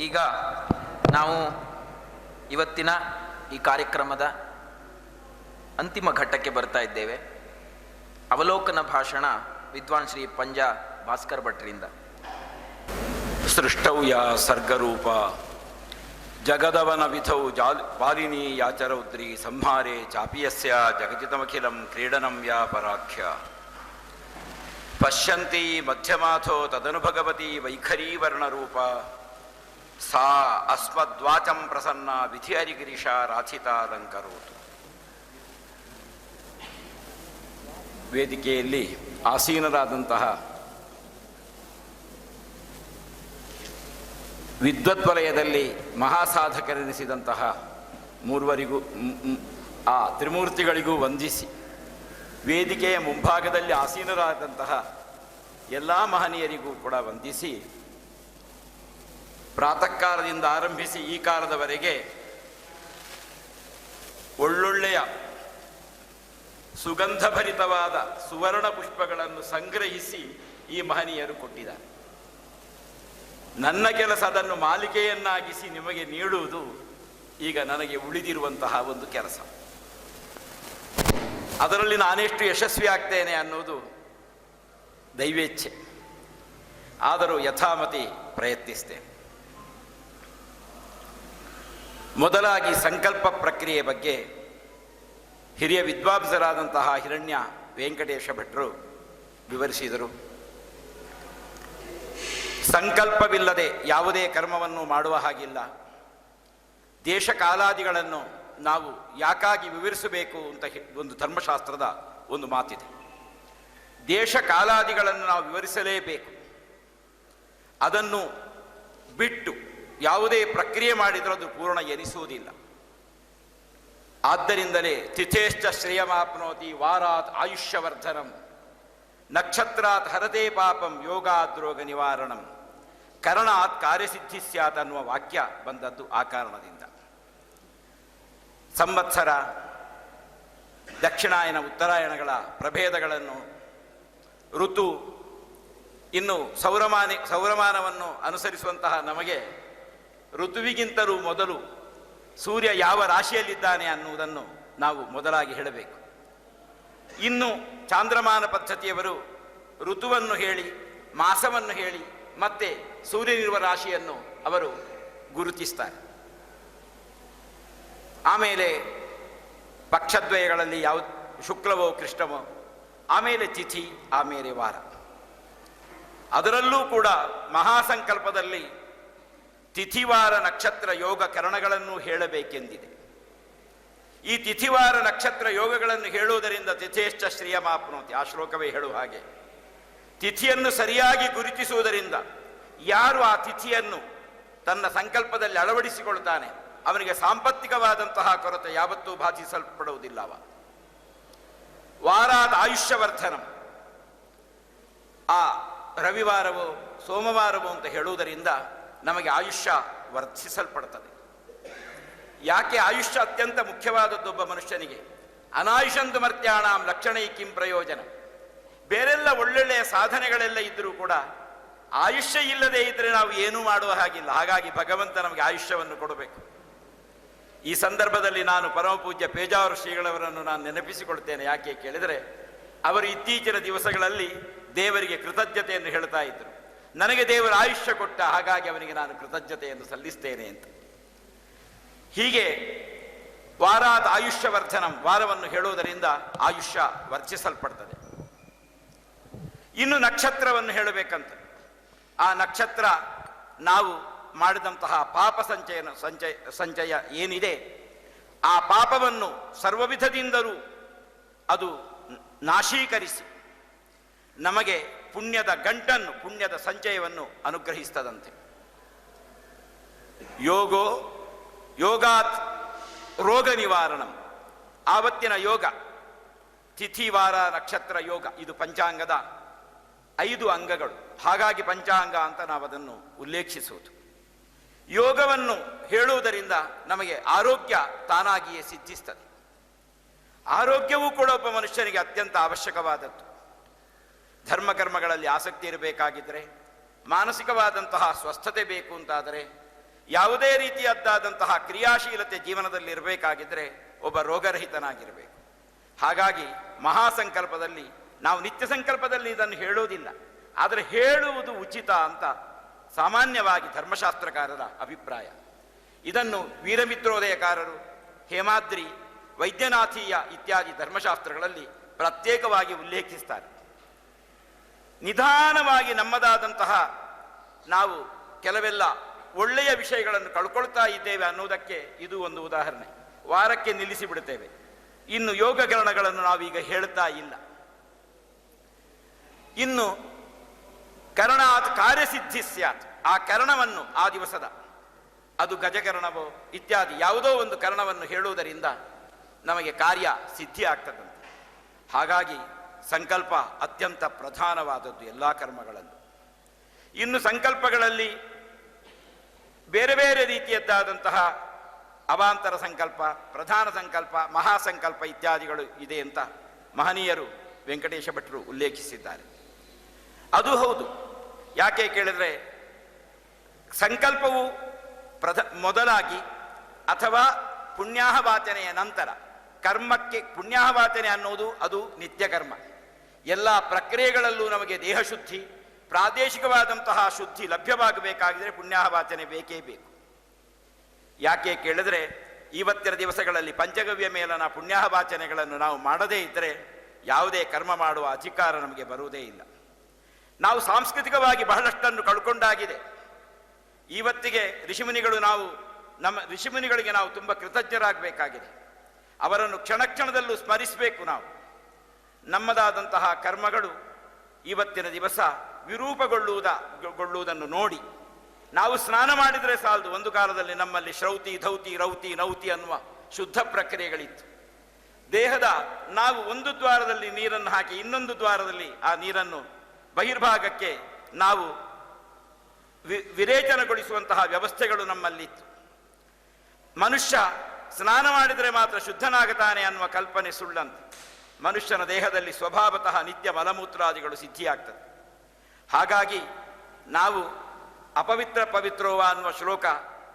ಈಗ ನಾವು ಇವತ್ತಿನ ಈ ಕಾರ್ಯಕ್ರಮದ ಅಂತಿಮ ಘಟ್ಟಕ್ಕೆ ಬರ್ತಾ ಇದ್ದೇವೆ. ಅವಲೋಕನ ಭಾಷಣ ವಿದ್ವಾನ್ ಶ್ರೀ ಪಂಜಾ ಭಾಸ್ಕರ್ ಭಟ್ರಿಂದ. ಸೃಷ್ಟೌ ಯಾ ಸರ್ಗರೂಪ ಜಗದವನ ವಿಧೌ ಪಾಲಿನಿ ಯಾಚರೌದ್ರಿ ಸಂಹಾರೆ ಚಾಪಿಯಸ್ಯ ಜಗಜಿತಮಖಿಲಂ ಕ್ರೀಡನಂ ಯಾ ಪರಾಖ್ಯ ಪಶ್ಯಂತಿ ಮಧ್ಯಮಾಥೋ ತದನು ಭಗವತಿ ವೈಖರೀ ವರ್ಣರೂಪ ಸಾ ಅಸ್ಮದ್ವಾಚಂ ಪ್ರಸನ್ನ ವಿಧಿ ಹರಿಗಿರೀಶ ರಾಥಿತಾಲಂಕರೋತು. ವೇದಿಕೆಯಲ್ಲಿ ಆಸೀನರಾದಂತಹ ವಿದ್ವದ್ವಲಯದಲ್ಲಿ ಮಹಾಸಾಧಕರೆನಿಸಿದಂತಹ ಮೂರ್ವರಿಗೂ ಆ ತ್ರಿಮೂರ್ತಿಗಳಿಗೂ ವಂದಿಸಿ, ವೇದಿಕೆಯ ಮುಂಭಾಗದಲ್ಲಿ ಆಸೀನರಾದಂತಹ ಎಲ್ಲ ಮಹನೀಯರಿಗೂ ಕೂಡ ವಂದಿಸಿ, ಪ್ರಾತಃ ಕಾಲದಿಂದ ಆರಂಭಿಸಿ ಈ ಕಾಲದವರೆಗೆ ಒಳ್ಳೊಳ್ಳೆಯ ಸುಗಂಧಭರಿತವಾದ ಸುವರ್ಣ ಪುಷ್ಪಗಳನ್ನು ಸಂಗ್ರಹಿಸಿ ಈ ಮಹನೀಯರು ಕೊಟ್ಟಿದ್ದಾರೆ. ನನ್ನ ಕೆಲಸ ಅದನ್ನು ಮಾಲಿಕೆಯನ್ನಾಗಿಸಿ ನಿಮಗೆ ನೀಡುವುದು ಈಗ ನನಗೆ ಉಳಿದಿರುವಂತಹ ಒಂದು ಕೆಲಸ. ಅದರಲ್ಲಿ ನಾನೆಷ್ಟು ಯಶಸ್ವಿ ಆಗ್ತೇನೆ ಅನ್ನೋದು ದೈವೇಚ್ಛೆ, ಆದರೂ ಯಥಾಮತಿ ಪ್ರಯತ್ನಿಸ್ತೇನೆ. ಮೊದಲಾಗಿ ಸಂಕಲ್ಪ ಪ್ರಕ್ರಿಯೆ ಬಗ್ಗೆ ಹಿರಿಯ ವಿದ್ವಾಂಸರಾದಂತಹ ಹಿರಣ್ಯ ವೆಂಕಟೇಶ ಭಟ್ರು ವಿವರಿಸಿದರು. ಸಂಕಲ್ಪವಿಲ್ಲದೆ ಯಾವುದೇ ಕರ್ಮವನ್ನು ಮಾಡುವ ಹಾಗಿಲ್ಲ. ದೇಶ ಕಾಲಾದಿಗಳನ್ನು ನಾವು ಯಾಕಾಗಿ ವಿವರಿಸಬೇಕು ಅಂತ ಒಂದು ಧರ್ಮಶಾಸ್ತ್ರದ ಒಂದು ಮಾತಿದೆ. ದೇಶ ಕಾಲಾದಿಗಳನ್ನು ನಾವು ವಿವರಿಸಲೇಬೇಕು. ಅದನ್ನು ಬಿಟ್ಟು ಯಾವುದೇ ಪ್ರಕ್ರಿಯೆ ಮಾಡಿದರೂ ಅದು ಪೂರ್ಣ ಎನಿಸುವುದಿಲ್ಲ. ಆದ್ದರಿಂದಲೇ ತಿಥೇಶ್ಚ ಶ್ರೇಯಮಾಪ್ನೋತಿ ವಾರಾತ್ ಆಯುಷ್ಯವರ್ಧನಂ ನಕ್ಷತ್ರಾತ್ ಹರತೆ ಪಾಪಂ ಯೋಗಾದ್ ರೋಗ ನಿವಾರಣಂ ಕರಣಾತ್ ಕಾರ್ಯಸಿದ್ಧಿ ಸ್ಯಾತ್ ಅನ್ನುವ ವಾಕ್ಯ ಬಂದದ್ದು ಆ ಕಾರಣದಿಂದ. ಸಂವತ್ಸರ, ದಕ್ಷಿಣಾಯನ, ಉತ್ತರಾಯಣಗಳ ಪ್ರಭೇದಗಳನ್ನು, ಋತು, ಇನ್ನು ಸೌರಮಾನವನ್ನು ಅನುಸರಿಸುವಂತಹ ನಮಗೆ ಋತುವಿಗಿಂತಲೂ ಮೊದಲು ಸೂರ್ಯ ಯಾವ ರಾಶಿಯಲ್ಲಿದ್ದಾನೆ ಅನ್ನುವುದನ್ನು ನಾವು ಮೊದಲಾಗಿ ಹೇಳಬೇಕು. ಇನ್ನು ಚಾಂದ್ರಮಾನ ಪದ್ಧತಿಯವರು ಋತುವನ್ನು ಹೇಳಿ, ಮಾಸವನ್ನು ಹೇಳಿ, ಮತ್ತೆ ಸೂರ್ಯನಿರುವ ರಾಶಿಯನ್ನು ಅವರು ಗುರುತಿಸ್ತಾರೆ. ಆಮೇಲೆ ಪಕ್ಷದ್ವಯಗಳಲ್ಲಿ ಯಾವ ಶುಕ್ಲವೋ ಕೃಷ್ಣವೋ, ಆಮೇಲೆ ತಿಥಿ, ಆಮೇಲೆ ವಾರ. ಅದರಲ್ಲೂ ಕೂಡ ಮಹಾಸಂಕಲ್ಪದಲ್ಲಿ ತಿಥಿವಾರ ನಕ್ಷತ್ರ ಯೋಗ ಕರಣಗಳನ್ನು ಹೇಳಬೇಕೆಂದಿದೆ. ಈ ತಿಥಿವಾರ ನಕ್ಷತ್ರ ಯೋಗಗಳನ್ನು ಹೇಳುವುದರಿಂದ ತಿಥೇಶ್ಚ ಶ್ರೇಯಮಾಪ್ನೋತಿ, ಆ ಶ್ಲೋಕವೇ ಹೇಳುವ ಹಾಗೆ ತಿಥಿಯನ್ನು ಸರಿಯಾಗಿ ಗುರುತಿಸುವುದರಿಂದ ಯಾರು ಆ ತಿಥಿಯನ್ನು ತನ್ನ ಸಂಕಲ್ಪದಲ್ಲಿ ಅಳವಡಿಸಿಕೊಳ್ತಾನೆ ಅವನಿಗೆ ಸಾಂಪತ್ತಿಕವಾದಂತಹ ಕೊರತೆ ಯಾವತ್ತೂ ಬಾಧಿಸಲ್ಪಡುವುದಿಲ್ಲವ. ವಾರಾದ ಆಯುಷ್ಯವರ್ಧನಂ, ಆ ರವಿವಾರವೋ ಸೋಮವಾರವೋ ಅಂತ ಹೇಳುವುದರಿಂದ ನಮಗೆ ಆಯುಷ್ಯ ವರ್ಧಿಸಲ್ಪಡ್ತದೆ. ಯಾಕೆ ಆಯುಷ್ಯ ಅತ್ಯಂತ ಮುಖ್ಯವಾದದ್ದೊಬ್ಬ ಮನುಷ್ಯನಿಗೆ? ಅನಾಯುಷಂದು ಮರ್ತ್ಯಾಣಾಂ ಲಕ್ಷಣೈ ಕಿಂ ಪ್ರಯೋಜನ. ಬೇರೆಲ್ಲ ಒಳ್ಳೊಳ್ಳೆಯ ಸಾಧನೆಗಳೆಲ್ಲ ಇದ್ದರೂ ಕೂಡ ಆಯುಷ್ಯ ಇಲ್ಲದೆ ಇದ್ದರೆ ನಾವು ಏನೂ ಮಾಡುವ ಹಾಗಿಲ್ಲ. ಹಾಗಾಗಿ ಭಗವಂತ ನಮಗೆ ಆಯುಷ್ಯವನ್ನು ಕೊಡಬೇಕು. ಈ ಸಂದರ್ಭದಲ್ಲಿ ನಾನು ಪರಮಪೂಜ್ಯ ಪೇಜಾವರ ಶ್ರೀಗಳವರನ್ನು ನಾನು ನೆನಪಿಸಿಕೊಳ್ತೇನೆ. ಯಾಕೆ ಕೇಳಿದರೆ, ಅವರು ಇತ್ತೀಚಿನ ದಿವಸಗಳಲ್ಲಿ ದೇವರಿಗೆ ಕೃತಜ್ಞತೆಯನ್ನು ಹೇಳ್ತಾ ಇದ್ದರು. ನನಗೆ ದೇವರ ಆಯುಷ್ಯ ಕೊಟ್ಟ, ಹಾಗಾಗಿ ಅವನಿಗೆ ನಾನು ಕೃತಜ್ಞತೆಯನ್ನು ಸಲ್ಲಿಸ್ತೇನೆ ಅಂತ. ಹೀಗೆ ವಾರಾದ ಆಯುಷ್ಯವರ್ಧನಂ, ವಾರವನ್ನು ಹೇಳುವುದರಿಂದ ಆಯುಷ್ಯ ವರ್ಧಿಸಲ್ಪಡ್ತದೆ. ಇನ್ನು ನಕ್ಷತ್ರವನ್ನು ಹೇಳಬೇಕಂತ. ಆ ನಕ್ಷತ್ರ ನಾವು ಮಾಡಿದಂತಹ ಪಾಪ ಸಂಚಯ ಏನಿದೆ, ಆ ಪಾಪವನ್ನು ಸರ್ವವಿಧದಿಂದಲೂ ಅದು ನಾಶೀಕರಿಸಿ ನಮಗೆ ಪುಣ್ಯದ ಗಂಟನ್ನು, ಪುಣ್ಯದ ಸಂಚಯವನ್ನು ಅನುಗ್ರಹಿಸ್ತದಂತೆ. ಯೋಗಾತ್ ರೋಗ ನಿವಾರಣಂ, ಆವತ್ತಿನ ಯೋಗ ತಿಥಿವಾರ ನಕ್ಷತ್ರ ಯೋಗ, ಇದು ಪಂಚಾಂಗದ 5 ಅಂಗಗಳು. ಹಾಗಾಗಿ ಪಂಚಾಂಗ ಅಂತ ನಾವು ಅದನ್ನು ಉಲ್ಲೇಖಿಸುವುದು. ಯೋಗವನ್ನು ಹೇಳುವುದರಿಂದ ನಮಗೆ ಆರೋಗ್ಯ ತಾನಾಗಿಯೇ ಸಿದ್ಧಿಸ್ತದೆ. ಆರೋಗ್ಯವೂ ಕೂಡ ಒಬ್ಬ ಮನುಷ್ಯನಿಗೆ ಅತ್ಯಂತ ಅವಶ್ಯಕವಾದದ್ದು. ಧರ್ಮಕರ್ಮಗಳಲ್ಲಿ ಆಸಕ್ತಿ ಇರಬೇಕಾಗಿದ್ದರೆ, ಮಾನಸಿಕವಾದಂತಹ ಸ್ವಸ್ಥತೆ ಬೇಕು ಅಂತಾದರೆ, ಯಾವುದೇ ರೀತಿಯದ್ದಾದಂತಹ ಕ್ರಿಯಾಶೀಲತೆ ಜೀವನದಲ್ಲಿ ಇರಬೇಕಾಗಿದ್ದರೆ ಒಬ್ಬ ರೋಗರಹಿತನಾಗಿರಬೇಕು. ಹಾಗಾಗಿ ಮಹಾಸಂಕಲ್ಪದಲ್ಲಿ ನಾವು ನಿತ್ಯ ಸಂಕಲ್ಪದಲ್ಲಿ ಇದನ್ನು ಹೇಳೋದಿಲ್ಲ, ಆದರೆ ಹೇಳುವುದು ಉಚಿತ ಅಂತ ಸಾಮಾನ್ಯವಾಗಿ ಧರ್ಮಶಾಸ್ತ್ರಕಾರರ ಅಭಿಪ್ರಾಯ. ಇದನ್ನು ವೀರಮಿತ್ರೋದಯಕಾರರು, ಹೇಮಾದ್ರಿ, ವೈದ್ಯನಾಥೀಯ ಇತ್ಯಾದಿ ಧರ್ಮಶಾಸ್ತ್ರಗಳಲ್ಲಿ ಪ್ರತ್ಯೇಕವಾಗಿ ಉಲ್ಲೇಖಿಸ್ತಾರೆ. ನಿಧಾನವಾಗಿ ನಮ್ಮದಾದಂತಹ ನಾವು ಕೆಲವೆಲ್ಲ ಒಳ್ಳೆಯ ವಿಷಯಗಳನ್ನು ಕಳ್ಕೊಳ್ತಾ ಇದ್ದೇವೆ ಅನ್ನೋದಕ್ಕೆ ಇದು ಒಂದು ಉದಾಹರಣೆ. ವಾರಕ್ಕೆ ನಿಲ್ಲಿಸಿ ಬಿಡುತ್ತೇವೆ, ಇನ್ನು ಯೋಗಕರಣಗಳನ್ನು ನಾವೀಗ ಹೇಳ್ತಾ ಇಲ್ಲ. ಇನ್ನು ಕರಣಾತ್ ಕಾರ್ಯಸಿದ್ಧಿ ಸ್ಯಾತ್, ಆ ಕರಣವನ್ನು ಆ ದಿವಸದ ಅದು ಗಜಕರಣವೋ ಇತ್ಯಾದಿ ಯಾವುದೋ ಒಂದು ಕರಣವನ್ನು ಹೇಳುವುದರಿಂದ ನಮಗೆ ಕಾರ್ಯ ಸಿದ್ಧಿ ಆಗ್ತದಂತೆ. ಹಾಗಾಗಿ ಸಂಕಲ್ಪ ಅತ್ಯಂತ ಪ್ರಧಾನವಾದದ್ದು ಎಲ್ಲ ಕರ್ಮಗಳಲ್ಲೂ. ಇನ್ನು ಸಂಕಲ್ಪಗಳಲ್ಲಿ ಬೇರೆ ಬೇರೆ ರೀತಿಯದ್ದಾದಂತಹ ಅವಾಂತರ ಸಂಕಲ್ಪ, ಪ್ರಧಾನ ಸಂಕಲ್ಪ, ಮಹಾಸಂಕಲ್ಪ ಇತ್ಯಾದಿಗಳು ಇದೆ ಅಂತ ಮಹನೀಯರು ವೆಂಕಟೇಶ ಭಟ್ರು ಉಲ್ಲೇಖಿಸಿದ್ದಾರೆ. ಅದು ಹೌದು. ಯಾಕೆ ಕೇಳಿದರೆ ಸಂಕಲ್ಪವು ಮೊದಲಾಗಿ ಅಥವಾ ಪುಣ್ಯಾಹವಾಚನೆಯ ನಂತರ ಕರ್ಮಕ್ಕೆ, ಪುಣ್ಯಾಹವಾಚನೆ ಅನ್ನೋದು ಅದು ನಿತ್ಯ ಕರ್ಮ. ಎಲ್ಲ ಪ್ರಕ್ರಿಯೆಗಳಲ್ಲೂ ನಮಗೆ ದೇಹಶುದ್ಧಿ, ಪ್ರಾದೇಶಿಕವಾದಂತಹ ಶುದ್ಧಿ ಲಭ್ಯವಾಗಬೇಕಾಗಿದ್ರೆ ಪುಣ್ಯಾಹವಾಚನೆ ಬೇಕೇ ಬೇಕು. ಯಾಕೆ ಕೇಳಿದ್ರೆ ಇವತ್ತಿನ ದಿವಸಗಳಲ್ಲಿ ಪಂಚಗವ್ಯ ಮೇಲನ ಪುಣ್ಯಾಹವಾಚನೆಗಳನ್ನು ನಾವು ಮಾಡದೇ ಇದ್ದರೆ ಯಾವುದೇ ಕರ್ಮ ಮಾಡುವ ಅಧಿಕಾರ ನಮಗೆ ಬರುವುದೇ ಇಲ್ಲ. ನಾವು ಸಾಂಸ್ಕೃತಿಕವಾಗಿ ಬಹಳಷ್ಟನ್ನು ಕಳ್ಕೊಂಡಾಗಿದೆ. ಇವತ್ತಿಗೆ ನಮ್ಮ ಋಷಿಮುನಿಗಳಿಗೆ ನಾವು ತುಂಬ ಕೃತಜ್ಞರಾಗಬೇಕಾಗಿದೆ. ಅವರನ್ನು ಕ್ಷಣ ಕ್ಷಣದಲ್ಲೂ ಸ್ಮರಿಸಬೇಕು. ನಾವು ನಮ್ಮದಾದಂತಹ ಕರ್ಮಗಳು ಇವತ್ತಿನ ದಿವಸ ವಿರೂಪಗೊಳ್ಳುವುದನ್ನು ನೋಡಿ ನಾವು ಸ್ನಾನ ಮಾಡಿದರೆ ಸಾಲದು. ಒಂದು ಕಾಲದಲ್ಲಿ ನಮ್ಮಲ್ಲಿ ಶ್ರೌತಿ, ಧೌತಿ, ರೌತಿ, ನೌತಿ ಅನ್ನುವ ಶುದ್ಧ ಪ್ರಕ್ರಿಯೆಗಳಿತ್ತು. ದೇಹದ ನಾವು ಒಂದು ದ್ವಾರದಲ್ಲಿ ನೀರನ್ನು ಹಾಕಿ ಇನ್ನೊಂದು ದ್ವಾರದಲ್ಲಿ ಆ ನೀರನ್ನು ಬಹಿರ್ಭಾಗಕ್ಕೆ ನಾವು ವಿರೇಚನಗೊಳಿಸುವಂತಹ ವ್ಯವಸ್ಥೆಗಳು ನಮ್ಮಲ್ಲಿತ್ತು. ಮನುಷ್ಯ ಸ್ನಾನ ಮಾಡಿದರೆ ಮಾತ್ರ ಶುದ್ಧನಾಗುತ್ತಾನೆ ಅನ್ನುವ ಕಲ್ಪನೆ ಸುಳ್ಳಂತೆ. ಮನುಷ್ಯನ ದೇಹದಲ್ಲಿ ಸ್ವಭಾವತಃ ನಿತ್ಯ ಮಲಮೂತ್ರಾದಿಗಳು ಸಿದ್ಧಿಯಾಗ್ತದೆ. ಹಾಗಾಗಿ ನಾವು ಅಪವಿತ್ರ ಪವಿತ್ರೋವ ಅನ್ನುವ ಶ್ಲೋಕ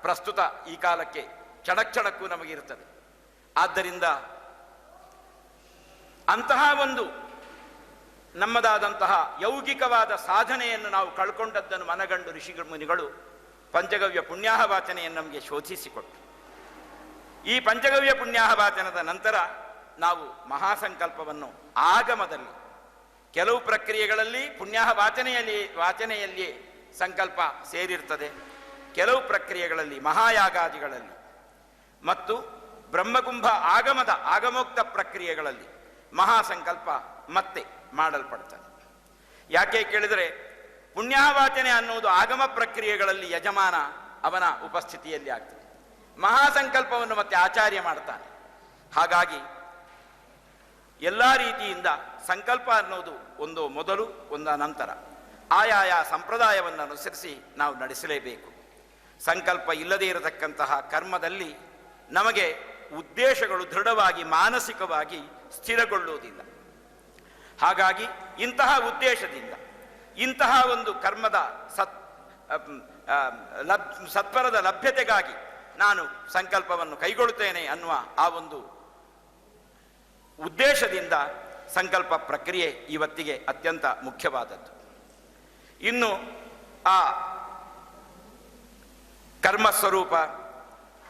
ಪ್ರಸ್ತುತ ಈ ಕಾಲಕ್ಕೆ ಕ್ಷಣಕ್ಕೂ ನಮಗಿರ್ತದೆ. ಆದ್ದರಿಂದ ಅಂತಹ ಒಂದು ನಮ್ಮದಾದಂತಹ ಯೌಗಿಕವಾದ ಸಾಧನೆಯನ್ನು ನಾವು ಕಳ್ಕೊಂಡದ್ದನ್ನು ಮನಗಂಡು ಋಷಿಮುನಿಗಳು ಪಂಚಗವ್ಯ ಪುಣ್ಯಾಹವಾಚನೆಯನ್ನು ನಮಗೆ ಶೋಧಿಸಿಕೊಟ್ಟರು. ಈ ಪಂಚಗವ್ಯ ಪುಣ್ಯಾಹವಾಚನದ ನಂತರ ನಾವು ಮಹಾಸಂಕಲ್ಪವನ್ನು ಆಗಮದಲ್ಲಿ ಕೆಲವು ಪ್ರಕ್ರಿಯೆಗಳಲ್ಲಿ ವಾಚನೆಯಲ್ಲಿ ಸಂಕಲ್ಪ ಸೇರಿರ್ತದೆ, ಕೆಲವು ಪ್ರಕ್ರಿಯೆಗಳಲ್ಲಿ ಮಹಾಯಾಗಾದಿಗಳಲ್ಲಿ ಮತ್ತು ಬ್ರಹ್ಮಕುಂಭ ಆಗಮೋಕ್ತ ಪ್ರಕ್ರಿಯೆಗಳಲ್ಲಿ ಮಹಾಸಂಕಲ್ಪ ಮತ್ತೆ ಮಾಡಲ್ಪಡ್ತದೆ. ಯಾಕೆ ಕೇಳಿದರೆ ಪುಣ್ಯಾಹವಾಚನೆ ಅನ್ನುವುದು ಆಗಮ ಪ್ರಕ್ರಿಯೆಗಳಲ್ಲಿ ಯಜಮಾನ ಅವನ ಉಪಸ್ಥಿತಿಯಲ್ಲಿ ಆಗ್ತದೆ. ಮಹಾಸಂಕಲ್ಪವನ್ನು ಮತ್ತೆ ಆಚಾರ್ಯ ಮಾಡ್ತಾನೆ. ಹಾಗಾಗಿ ಎಲ್ಲ ರೀತಿಯಿಂದ ಸಂಕಲ್ಪ ಅನ್ನೋದು ಒಂದು ಮೊದಲು, ಒಂದ ನಂತರ ಆಯಾಯ ಸಂಪ್ರದಾಯವನ್ನು ಅನುಸರಿಸಿ ನಾವು ನಡೆಸಲೇಬೇಕು. ಸಂಕಲ್ಪ ಇಲ್ಲದೇ ಇರತಕ್ಕಂತಹ ಕರ್ಮದಲ್ಲಿ ನಮಗೆ ಉದ್ದೇಶಗಳು ದೃಢವಾಗಿ ಮಾನಸಿಕವಾಗಿ ಸ್ಥಿರಗೊಳ್ಳುವುದಿಲ್ಲ. ಹಾಗಾಗಿ ಇಂತಹ ಉದ್ದೇಶದಿಂದ ಇಂತಹ ಒಂದು ಕರ್ಮದ ಸತ್ವರದ ಲಭ್ಯತೆಗಾಗಿ ನಾನು ಸಂಕಲ್ಪವನ್ನು ಕೈಗೊಳ್ಳುತ್ತೇನೆ ಅನ್ನುವ ಆ ಒಂದು ಉದ್ದೇಶದಿಂದ ಸಂಕಲ್ಪ ಪ್ರಕ್ರಿಯೆ ಇವತ್ತಿಗೆ ಅತ್ಯಂತ ಮುಖ್ಯವಾದದ್ದು. ಇನ್ನು ಆ ಕರ್ಮ ಸ್ವರೂಪ,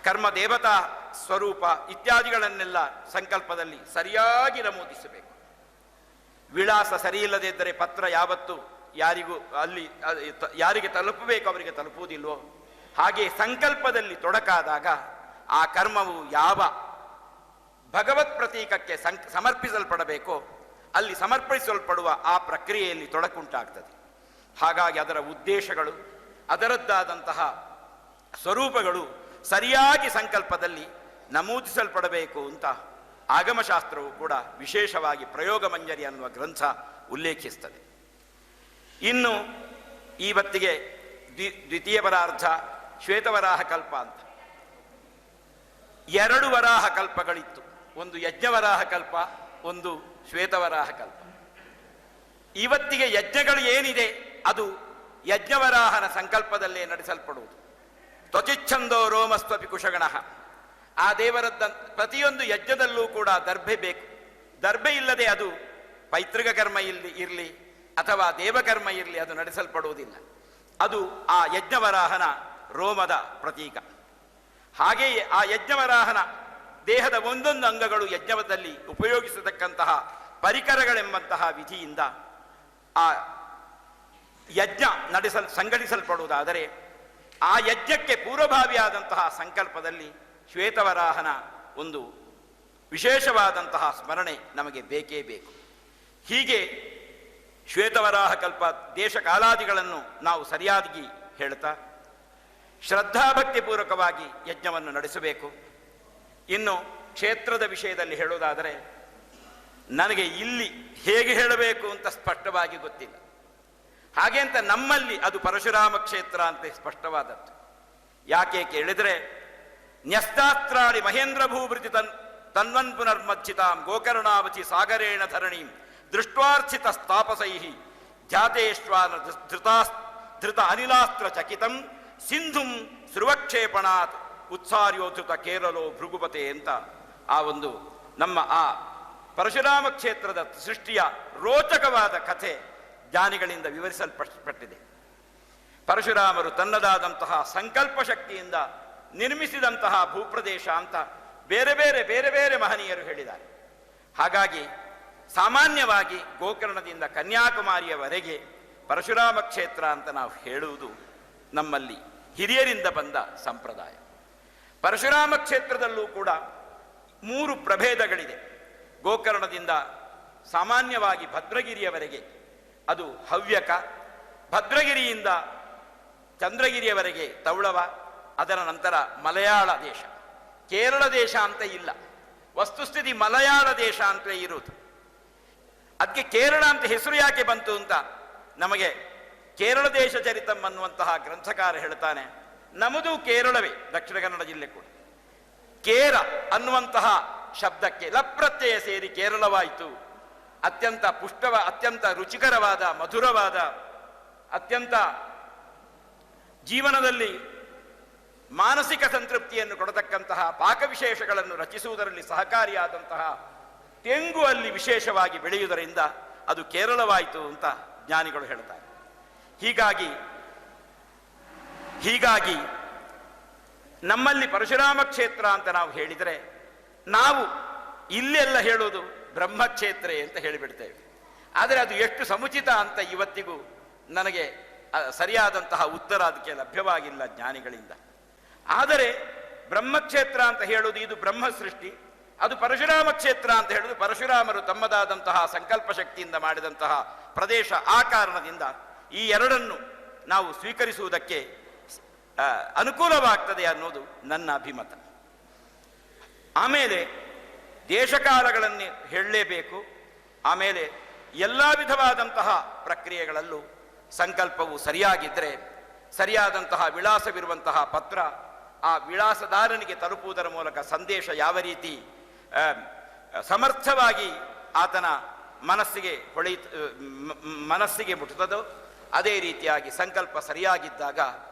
ಕರ್ಮ ದೇವತಾ ಸ್ವರೂಪ ಇತ್ಯಾದಿಗಳನ್ನೆಲ್ಲ ಸಂಕಲ್ಪದಲ್ಲಿ ಸರಿಯಾಗಿ ನಮೂದಿಸಬೇಕು. ವಿಳಾಸ ಸರಿಯಿಲ್ಲದೇ ಇದ್ದರೆ ಪತ್ರ ಯಾವತ್ತು ಯಾರಿಗೆ ತಲುಪಬೇಕು ಅವರಿಗೆ ತಲುಪುವುದಿಲ್ವೋ ಹಾಗೆ ಸಂಕಲ್ಪದಲ್ಲಿ ತೊಡಕಾದಾಗ ಆ ಕರ್ಮವು ಯಾವ ಭಗವತ್ ಪ್ರತೀಕಕ್ಕೆ ಸಮರ್ಪಿಸಲ್ಪಡಬೇಕೋ ಅಲ್ಲಿ ಸಮರ್ಪಿಸಲ್ಪಡುವ ಆ ಪ್ರಕ್ರಿಯೆಯಲ್ಲಿ ತೊಡಕುಂಟಾಗ್ತದೆ. ಹಾಗಾಗಿ ಅದರ ಉದ್ದೇಶಗಳು, ಅದರದ್ದಾದಂತಹ ಸ್ವರೂಪಗಳು ಸರಿಯಾಗಿ ಸಂಕಲ್ಪದಲ್ಲಿ ನಮೂದಿಸಲ್ಪಡಬೇಕು ಅಂತ ಆಗಮಶಾಸ್ತ್ರವು ಕೂಡ ವಿಶೇಷವಾಗಿ ಪ್ರಯೋಗ ಮಂಜರಿ ಅನ್ನುವ ಗ್ರಂಥ ಉಲ್ಲೇಖಿಸ್ತದೆ. ಇನ್ನು ಇವತ್ತಿಗೆ ದ್ವಿತೀಯ ವರಾರ್ಧ ಶ್ವೇತವರಾಹ ಕಲ್ಪ ಅಂತ 2 ವರಾಹ ಕಲ್ಪಗಳಿತ್ತು. ಒಂದು ಯಜ್ಞವರಾಹ ಕಲ್ಪ, ಒಂದು ಶ್ವೇತವರಾಹ ಕಲ್ಪ. ಇವತ್ತಿಗೆ ಯಜ್ಞಗಳು ಏನಿದೆ ಅದು ಯಜ್ಞವರಾಹನ ಸಂಕಲ್ಪದಲ್ಲೇ ನಡೆಸಲ್ಪಡುವುದು. ತ್ವಚಿಚ್ಛಂದೋ ರೋಮಸ್ತ್ವಪಿ ಕುಶಗಣಃ. ಆ ದೇವರದ್ದ ಪ್ರತಿಯೊಂದು ಯಜ್ಞದಲ್ಲೂ ಕೂಡ ದರ್ಭೆ ಬೇಕು. ದರ್ಭೆ ಇಲ್ಲದೆ ಅದು ಪೈತೃಕ ಕರ್ಮ ಇರಲಿ ಅಥವಾ ದೇವಕರ್ಮ ಇರಲಿ, ಅದು ನಡೆಸಲ್ಪಡುವುದಿಲ್ಲ. ಅದು ಆ ಯಜ್ಞವರಾಹನ ರೋಮದ ಪ್ರತೀಕ. ಹಾಗೆಯೇ ಆ ಯಜ್ಞವರಾಹನ ದೇಹದ ಒಂದೊಂದು ಅಂಗಗಳು ಯಜ್ಞದಲ್ಲಿ ಉಪಯೋಗಿಸತಕ್ಕಂತಹ ಪರಿಕರಗಳೆಂಬಂತಹ ವಿಧಿಯಿಂದ ಆ ಯಜ್ಞ ಸಂಘಟಿಸಲ್ಪಡುವುದಾದರೆ, ಆ ಯಜ್ಞಕ್ಕೆ ಪೂರ್ವಭಾವಿಯಾದಂತಹ ಸಂಕಲ್ಪದಲ್ಲಿ ಶ್ವೇತವರಾಹನ ಒಂದು ವಿಶೇಷವಾದಂತಹ ಸ್ಮರಣೆ ನಮಗೆ ಬೇಕೇ ಬೇಕು. ಹೀಗೆ ಶ್ವೇತವರಾಹ ಕಲ್ಪ ದೇಶಕಾಲಾದಿಗಳನ್ನು ನಾವು ಸರಿಯಾಗಿ ಹೇಳ್ತಾ ಶ್ರದ್ಧಾಭಕ್ತಿಪೂರ್ವಕವಾಗಿ ಯಜ್ಞವನ್ನು ನಡೆಸಬೇಕು. ಇನ್ನು ಕ್ಷೇತ್ರದ ವಿಷಯದಲ್ಲಿ ಹೇಳುವುದಾದರೆ, ನನಗೆ ಇಲ್ಲಿ ಹೇಗೆ ಹೇಳಬೇಕು ಅಂತ ಸ್ಪಷ್ಟವಾಗಿ ಗೊತ್ತಿಲ್ಲ. ಹಾಗೆ ಅಂತ ನಮ್ಮಲ್ಲಿ ಅದು ಪರಶುರಾಮ ಕ್ಷೇತ್ರ ಅಂತ ಸ್ಪಷ್ಟವಾದದ್ದು. ಯಾಕೆ ಕೇಳಿದರೆ, ನ್ಯಸ್ತಾಸ್ತ್ರಾಣಿ ಮಹೇಂದ್ರ ಭೂಭೃತಿ ತನ್ವನ್ ಪುನರ್ಮಚ್ಚಿತಾಂ ಗೋಕರ್ಣಾವಚಿ ಸಾಗರೇಣ ಧರಣೀಂ ದೃಷ್ಟ್ವಾರ್ಚಿತ ಸ್ಥಾಪಸೈ ಧ್ಯಾತೇಶ್ವಾನ ಧೃತ ಅನಿಲಾಸ್ತ್ರ ಚಕಿತಂ ಸಿಂಧುಂ ಸ್ರುವಕ್ಷೇಪಣಾತ್ ಉತ್ಸಾರ್ಯೋಧೃತ ಕೇರಳೋ ಭೃಗುಪತೆ ಅಂತ ಆ ಒಂದು ನಮ್ಮ ಆ ಪರಶುರಾಮ ಕ್ಷೇತ್ರದ ಸೃಷ್ಟಿಯ ರೋಚಕವಾದ ಕಥೆ ಜ್ಞಾನಿಗಳಿಂದ ವಿವರಿಸಲ್ಪಟ್ಟಿದೆ. ಪರಶುರಾಮರು ತನ್ನದಾದಂತಹ ಸಂಕಲ್ಪ ಶಕ್ತಿಯಿಂದ ನಿರ್ಮಿಸಿದಂತಹ ಭೂಪ್ರದೇಶ ಅಂತ ಬೇರೆ ಬೇರೆ ಮಹನೀಯರು ಹೇಳಿದ್ದಾರೆ. ಹಾಗಾಗಿ ಸಾಮಾನ್ಯವಾಗಿ ಗೋಕರ್ಣದಿಂದ ಕನ್ಯಾಕುಮಾರಿಯವರೆಗೆ ಪರಶುರಾಮ ಕ್ಷೇತ್ರ ಅಂತ ನಾವು ಹೇಳುವುದು ನಮ್ಮಲ್ಲಿ ಹಿರಿಯರಿಂದ ಬಂದ ಸಂಪ್ರದಾಯ. ಪರಶುರಾಮ ಕ್ಷೇತ್ರದಲ್ಲೂ ಕೂಡ 3 ಪ್ರಭೇದಗಳಿದೆ. ಗೋಕರ್ಣದಿಂದ ಸಾಮಾನ್ಯವಾಗಿ ಭದ್ರಗಿರಿಯವರೆಗೆ ಅದು ಹವ್ಯಕ, ಭದ್ರಗಿರಿಯಿಂದ ಚಂದ್ರಗಿರಿಯವರೆಗೆ ತೌಳವ, ಅದರ ನಂತರ ಮಲಯಾಳ ದೇಶ. ಕೇರಳ ದೇಶ ಅಂತ ಇಲ್ಲ, ವಸ್ತುಸ್ಥಿತಿ ಮಲಯಾಳ ದೇಶ ಅಂತಲೇ ಇರುವುದು. ಅದಕ್ಕೆ ಕೇರಳ ಅಂತ ಹೆಸರು ಯಾಕೆ ಬಂತು ಅಂತ ನಮಗೆ ಕೇರಳ ದೇಶ ಚರಿತಂ ಅನ್ನುವಂತಹ ಗ್ರಂಥಕಾರ ಹೇಳ್ತಾನೆ. ನಮ್ಮದು ಕೇರಳವೇ, ದಕ್ಷಿಣ ಕನ್ನಡ ಜಿಲ್ಲೆ ಕೂಡ. ಕೇರ ಅನ್ನುವಂತಹ ಶಬ್ದಕ್ಕೆ ಲಪ್ರತ್ಯಯ ಸೇರಿ ಕೇರಳವಾಯಿತು. ಅತ್ಯಂತ ಅತ್ಯಂತ ರುಚಿಕರವಾದ, ಮಧುರವಾದ, ಅತ್ಯಂತ ಜೀವನದಲ್ಲಿ ಮಾನಸಿಕ ಸಂತೃಪ್ತಿಯನ್ನು ಕೊಡತಕ್ಕಂತಹ ಪಾಕವಿಶೇಷಗಳನ್ನು ರಚಿಸುವುದರಲ್ಲಿ ಸಹಕಾರಿಯಾದಂತಹ ತೆಂಗು ಅಲ್ಲಿ ವಿಶೇಷವಾಗಿ ಬೆಳೆಯುವುದರಿಂದ ಅದು ಕೇರಳವಾಯಿತು ಅಂತ ಜ್ಞಾನಿಗಳು ಹೇಳ್ತಾರೆ. ಹೀಗಾಗಿ ನಮ್ಮಲ್ಲಿ ಪರಶುರಾಮ ಕ್ಷೇತ್ರ ಅಂತ ನಾವು ಹೇಳಿದರೆ, ನಾವು ಇಲ್ಲೆಲ್ಲ ಹೇಳೋದು ಬ್ರಹ್ಮಕ್ಷೇತ್ರ ಅಂತ ಹೇಳಿಬಿಡ್ತೇವೆ. ಆದರೆ ಅದು ಎಷ್ಟು ಸಮುಚಿತ ಅಂತ ಇವತ್ತಿಗೂ ನನಗೆ ಸರಿಯಾದಂತಹ ಉತ್ತರ ಅದಕ್ಕೆ ಲಭ್ಯವಾಗಿಲ್ಲ ಜ್ಞಾನಿಗಳಿಂದ. ಆದರೆ ಬ್ರಹ್ಮಕ್ಷೇತ್ರ ಅಂತ ಹೇಳುವುದು ಇದು ಬ್ರಹ್ಮ ಸೃಷ್ಟಿ, ಅದು ಪರಶುರಾಮ ಕ್ಷೇತ್ರ ಅಂತ ಹೇಳುವುದು ಪರಶುರಾಮರು ತಮ್ಮದಾದಂತಹ ಸಂಕಲ್ಪ ಶಕ್ತಿಯಿಂದ ಮಾಡಿದಂತಹ ಪ್ರದೇಶ. ಆ ಕಾರಣದಿಂದ ಈ ಎರಡನ್ನು ನಾವು ಸ್ವೀಕರಿಸುವುದಕ್ಕೆ ಅನುಕೂಲವಾಗ್ತದೆ ಅನ್ನೋದು ನನ್ನ ಅಭಿಮತ. ಆಮೇಲೆ ದೇಶಕಾಲಗಳನ್ನು ಹೇಳಲೇಬೇಕು. ಆಮೇಲೆ ಎಲ್ಲ ವಿಧವಾದಂತಹ ಪ್ರಕ್ರಿಯೆಗಳಲ್ಲೂ ಸಂಕಲ್ಪವು ಸರಿಯಾಗಿದ್ದರೆ, ಸರಿಯಾದಂತಹ ವಿಳಾಸವಿರುವಂತಹ ಪತ್ರ ಆ ವಿಳಾಸದಾರನಿಗೆ ತಲುಪುವುದರ ಮೂಲಕ ಸಂದೇಶ ಯಾವ ರೀತಿ ಸಮರ್ಥವಾಗಿ ಆತನ ಮನಸ್ಸಿಗೆ ಮುಟ್ಟುತ್ತದೋ, ಅದೇ ರೀತಿಯಾಗಿ ಸಂಕಲ್ಪ ಸರಿಯಾಗಿದ್ದಾಗ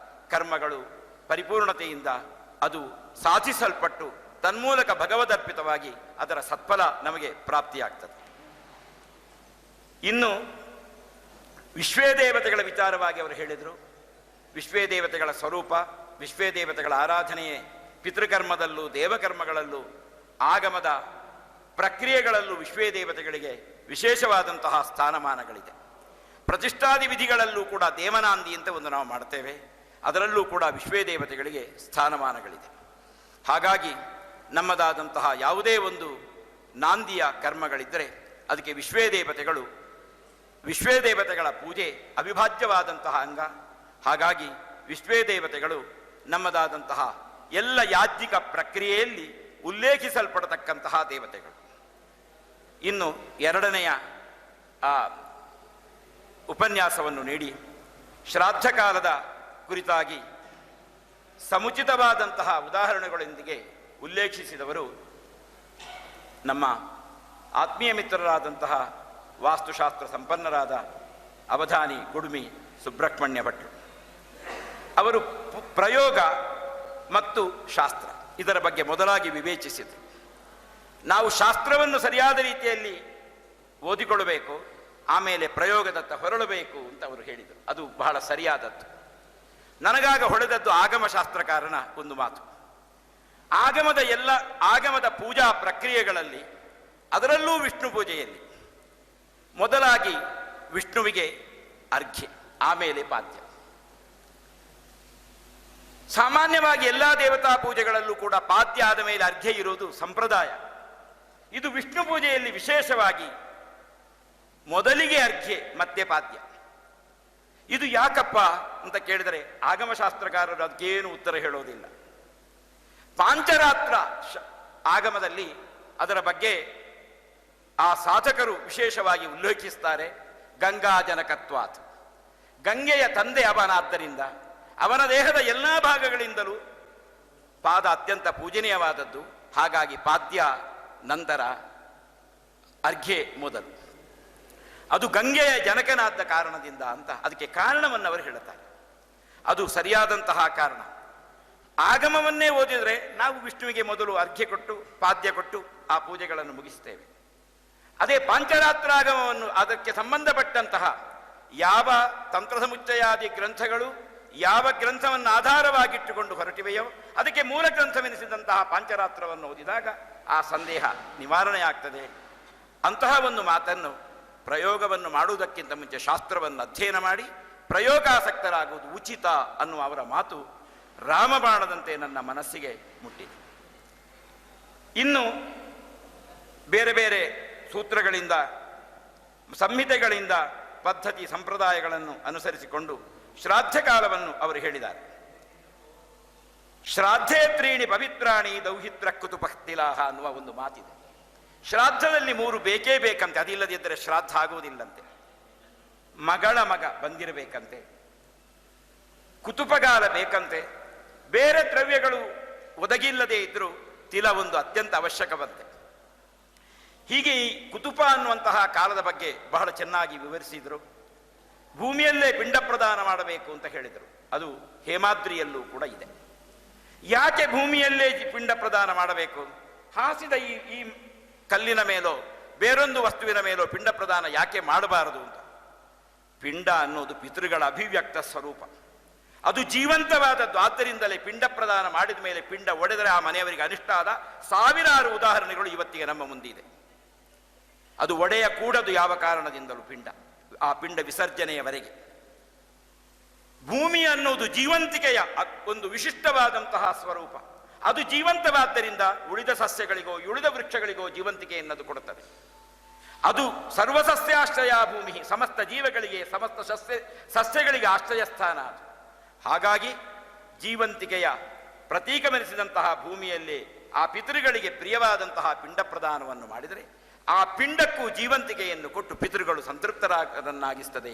ಕರ್ಮಗಳು ಪರಿಪೂರ್ಣತೆಯಿಂದ ಅದು ಸಾಧಿಸಲ್ಪಟ್ಟು ತನ್ಮೂಲಕ ಭಗವದರ್ಪಿತವಾಗಿ ಅದರ ಸತ್ಫಲ ನಮಗೆ ಪ್ರಾಪ್ತಿಯಾಗ್ತದೆ. ಇನ್ನು ವಿಶ್ವೇದೇವತೆಗಳ ವಿಚಾರವಾಗಿ ಅವರು ಹೇಳಿದರು. ವಿಶ್ವೇದೇವತೆಗಳ ಸ್ವರೂಪ, ವಿಶ್ವೇದೇವತೆಗಳ ಆರಾಧನೆಯೇ ಪಿತೃಕರ್ಮದಲ್ಲೂ ದೇವಕರ್ಮಗಳಲ್ಲೂ ಆಗಮದ ಪ್ರಕ್ರಿಯೆಗಳಲ್ಲೂ ವಿಶ್ವೇದೇವತೆಗಳಿಗೆ ವಿಶೇಷವಾದಂತಹ ಸ್ಥಾನಮಾನಗಳಿದೆ. ಪ್ರತಿಷ್ಠಾದಿ ವಿಧಿಗಳಲ್ಲೂ ಕೂಡ ದೇವನಾಂದಿ ಅಂತ ಒಂದು ನಾವು ಮಾಡ್ತೇವೆ, ಅದರಲ್ಲೂ ಕೂಡ ವಿಶ್ವೇದೇವತೆಗಳಿಗೆ ಸ್ಥಾನಮಾನಗಳಿದೆ. ಹಾಗಾಗಿ ನಮ್ಮದಾದಂತಹ ಯಾವುದೇ ಒಂದು ನಾಂದಿಯ ಕರ್ಮಗಳಿದ್ದರೆ ಅದಕ್ಕೆ ವಿಶ್ವೇದೇವತೆಗಳ ಪೂಜೆ ಅವಿಭಾಜ್ಯವಾದಂತಹ ಅಂಗ. ಹಾಗಾಗಿ ವಿಶ್ವೇದೇವತೆಗಳು ನಮ್ಮದಾದಂತಹ ಎಲ್ಲ ಯಾಜ್ಞಿಕ ಪ್ರಕ್ರಿಯೆಯಲ್ಲಿ ಉಲ್ಲೇಖಿಸಲ್ಪಡತಕ್ಕಂತಹ ದೇವತೆಗಳು. ಇನ್ನು ಎರಡನೆಯ ಉಪನ್ಯಾಸವನ್ನು ನೀಡಿ ಶ್ರಾದ್ದ ಕಾಲದ ಕುರಿತಾಗಿ ಸಮುಚಿತವಾದಂತಹ ಉದಾಹರಣೆಗಳೊಂದಿಗೆ ಉಲ್ಲೇಖಿಸಿದವರು ನಮ್ಮ ಆತ್ಮೀಯ ಮಿತ್ರರಾದಂತಹ ವಾಸ್ತುಶಾಸ್ತ್ರ ಸಂಪನ್ನರಾದ ಅವಧಾನಿ ಗುಡುಮಿ ಸುಬ್ರಹ್ಮಣ್ಯ ಭಟ್ರು. ಅವರು ಪ್ರಯೋಗ ಮತ್ತು ಶಾಸ್ತ್ರ ಇದರ ಬಗ್ಗೆ ಮೊದಲಾಗಿ ವಿವೇಚಿಸಿದೆ. ನಾವು ಶಾಸ್ತ್ರವನ್ನು ಸರಿಯಾದ ರೀತಿಯಲ್ಲಿ ಓದಿಕೊಳ್ಳಬೇಕು, ಆಮೇಲೆ ಪ್ರಯೋಗದತ್ತ ಹೊರಳಬೇಕು ಅಂತ ಅವರು ಹೇಳಿದರು. ಅದು ಬಹಳ ಸರಿಯಾದದ್ದು. ನನಗಾಗ ಹೊಳೆದದ್ದು ಆಗಮಶಾಸ್ತ್ರಕಾರನ ಒಂದು ಮಾತು. ಆಗಮದ ಪೂಜಾ ಪ್ರಕ್ರಿಯೆಗಳಲ್ಲಿ, ಅದರಲ್ಲೂ ವಿಷ್ಣು ಪೂಜೆಯಲ್ಲಿ ಮೊದಲಾಗಿ ವಿಷ್ಣುವಿಗೆ ಅರ್ಘ್ಯ, ಆಮೇಲೆ ಪಾದ್ಯ. ಸಾಮಾನ್ಯವಾಗಿ ಎಲ್ಲ ದೇವತಾ ಪೂಜೆಗಳಲ್ಲೂ ಕೂಡ ಪಾದ್ಯ ಆದ ಮೇಲೆ ಅರ್ಘ್ಯ ಇರುವುದು ಸಂಪ್ರದಾಯ. ಇದು ವಿಷ್ಣು ಪೂಜೆಯಲ್ಲಿ ವಿಶೇಷವಾಗಿ ಮೊದಲಿಗೆ ಅರ್ಘ್ಯ ಮತ್ತೆ ಪಾದ್ಯ. ಇದು ಯಾಕಪ್ಪ ಅಂತ ಕೇಳಿದರೆ ಆಗಮಶಾಸ್ತ್ರಕಾರರು ಅದಕ್ಕೇನು ಉತ್ತರ ಹೇಳೋದಿಲ್ಲ. ಪಾಂಚರಾತ್ರ ಆಗಮದಲ್ಲಿ ಅದರ ಬಗ್ಗೆ ಆ ಸಾಧಕರು ವಿಶೇಷವಾಗಿ ಉಲ್ಲೇಖಿಸ್ತಾರೆ. ಗಂಗಾಜನಕತ್ವಾತ್, ಗಂಗೆಯ ತಂದೆ ಅವನಾದ್ದರಿಂದ ಅವನ ದೇಹದ ಎಲ್ಲ ಭಾಗಗಳಿಂದಲೂ ಪಾದ ಅತ್ಯಂತ ಪೂಜನೀಯವಾದದ್ದು. ಹಾಗಾಗಿ ಪಾದ್ಯ ನಂತರ ಅರ್ಘ್ಯೆ ಮೊದಲು. ಅದು ಗಂಗೆಯ ಜನಕನಾದ ಕಾರಣದಿಂದ ಅಂತ ಅದಕ್ಕೆ ಕಾರಣವನ್ನು ಅವರು ಹೇಳುತ್ತಾರೆ. ಅದು ಸರಿಯಾದಂತಹ ಕಾರಣ. ಆಗಮವನ್ನೇ ಓದಿದರೆ ನಾವು ವಿಷ್ಣುವಿಗೆ ಮೊದಲು ಅರ್ಘ್ಯ ಕೊಟ್ಟು ಪಾದ್ಯ ಕೊಟ್ಟು ಆ ಪೂಜೆಗಳನ್ನು ಮುಗಿಸ್ತೇವೆ. ಅದೇ ಪಾಂಚರಾತ್ರಾಗಮವನ್ನು ಅದಕ್ಕೆ ಸಂಬಂಧಪಟ್ಟಂತಹ ಯಾವ ತಂತ್ರ ಸಮುಚ್ಚಯಾದಿ ಗ್ರಂಥಗಳು ಯಾವ ಗ್ರಂಥವನ್ನು ಆಧಾರವಾಗಿಟ್ಟುಕೊಂಡು ಹೊರಟಿವೆಯೋ ಅದಕ್ಕೆ ಮೂಲ ಗ್ರಂಥವೆನಿಸಿದಂತಹ ಪಾಂಚರಾತ್ರವನ್ನು ಓದಿದಾಗ ಆ ಸಂದೇಹ ನಿವಾರಣೆಯಾಗ್ತದೆ. ಅಂತಹ ಒಂದು ಮಾತನ್ನು ಪ್ರಯೋಗವನ್ನು ಮಾಡುವುದಕ್ಕಿಂತ ಮುಂಚೆ ಶಾಸ್ತ್ರವನ್ನು ಅಧ್ಯಯನ ಮಾಡಿ ಪ್ರಯೋಗಾಸಕ್ತರಾಗುವುದು ಉಚಿತ ಅನ್ನುವ ಅವರ ಮಾತು ರಾಮಬಾಣದಂತೆ ನನ್ನ ಮನಸ್ಸಿಗೆ ಮುಟ್ಟಿದೆ. ಇನ್ನು ಬೇರೆ ಬೇರೆ ಸೂತ್ರಗಳಿಂದ ಸಂಹಿತೆಗಳಿಂದ ಪದ್ಧತಿ ಸಂಪ್ರದಾಯಗಳನ್ನು ಅನುಸರಿಸಿಕೊಂಡು ಶ್ರಾದ್ದ ಕಾಲವನ್ನು ಅವರು ಹೇಳಿದ್ದಾರೆ. ಶ್ರಾದ್ದೇತ್ರೀಣಿ ಪವಿತ್ರಾಣಿ ದೌಹಿತ್ರ ಕುತುಪಕ್ತಿಲಾಹ ಅನ್ನುವ ಒಂದು ಮಾತಿದೆ. ಶ್ರಾದ್ದದಲ್ಲಿ 3 ಬೇಕೇ ಬೇಕಂತೆ, ಅದಿಲ್ಲದಿದ್ದರೆ ಶ್ರಾದ್ದ ಆಗುವುದಿಲ್ಲಂತೆ. ಮಗಳ ಮಗ ಬಂದಿರಬೇಕಂತೆ, ಕುತುಪಗಾಲ ಬೇಕಂತೆ, ಬೇರೆ ದ್ರವ್ಯಗಳು ಒದಗಿಲ್ಲದೆ ಇದ್ದರೂ ತಿಲ ಒಂದು ಅತ್ಯಂತ ಅವಶ್ಯಕವಂತೆ. ಹೀಗೆ ಈ ಕುತುಪ ಅನ್ನುವಂತಹ ಕಾಲದ ಬಗ್ಗೆ ಬಹಳ ಚೆನ್ನಾಗಿ ವಿವರಿಸಿದರು. ಭೂಮಿಯಲ್ಲೇ ಪಿಂಡ ಪ್ರದಾನ ಮಾಡಬೇಕು ಅಂತ ಹೇಳಿದರು. ಅದು ಹೇಮಾದ್ರಿಯಲ್ಲೂ ಕೂಡ ಇದೆ. ಯಾಕೆ ಭೂಮಿಯಲ್ಲೇ ಪಿಂಡ ಪ್ರದಾನ ಮಾಡಬೇಕು? ಹಾಸಿದ ಈ ಕಲ್ಲಿನ ಮೇಲೋ ಬೇರೊಂದು ವಸ್ತುವಿನ ಮೇಲೋ ಪಿಂಡ ಪ್ರದಾನ ಯಾಕೆ ಮಾಡಬಾರದು ಅಂತ. ಪಿಂಡ ಅನ್ನೋದು ಪಿತೃಗಳ ಅಭಿವ್ಯಕ್ತ ಸ್ವರೂಪ, ಅದು ಜೀವಂತವಾದದ್ದು. ಆದ್ದರಿಂದಲೇ ಪಿಂಡ ಪ್ರದಾನ ಮಾಡಿದ ಮೇಲೆ ಪಿಂಡ ಒಡೆದರೆ ಆ ಮನೆಯವರಿಗೆ ಅನಿಷ್ಟ ಆದ ಸಾವಿರಾರು ಉದಾಹರಣೆಗಳು ಇವತ್ತಿಗೆ ನಮ್ಮ ಮುಂದಿದೆ. ಅದು ಒಡೆಯ ಕೂಡದು ಯಾವ ಕಾರಣದಿಂದಲೂ ಆ ಪಿಂಡ ವಿಸರ್ಜನೆಯವರೆಗೆ. ಭೂಮಿ ಅನ್ನೋದು ಜೀವಂತಿಕೆಯ ಒಂದು ವಿಶಿಷ್ಟವಾದಂತಹ ಸ್ವರೂಪ. ಅದು ಜೀವಂತವಾದ್ದರಿಂದ ಉಳಿದ ಸಸ್ಯಗಳಿಗೋ ಉಳಿದ ವೃಕ್ಷಗಳಿಗೋ ಜೀವಂತಿಕೆಯನ್ನದು ಕೊಡುತ್ತದೆ. ಅದು ಸರ್ವಸಸ್ಯಾಶ್ರಯ ಭೂಮಿ, ಸಮಸ್ತ ಜೀವಗಳಿಗೆ ಸಮಸ್ತ ಸಸ್ಯಗಳಿಗೆ ಆಶ್ರಯ ಸ್ಥಾನ ಅದು. ಹಾಗಾಗಿ ಜೀವಂತಿಕೆಯ ಪ್ರತೀಕವೆನಿಸಿದಂತಹ ಭೂಮಿಯಲ್ಲಿ ಆ ಪಿತೃಗಳಿಗೆ ಪ್ರಿಯವಾದಂತಹ ಪಿಂಡ ಪ್ರದಾನವನ್ನು ಮಾಡಿದರೆ ಆ ಪಿಂಡಕ್ಕೂ ಜೀವಂತಿಕೆಯನ್ನು ಕೊಟ್ಟು ಪಿತೃಗಳು ಸಂತೃಪ್ತರಾಗನ್ನಾಗಿಸ್ತದೆ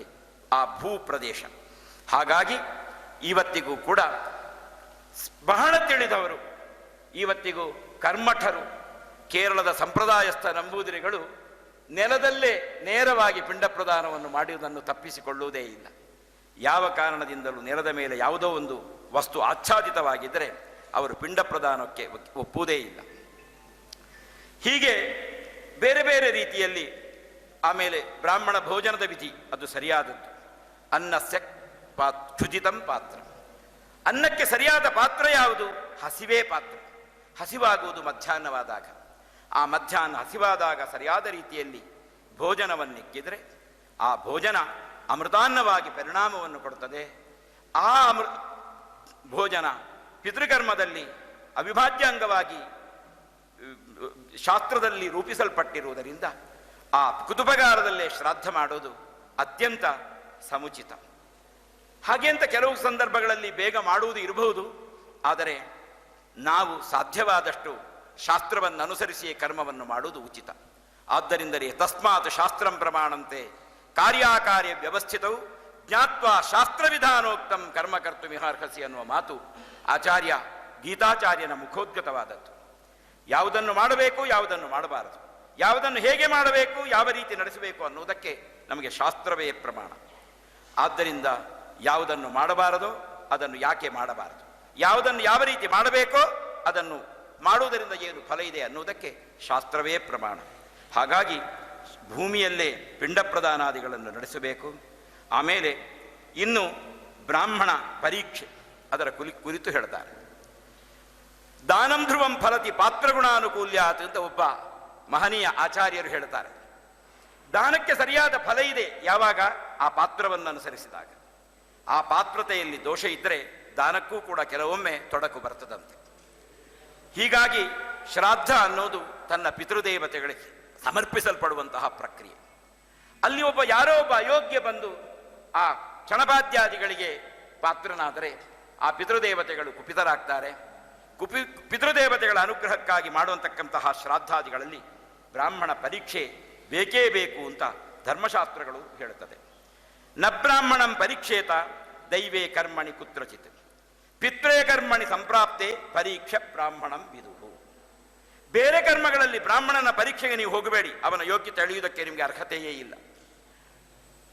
ಆ ಭೂ ಪ್ರದೇಶ. ಹಾಗಾಗಿ ಇವತ್ತಿಗೂ ಕೂಡ ಬಹಳ ತಿಳಿದವರು, ಇವತ್ತಿಗೂ ಕರ್ಮಠರು, ಕೇರಳದ ಸಂಪ್ರದಾಯಸ್ಥ ನಂಬೂದಿರಿಗಳು ನೆಲದಲ್ಲೇ ನೇರವಾಗಿ ಪಿಂಡ ಪ್ರದಾನವನ್ನು ಮಾಡುವುದನ್ನು ತಪ್ಪಿಸಿಕೊಳ್ಳುವುದೇ ಇಲ್ಲ. ಯಾವ ಕಾರಣದಿಂದಲೂ ನೆಲದ ಮೇಲೆ ಯಾವುದೋ ಒಂದು ವಸ್ತು ಆಚ್ಛಾದಿತವಾಗಿದ್ದರೆ ಅವರು ಪಿಂಡ ಪ್ರದಾನಕ್ಕೆ ಒಪ್ಪುವುದೇ ಇಲ್ಲ. ಹೀಗೆ ಬೇರೆ ಬೇರೆ ರೀತಿಯಲ್ಲಿ. ಆಮೇಲೆ ಬ್ರಾಹ್ಮಣ ಭೋಜನದ ವಿಧಿ ಅದು ಸರಿಯಾದದ್ದು. ಅನ್ನಸ್ಯ ಕ್ಷುಜಿತಂ ಪಾತ್ರ, ಅನ್ನಕ್ಕೆ ಸರಿಯಾದ ಪಾತ್ರ ಯಾವುದು? ಹಸಿವೇ ಪಾತ್ರ. ಹಸಿವಾಗುವುದು ಮಧ್ಯಾಹ್ನವಾದಾಗ. ಆ ಮಧ್ಯಾಹ್ನ ಹಸಿವಾದಾಗ ಸರಿಯಾದ ರೀತಿಯಲ್ಲಿ ಭೋಜನವನ್ನಿಕ್ಕಿದರೆ ಆ ಭೋಜನ ಅಮೃತಾನ್ನವಾಗಿ ಪರಿಣಾಮವನ್ನು ಕೊಡುತ್ತದೆ. ಆ ಭೋಜನ ಪಿತೃಕರ್ಮದಲ್ಲಿ ಅವಿಭಾಜ್ಯ ಅಂಗವಾಗಿ ಶಾಸ್ತ್ರದಲ್ಲಿ ರೂಪಿಸಲ್ಪಟ್ಟಿರುವುದರಿಂದ ಆ ಕುತುಪಗಾರದಲ್ಲೇ ಶ್ರಾದ್ದ ಮಾಡೋದು ಅತ್ಯಂತ ಸಮುಚಿತ. ಹಾಗೆ ಅಂತ ಕೆಲವು ಸಂದರ್ಭಗಳಲ್ಲಿ ಬೇಗ ಮಾಡುವುದು ಇರಬಹುದು. ಆದರೆ ನಾವು ಸಾಧ್ಯವಾದಷ್ಟು ಶಾಸ್ತ್ರವನ್ನು ಅನುಸರಿಸಿಯೇ ಕರ್ಮವನ್ನು ಮಾಡುವುದು ಉಚಿತ. ಆದ್ದರಿಂದಲೇ ತಸ್ಮಾತ್ ಶಾಸ್ತ್ರಂ ಪ್ರಮಾಣಂತೆ ಕಾರ್ಯಾಕಾರ್ಯ ವ್ಯವಸ್ಥಿತವು ಜ್ಞಾತ್ವಾ ಶಾಸ್ತ್ರವಿಧಾನೋಕ್ತಂ ಕರ್ಮ ಕರ್ತುಮಿಹಾರ್ಹಸಿ ಅನ್ನುವ ಮಾತು ಆಚಾರ್ಯ ಗೀತಾಚಾರ್ಯನ ಮುಖೋದ್ಗತವಾದದ್ದು. ಯಾವುದನ್ನು ಮಾಡಬೇಕು, ಯಾವುದನ್ನು ಮಾಡಬಾರದು, ಯಾವುದನ್ನು ಹೇಗೆ ಮಾಡಬೇಕು, ಯಾವ ರೀತಿ ನಡೆಸಬೇಕು ಅನ್ನುವುದಕ್ಕೆ ನಮಗೆ ಶಾಸ್ತ್ರವೇ ಪ್ರಮಾಣ. ಆದ್ದರಿಂದ ಯಾವುದನ್ನು ಮಾಡಬಾರದೋ ಅದನ್ನು ಯಾಕೆ ಮಾಡಬಾರದು, ಯಾವುದನ್ನು ಯಾವ ರೀತಿ ಮಾಡಬೇಕೋ ಅದನ್ನು ಮಾಡುವುದರಿಂದ ಏನು ಫಲ ಇದೆ ಅನ್ನುವುದಕ್ಕೆ ಶಾಸ್ತ್ರವೇ ಪ್ರಮಾಣ. ಹಾಗಾಗಿ ಭೂಮಿಯಲ್ಲೇ ಪಿಂಡ ಪ್ರದಾನಾದಿಗಳನ್ನು ನಡೆಸಬೇಕು. ಆಮೇಲೆ ಇನ್ನು ಬ್ರಾಹ್ಮಣ ಪರೀಕ್ಷೆ ಅದರ ಕುರಿತು ಹೇಳ್ತಾರೆ. ದಾನಂ ಧ್ರುವಂ ಫಲತಿ ಪಾತ್ರಗುಣಾನುಕೂಲ್ಯಾತ್ ಅಂತ ಒಬ್ಬ ಮಹನೀಯ ಆಚಾರ್ಯರು ಹೇಳ್ತಾರೆ. ದಾನಕ್ಕೆ ಸರಿಯಾದ ಫಲ ಇದೆ ಯಾವಾಗ ಆ ಪಾತ್ರವನ್ನು ಅನುಸರಿಸಿದಾಗ. ಆ ಪಾತ್ರತೆಯಲ್ಲಿ ದೋಷ ಇದ್ದರೆ ದಾನಕ್ಕೂ ಕೂಡ ಕೆಲವೊಮ್ಮೆ ತೊಡಕು ಬರ್ತದಂತೆ. ಹೀಗಾಗಿ ಶ್ರಾದ್ದ ಅನ್ನೋದು ತನ್ನ ಪಿತೃದೇವತೆಗಳಿಗೆ ಸಮರ್ಪಿಸಲ್ಪಡುವಂತಹ ಪ್ರಕ್ರಿಯೆ. ಅಲ್ಲಿ ಯಾರೋ ಒಬ್ಬ ಅಯೋಗ್ಯ ಬಂದು ಆ ಕ್ಷಣಭಾದ್ಯಾದಿಗಳಿಗೆ ಪಾತ್ರನಾದರೆ ಆ ಪಿತೃದೇವತೆಗಳು ಕುಪಿತರಾಗ್ತಾರೆ. ಪಿತೃದೇವತೆಗಳ ಅನುಗ್ರಹಕ್ಕಾಗಿ ಮಾಡುವಂತಕ್ಕಂತಹ ಶ್ರಾದ್ದಾದಿಗಳಲ್ಲಿ ಬ್ರಾಹ್ಮಣ ಪರೀಕ್ಷೆ ಬೇಕೇ ಬೇಕು ಅಂತ ಧರ್ಮಶಾಸ್ತ್ರಗಳು ಹೇಳುತ್ತದೆ. ನ ಬ್ರಾಹ್ಮಣಂ ಪರೀಕ್ಷೇತ ದೈವೇ ಕರ್ಮಣಿ ಕುತ್ರಚಿತ್ ಪಿತ್ರೇ ಕರ್ಮಣಿ ಸಂಪ್ರಾಪ್ತೆ ಪರೀಕ್ಷೆ ಬ್ರಾಹ್ಮಣಂ ವಿದುಹು. ಬೇರೆ ಕರ್ಮಗಳಲ್ಲಿ ಬ್ರಾಹ್ಮಣನ ಪರೀಕ್ಷೆಗೆ ನೀವು ಹೋಗಬೇಡಿ, ಅವನ ಯೋಗ್ಯತೆ ಅಳಿಯುವುದಕ್ಕೆ ನಿಮಗೆ ಅರ್ಹತೆಯೇ ಇಲ್ಲ.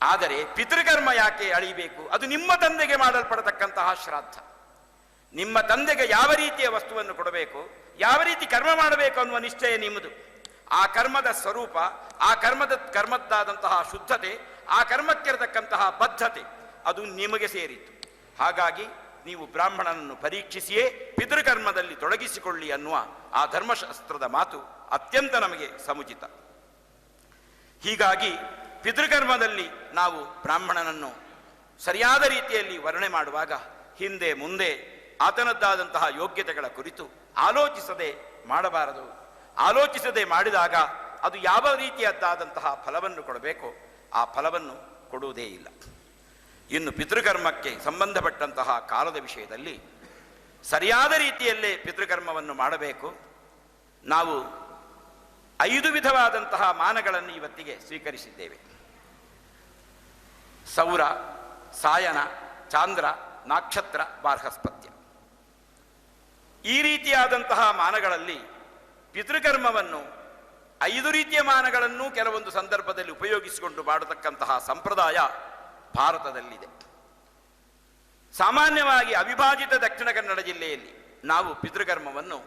ಆದರೆ ಪಿತೃಕರ್ಮ ಯಾಕೆ ಅಳಿಬೇಕು? ಅದು ನಿಮ್ಮ ತಂದೆಗೆ ಮಾಡಲ್ಪಡತಕ್ಕಂತಹ ಶ್ರಾದ್ದ. ನಿಮ್ಮ ತಂದೆಗೆ ಯಾವ ರೀತಿಯ ವಸ್ತುವನ್ನು ಕೊಡಬೇಕು, ಯಾವ ರೀತಿ ಕರ್ಮ ಮಾಡಬೇಕು ಅನ್ನುವ ನಿಶ್ಚಯ ನಿಮ್ಮದು. ಆ ಕರ್ಮದ ಸ್ವರೂಪ, ಆ ಕರ್ಮದ್ದಾದಂತಹ ಶುದ್ಧತೆ, ಆ ಕರ್ಮಕ್ಕಿರತಕ್ಕಂತಹ ಬದ್ಧತೆ ಅದು ನಿಮಗೆ ಸೇರಿತ್ತು. ಹಾಗಾಗಿ ನೀವು ಬ್ರಾಹ್ಮಣನನ್ನು ಪರೀಕ್ಷಿಸಿಯೇ ಪಿತೃಕರ್ಮದಲ್ಲಿ ತೊಡಗಿಸಿಕೊಳ್ಳಿ ಅನ್ನುವ ಆ ಧರ್ಮಶಾಸ್ತ್ರದ ಮಾತು ಅತ್ಯಂತ ನಮಗೆ ಸಮುಚಿತ. ಹೀಗಾಗಿ ಪಿತೃಕರ್ಮದಲ್ಲಿ ನಾವು ಬ್ರಾಹ್ಮಣನನ್ನು ಸರಿಯಾದ ರೀತಿಯಲ್ಲಿ ವರ್ಣನೆ ಮಾಡುವಾಗ ಹಿಂದೆ ಮುಂದೆ ಆತನದ್ದಾದಂತಹ ಯೋಗ್ಯತೆಗಳ ಕುರಿತು ಆಲೋಚಿಸದೆ ಮಾಡಬಾರದು. ಆಲೋಚಿಸದೆ ಮಾಡಿದಾಗ ಅದು ಯಾವ ರೀತಿಯದ್ದಾದಂತಹ ಫಲವನ್ನು ಕೊಡಬೇಕೋ ಆ ಫಲವನ್ನು ಕೊಡುವುದೇ ಇಲ್ಲ. ಇನ್ನು ಪಿತೃಕರ್ಮಕ್ಕೆ ಸಂಬಂಧಪಟ್ಟಂತಹ ಕಾಲದ ವಿಷಯದಲ್ಲಿ ಸರಿಯಾದ ರೀತಿಯಲ್ಲೇ ಪಿತೃಕರ್ಮವನ್ನು ಮಾಡಬೇಕು. ನಾವು 5 ವಿಧವಾದಂತಹ ಮಾನಗಳನ್ನು ಇವತ್ತಿಗೆ ಸ್ವೀಕರಿಸಿದ್ದೇವೆ. ಸೌರ, ಸಾಯನ, ಚಾಂದ್ರ, ನಕ್ಷತ್ರ, ಬಾರ್ಹಸ್ಪತ್ಯ. ಈ ರೀತಿಯಾದಂತಹ ಮಾನಗಳಲ್ಲಿ ಪಿತೃಕರ್ಮವನ್ನು 5 ರೀತಿಯ ಮಾನಗಳನ್ನು ಕೆಲವೊಂದು ಸಂದರ್ಭದಲ್ಲಿ ಉಪಯೋಗಿಸಿಕೊಂಡು ಮಾಡತಕ್ಕಂತಹ ಸಂಪ್ರದಾಯ ಭಾರತದಲ್ಲಿದೆ. ಸಾಮಾನ್ಯವಾಗಿ ಅವಿಭಾಜಿತ ದಕ್ಷಿಣ ಕನ್ನಡ ಜಿಲ್ಲೆಯಲ್ಲಿ ನಾವು ಪಿತೃಕರ್ಮವನ್ನು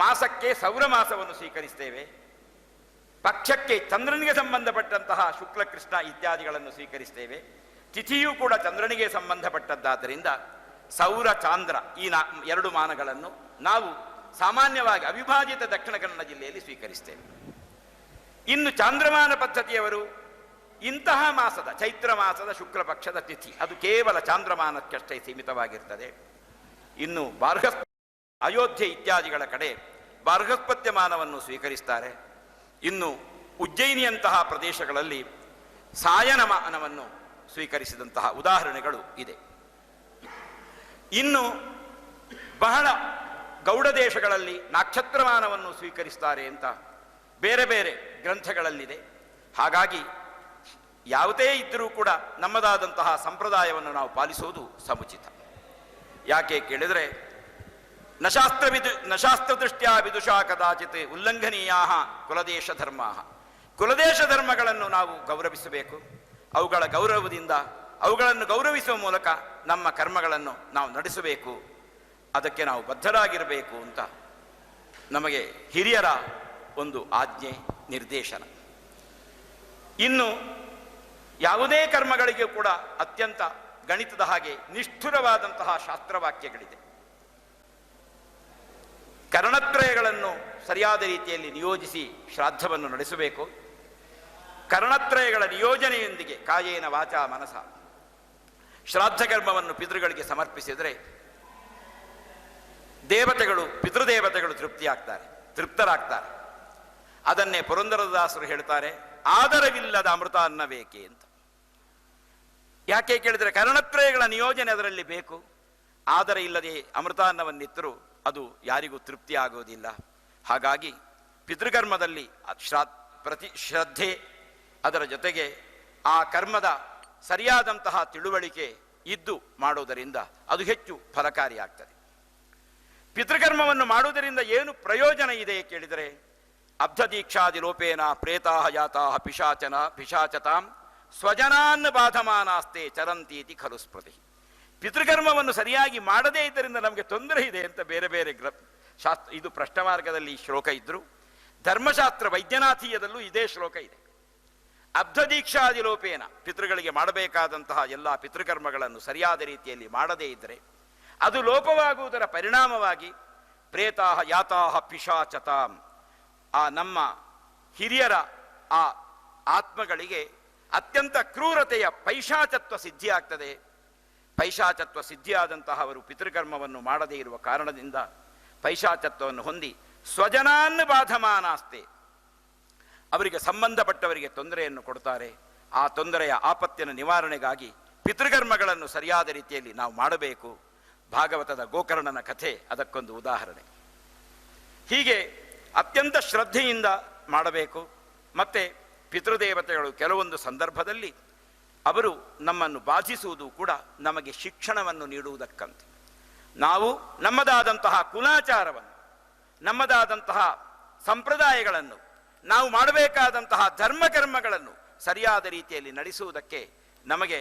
ಮಾಸಕ್ಕೆ ಸೌರ ಮಾಸವನ್ನು ಸ್ವೀಕರಿಸ್ತೇವೆ. ಪಕ್ಷಕ್ಕೆ ಚಂದ್ರನಿಗೆ ಸಂಬಂಧಪಟ್ಟಂತಹ ಶುಕ್ಲ ಕೃಷ್ಣ ಇತ್ಯಾದಿಗಳನ್ನು ಸ್ವೀಕರಿಸ್ತೇವೆ. ತಿಥಿಯೂ ಕೂಡ ಚಂದ್ರನಿಗೆ ಸಂಬಂಧಪಟ್ಟದ್ದಾದ್ದರಿಂದ ಸೌರ ಚಾಂದ್ರ ಈ 2 ಮಾನಗಳನ್ನು ನಾವು ಸಾಮಾನ್ಯವಾಗಿ ಅವಿಭಾಜಿತ ದಕ್ಷಿಣ ಕನ್ನಡ ಜಿಲ್ಲೆಯಲ್ಲಿ ಸ್ವೀಕರಿಸ್ತೇವೆ. ಇನ್ನು ಚಾಂದ್ರಮಾನ ಪದ್ಧತಿಯವರು ಇಂತಹ ಮಾಸದ ಚೈತ್ರ ಮಾಸದ ಶುಕ್ಲ ಪಕ್ಷದ ತಿಥಿ ಅದು ಕೇವಲ ಚಾಂದ್ರಮಾನಕ್ಕಷ್ಟೇ ಸೀಮಿತವಾಗಿರ್ತದೆ. ಇನ್ನು ಅಯೋಧ್ಯೆ ಇತ್ಯಾದಿಗಳ ಕಡೆ ಬಾರ್ಹಸ್ಪತ್ಯ ಮಾನವನ್ನು ಸ್ವೀಕರಿಸ್ತಾರೆ. ಇನ್ನು ಉಜ್ಜಯಿನಿಯಂತಹ ಪ್ರದೇಶಗಳಲ್ಲಿ ಸಾಯನ ಮಾನವನ್ನು ಸ್ವೀಕರಿಸಿದಂತಹ ಉದಾಹರಣೆಗಳು ಇದೆ. ಇನ್ನು ಬಹಳ ಗೌಡ ದೇಶಗಳಲ್ಲಿ ನಕ್ಷತ್ರಮಾನವನ್ನು ಸ್ವೀಕರಿಸ್ತಾರೆ ಅಂತ ಬೇರೆ ಬೇರೆ ಗ್ರಂಥಗಳಲ್ಲಿದೆ. ಹಾಗಾಗಿ ಯಾವುದೇ ಇದ್ದರೂ ಕೂಡ ನಮ್ಮದಾದಂತಹ ಸಂಪ್ರದಾಯವನ್ನು ನಾವು ಪಾಲಿಸುವುದು ಸಮುಚಿತ. ಯಾಕೆ ಕೇಳಿದರೆ ನಶಾಸ್ತ್ರದೃಷ್ಟ್ಯಾ ವಿದುಷಾ ಕದಾಚಿತ್ ಉಲ್ಲಂಘನೀಯಾ ಕುಲದೇಶ ಧರ್ಮ. ಕುಲದೇಶ ಧರ್ಮಗಳನ್ನು ನಾವು ಗೌರವಿಸಬೇಕು. ಅವುಗಳ ಗೌರವದಿಂದ ಅವುಗಳನ್ನು ಗೌರವಿಸುವ ಮೂಲಕ ನಮ್ಮ ಕರ್ಮಗಳನ್ನು ನಾವು ನಡೆಸಬೇಕು. ಅದಕ್ಕೆ ನಾವು ಬದ್ಧರಾಗಿರಬೇಕು ಅಂತ ನಮಗೆ ಹಿರಿಯರ ಒಂದು ಆಜ್ಞೆ ನಿರ್ದೇಶನ. ಇನ್ನು ಯಾವುದೇ ಕರ್ಮಗಳಿಗೆ ಕೂಡ ಅತ್ಯಂತ ಗಣಿತದ ಹಾಗೆ ನಿಷ್ಠುರವಾದಂತಹ ಶಾಸ್ತ್ರವಾಕ್ಯಗಳಿದೆ. ಕರ್ಣತ್ರಯಗಳನ್ನು ಸರಿಯಾದ ರೀತಿಯಲ್ಲಿ ನಿಯೋಜಿಸಿ ಶ್ರಾದ್ದವನ್ನು ನಡೆಸಬೇಕು. ಕರ್ಣತ್ರಯಗಳ ನಿಯೋಜನೆಯೊಂದಿಗೆ ಕಾಯೇನ ವಾಚ ಮನಸ ಶ್ರಾದ್ದ ಕರ್ಮವನ್ನು ಪಿತೃಗಳಿಗೆ ಸಮರ್ಪಿಸಿದರೆ ಪಿತೃದೇವತೆಗಳು ತೃಪ್ತರಾಗ್ತಾರೆ. ಅದನ್ನೇ ಪುರಂದರದಾಸರು ಹೇಳ್ತಾರೆ, ಆದರವಿಲ್ಲದ ಅಮೃತ ಅನ್ನಬೇಕೆ ಅಂತ. ಯಾಕೆ ಕೇಳಿದರೆ ಕರ್ಣತ್ರಯಗಳ ನಿಯೋಜನೆ ಅದರಲ್ಲಿ ಬೇಕು. ಆದರ ಇಲ್ಲದೆ ಅಮೃತಾನ್ನವನ್ನಿತ್ತರೂ ಅದು ಯಾರಿಗೂ ತೃಪ್ತಿ ಆಗೋದಿಲ್ಲ. ಹಾಗಾಗಿ ಪಿತೃಕರ್ಮದಲ್ಲಿ ಶ್ರದ್ಧೆ, ಅದರ ಜೊತೆಗೆ ಆ ಕರ್ಮದ ಸರಿಯಾದಂತಹ ತಿಳುವಳಿಕೆ ಇದ್ದು ಮಾಡುವುದರಿಂದ ಅದು ಹೆಚ್ಚು ಫಲಕಾರಿಯಾಗ್ತದೆ. ಪಿತೃಕರ್ಮವನ್ನು ಮಾಡುವುದರಿಂದ ಏನು ಪ್ರಯೋಜನ ಇದೆ ಕೇಳಿದರೆ ಅಬ್ಧದೀಕ್ಷಾದಿ ಲೋಪೇನ ಪ್ರೇತಾ ಯಾತಾ ಪಿಶಾಚತಾಂ ಸ್ವಜನಾನ್ ಬಾಧಮಾನಾಸ್ತೆ ಚರಂತೀತಿ ಖಲು ಸ್ಮೃತಿ. ಪಿತೃಕರ್ಮವನ್ನು ಸರಿಯಾಗಿ ಮಾಡದೇ ಇದ್ದರಿಂದ ನಮಗೆ ತೊಂದರೆ ಇದೆ ಅಂತ ಬೇರೆ ಬೇರೆ ಶಾಸ್ತ್ರ, ಇದು ಪ್ರಶ್ನ ಮಾರ್ಗದಲ್ಲಿ ಶ್ಲೋಕ ಇದ್ದರು, ಧರ್ಮಶಾಸ್ತ್ರ ವೈದ್ಯನಾಥೀಯದಲ್ಲೂ ಇದೇ ಶ್ಲೋಕ ಇದೆ. ಅಬ್ಧದೀಕ್ಷಾದಿ ಲೋಪೇನ, ಪಿತೃಗಳಿಗೆ ಮಾಡಬೇಕಾದಂತಹ ಎಲ್ಲ ಪಿತೃಕರ್ಮಗಳನ್ನು ಸರಿಯಾದ ರೀತಿಯಲ್ಲಿ ಮಾಡದೇ ಇದ್ದರೆ ಅದು ಲೋಪವಾಗುವುದರ ಪರಿಣಾಮವಾಗಿ ಪ್ರೇತಾಹ ಯಾತಾಹ ಪಿಶಾಚತಾಂ, ಆ ನಮ್ಮ ಹಿರಿಯರ ಆ ಆತ್ಮಗಳಿಗೆ ಅತ್ಯಂತ ಕ್ರೂರತೆಯ ಪೈಶಾಚತ್ವ ಸಿದ್ಧಿಯಾಗ್ತದೆ. ಪೈಶಾಚತ್ವ ಸಿದ್ಧಿಯಾದಂತಹ ಅವರು ಪಿತೃಕರ್ಮವನ್ನು ಮಾಡದೇ ಇರುವ ಕಾರಣದಿಂದ ಪೈಶಾಚತ್ವವನ್ನು ಹೊಂದಿ ಸ್ವಜನಾನ್ ಬಾಧಮಾನಾಸ್ತೆ, ಅವರಿಗೆ ಸಂಬಂಧಪಟ್ಟವರಿಗೆ ತೊಂದರೆಯನ್ನು ಕೊಡ್ತಾರೆ. ಆ ತೊಂದರೆಯ ಆಪತ್ತಿನ ನಿವಾರಣೆಗಾಗಿ ಪಿತೃಕರ್ಮಗಳನ್ನು ಸರಿಯಾದ ರೀತಿಯಲ್ಲಿ ನಾವು ಮಾಡಬೇಕು. ಭಾಗವತದ ಗೋಕರ್ಣನ ಕಥೆ ಅದಕ್ಕೊಂದು ಉದಾಹರಣೆ. ಹೀಗೆ ಅತ್ಯಂತ ಶ್ರದ್ಧೆಯಿಂದ ಮಾಡಬೇಕು. ಮತ್ತೆ ಪಿತೃದೇವತೆಗಳು ಕೆಲವೊಂದು ಸಂದರ್ಭದಲ್ಲಿ ಅವರು ನಮ್ಮನ್ನು ಬಾಧಿಸುವುದು ಕೂಡ ನಮಗೆ ಶಿಕ್ಷಣವನ್ನು ನೀಡುವುದಕ್ಕಂತೆ. ನಾವು ನಮ್ಮದಾದಂತಹ ಕುಲಾಚಾರವನ್ನು, ನಮ್ಮದಾದಂತಹ ಸಂಪ್ರದಾಯಗಳನ್ನು, ನಾವು ಮಾಡಬೇಕಾದಂತಹ ಧರ್ಮಕರ್ಮಗಳನ್ನು ಸರಿಯಾದ ರೀತಿಯಲ್ಲಿ ನಡೆಸುವುದಕ್ಕೆ ನಮಗೆ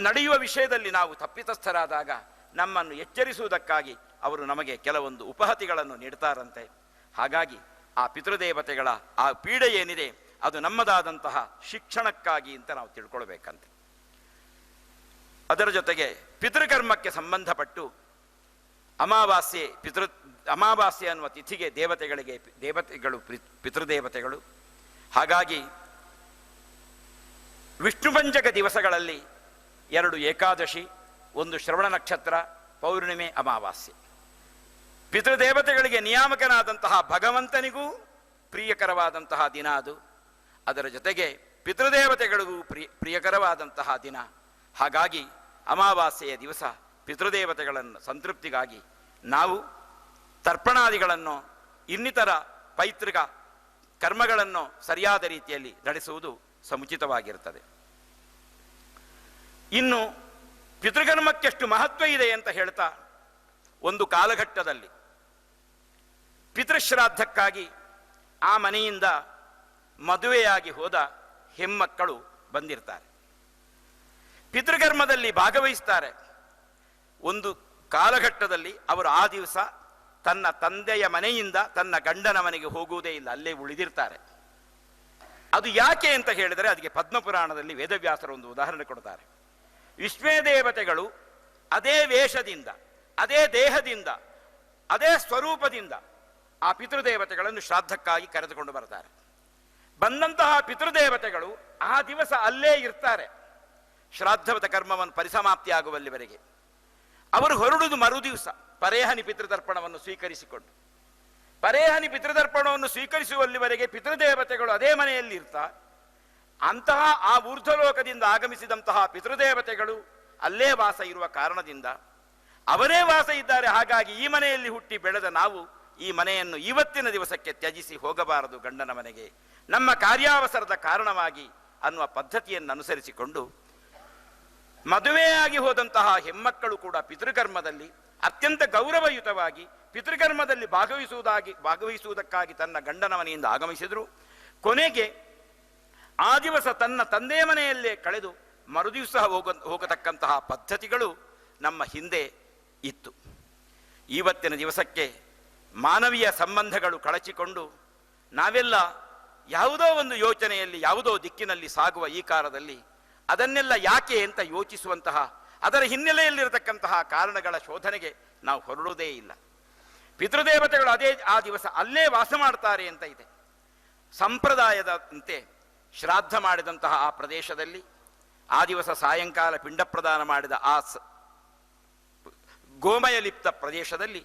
ನಡೆಯುವ ವಿಷಯದಲ್ಲಿ ನಾವು ತಪ್ಪಿತಸ್ಥರಾದಾಗ ನಮ್ಮನ್ನು ಎಚ್ಚರಿಸುವುದಕ್ಕಾಗಿ ಅವರು ನಮಗೆ ಕೆಲವೊಂದು ಉಪಹತಿಗಳನ್ನು ನೀಡ್ತಾರಂತೆ. ಹಾಗಾಗಿ ಆ ಪಿತೃದೇವತೆಗಳ ಆ ಪೀಡೆ ಏನಿದೆ ಅದು ನಮ್ಮದಾದಂತಹ ಶಿಕ್ಷಣಕ್ಕಾಗಿ ಅಂತ ನಾವು ತಿಳ್ಕೊಳ್ಬೇಕಂತೆ. ಅದರ ಜೊತೆಗೆ ಪಿತೃಕರ್ಮಕ್ಕೆ ಸಂಬಂಧಪಟ್ಟು ಅಮಾವಾಸ್ಯೆ ಅನ್ನುವ ತಿಥಿಗೆ ದೇವತೆಗಳು ಪಿತೃದೇವತೆಗಳು. ಹಾಗಾಗಿ ವಿಷ್ಣು ಪಂಚಕ ದಿವಸಗಳಲ್ಲಿ 2 ಏಕಾದಶಿ, 1 ಶ್ರವಣ ನಕ್ಷತ್ರ, ಪೌರ್ಣಿಮೆ, ಅಮಾವಾಸ್ಯೆ. ಪಿತೃದೇವತೆಗಳಿಗೆ ನಿಯಾಮಕನಾದಂತಹ ಭಗವಂತನಿಗೂ ಪ್ರಿಯಕರವಾದಂತಹ ದಿನ ಅದು. ಅದರ ಜೊತೆಗೆ ಪಿತೃದೇವತೆಗಳಿಗೂ ಪ್ರಿಯಕರವಾದಂತಹ ದಿನ. ಹಾಗಾಗಿ ಅಮಾವಾಸ್ಯೆಯ ದಿವಸ ಪಿತೃದೇವತೆಗಳನ್ನು ಸಂತೃಪ್ತಿಗಾಗಿ ನಾವು ತರ್ಪಣಾದಿಗಳನ್ನು, ಇನ್ನಿತರ ಪೈತೃಕ ಕರ್ಮಗಳನ್ನು ಸರಿಯಾದ ರೀತಿಯಲ್ಲಿ ನಡೆಸುವುದು ಸಮುಚಿತವಾಗಿರುತ್ತದೆ. ಇನ್ನು ಪಿತೃಕರ್ಮಕ್ಕೆಷ್ಟು ಮಹತ್ವ ಇದೆ ಅಂತ ಹೇಳ್ತಾ, ಒಂದು ಕಾಲಘಟ್ಟದಲ್ಲಿ ಪಿತೃಶ್ರಾದ್ದಕ್ಕಾಗಿ ಆ ಮನೆಯಿಂದ ಮದುವೆಯಾಗಿ ಹೋದ ಹೆಮ್ಮಕ್ಕಳು ಬಂದಿರ್ತಾರೆ, ಪಿತೃಕರ್ಮದಲ್ಲಿ ಭಾಗವಹಿಸ್ತಾರೆ. ಒಂದು ಕಾಲಘಟ್ಟದಲ್ಲಿ ಅವರು ಆ ದಿವಸ ತನ್ನ ತಂದೆಯ ಮನೆಯಿಂದ ತನ್ನ ಗಂಡನ ಮನೆಗೆ ಹೋಗುವುದೇ ಇಲ್ಲ, ಅಲ್ಲೇ ಉಳಿದಿರ್ತಾರೆ. ಅದು ಯಾಕೆ ಅಂತ ಹೇಳಿದರೆ ಅದಕ್ಕೆ ಪದ್ಮಪುರಾಣದಲ್ಲಿ ವೇದವ್ಯಾಸರು ಒಂದು ಉದಾಹರಣೆ ಕೊಡ್ತಾರೆ. ವಿಶ್ವೇ ದೇವತೆಗಳು ಅದೇ ವೇಷದಿಂದ, ಅದೇ ದೇಹದಿಂದ, ಅದೇ ಸ್ವರೂಪದಿಂದ ಆ ಪಿತೃದೇವತೆಗಳನ್ನು ಶ್ರಾದ್ದಕ್ಕಾಗಿ ಕರೆದುಕೊಂಡು ಬರ್ತಾರೆ. ಬಂದಂತಹ ಪಿತೃದೇವತೆಗಳು ಆ ದಿವಸ ಅಲ್ಲೇ ಇರ್ತಾರೆ, ಶ್ರಾದ್ದದ ಕರ್ಮವನ್ನು ಪರಿಸಮಾಪ್ತಿಯಾಗುವಲ್ಲಿವರೆಗೆ. ಅವರು ಹೊರಡುವುದು ಮರುದಿವಸ ಪರೇಹನಿ ಪಿತೃತರ್ಪಣವನ್ನು ಸ್ವೀಕರಿಸಿಕೊಂಡು. ಪರೇಹನಿ ಪಿತೃತರ್ಪಣವನ್ನು ಸ್ವೀಕರಿಸುವಲ್ಲಿವರೆಗೆ ಪಿತೃದೇವತೆಗಳು ಅದೇ ಮನೆಯಲ್ಲಿ ಇರ್ತಾ, ಅಂತಹ ಆ ಊರ್ಧ್ವಲೋಕದಿಂದ ಆಗಮಿಸಿದಂತಹ ಪಿತೃದೇವತೆಗಳು ಅಲ್ಲೇ ವಾಸ ಇರುವ ಕಾರಣದಿಂದ ಅವರೇ ವಾಸ ಇದ್ದಾರೆ. ಹಾಗಾಗಿ ಈ ಮನೆಯಲ್ಲಿ ಹುಟ್ಟಿ ಬೆಳೆದ ನಾವು ಈ ಮನೆಯನ್ನು ಇವತ್ತಿನ ದಿವಸಕ್ಕೆ ತ್ಯಜಿಸಿ ಹೋಗಬಾರದು ಗಂಡನ ಮನೆಗೆ, ನಮ್ಮ ಕಾರ್ಯಾವಸರದ ಕಾರಣವಾಗಿ ಅನ್ನುವ ಪದ್ಧತಿಯನ್ನು ಅನುಸರಿಸಿಕೊಂಡು ಮದುವೆಯಾಗಿ ಹೋದಂತಹ ಹೆಮ್ಮಕ್ಕಳು ಕೂಡ ಪಿತೃಕರ್ಮದಲ್ಲಿ ಅತ್ಯಂತ ಗೌರವಯುತವಾಗಿ ಪಿತೃಕರ್ಮದಲ್ಲಿ ಭಾಗವಹಿಸುವುದಕ್ಕಾಗಿ ತನ್ನ ಗಂಡನ ಮನೆಯಿಂದ ಆಗಮಿಸಿದರು. ಕೊನೆಗೆ ಆ ದಿವಸ ತನ್ನ ತಂದೆಯ ಮನೆಯಲ್ಲೇ ಕಳೆದು ಮರುದಿವಸ ಹೋಗತಕ್ಕಂತಹ ಪದ್ಧತಿಗಳು ನಮ್ಮ ಹಿಂದೆ ಇತ್ತು. ಇವತ್ತಿನ ದಿವಸಕ್ಕೆ ಮಾನವೀಯ ಸಂಬಂಧಗಳು ಕಳಚಿಕೊಂಡು ನಾವೆಲ್ಲ ಯಾವುದೋ ಒಂದು ಯೋಚನೆಯಲ್ಲಿ, ಯಾವುದೋ ದಿಕ್ಕಿನಲ್ಲಿ ಸಾಗುವ ಈ ಕಾಲದಲ್ಲಿ ಅದನ್ನೆಲ್ಲ ಯಾಕೆ ಅಂತ ಯೋಚಿಸುವಂತಹ, ಅದರ ಹಿನ್ನೆಲೆಯಲ್ಲಿರತಕ್ಕಂತಹ ಕಾರಣಗಳ ಶೋಧನೆಗೆ ನಾವು ಹೊರಡುವುದೇ ಇಲ್ಲ. ಪಿತೃದೇವತೆಗಳು ಆ ದಿವಸ ಅಲ್ಲೇ ವಾಸ ಮಾಡ್ತಾರೆ ಅಂತ ಇದೆ. ಸಂಪ್ರದಾಯದಂತೆ ಶ್ರಾದ್ದ ಮಾಡಿದಂತಹ ಆ ಪ್ರದೇಶದಲ್ಲಿ ಆ ದಿವಸ ಸಾಯಂಕಾಲ ಪಿಂಡ ಪ್ರದಾನ ಮಾಡಿದ ಆ ಗೋಮಯಲಿಪ್ತ ಪ್ರದೇಶದಲ್ಲಿ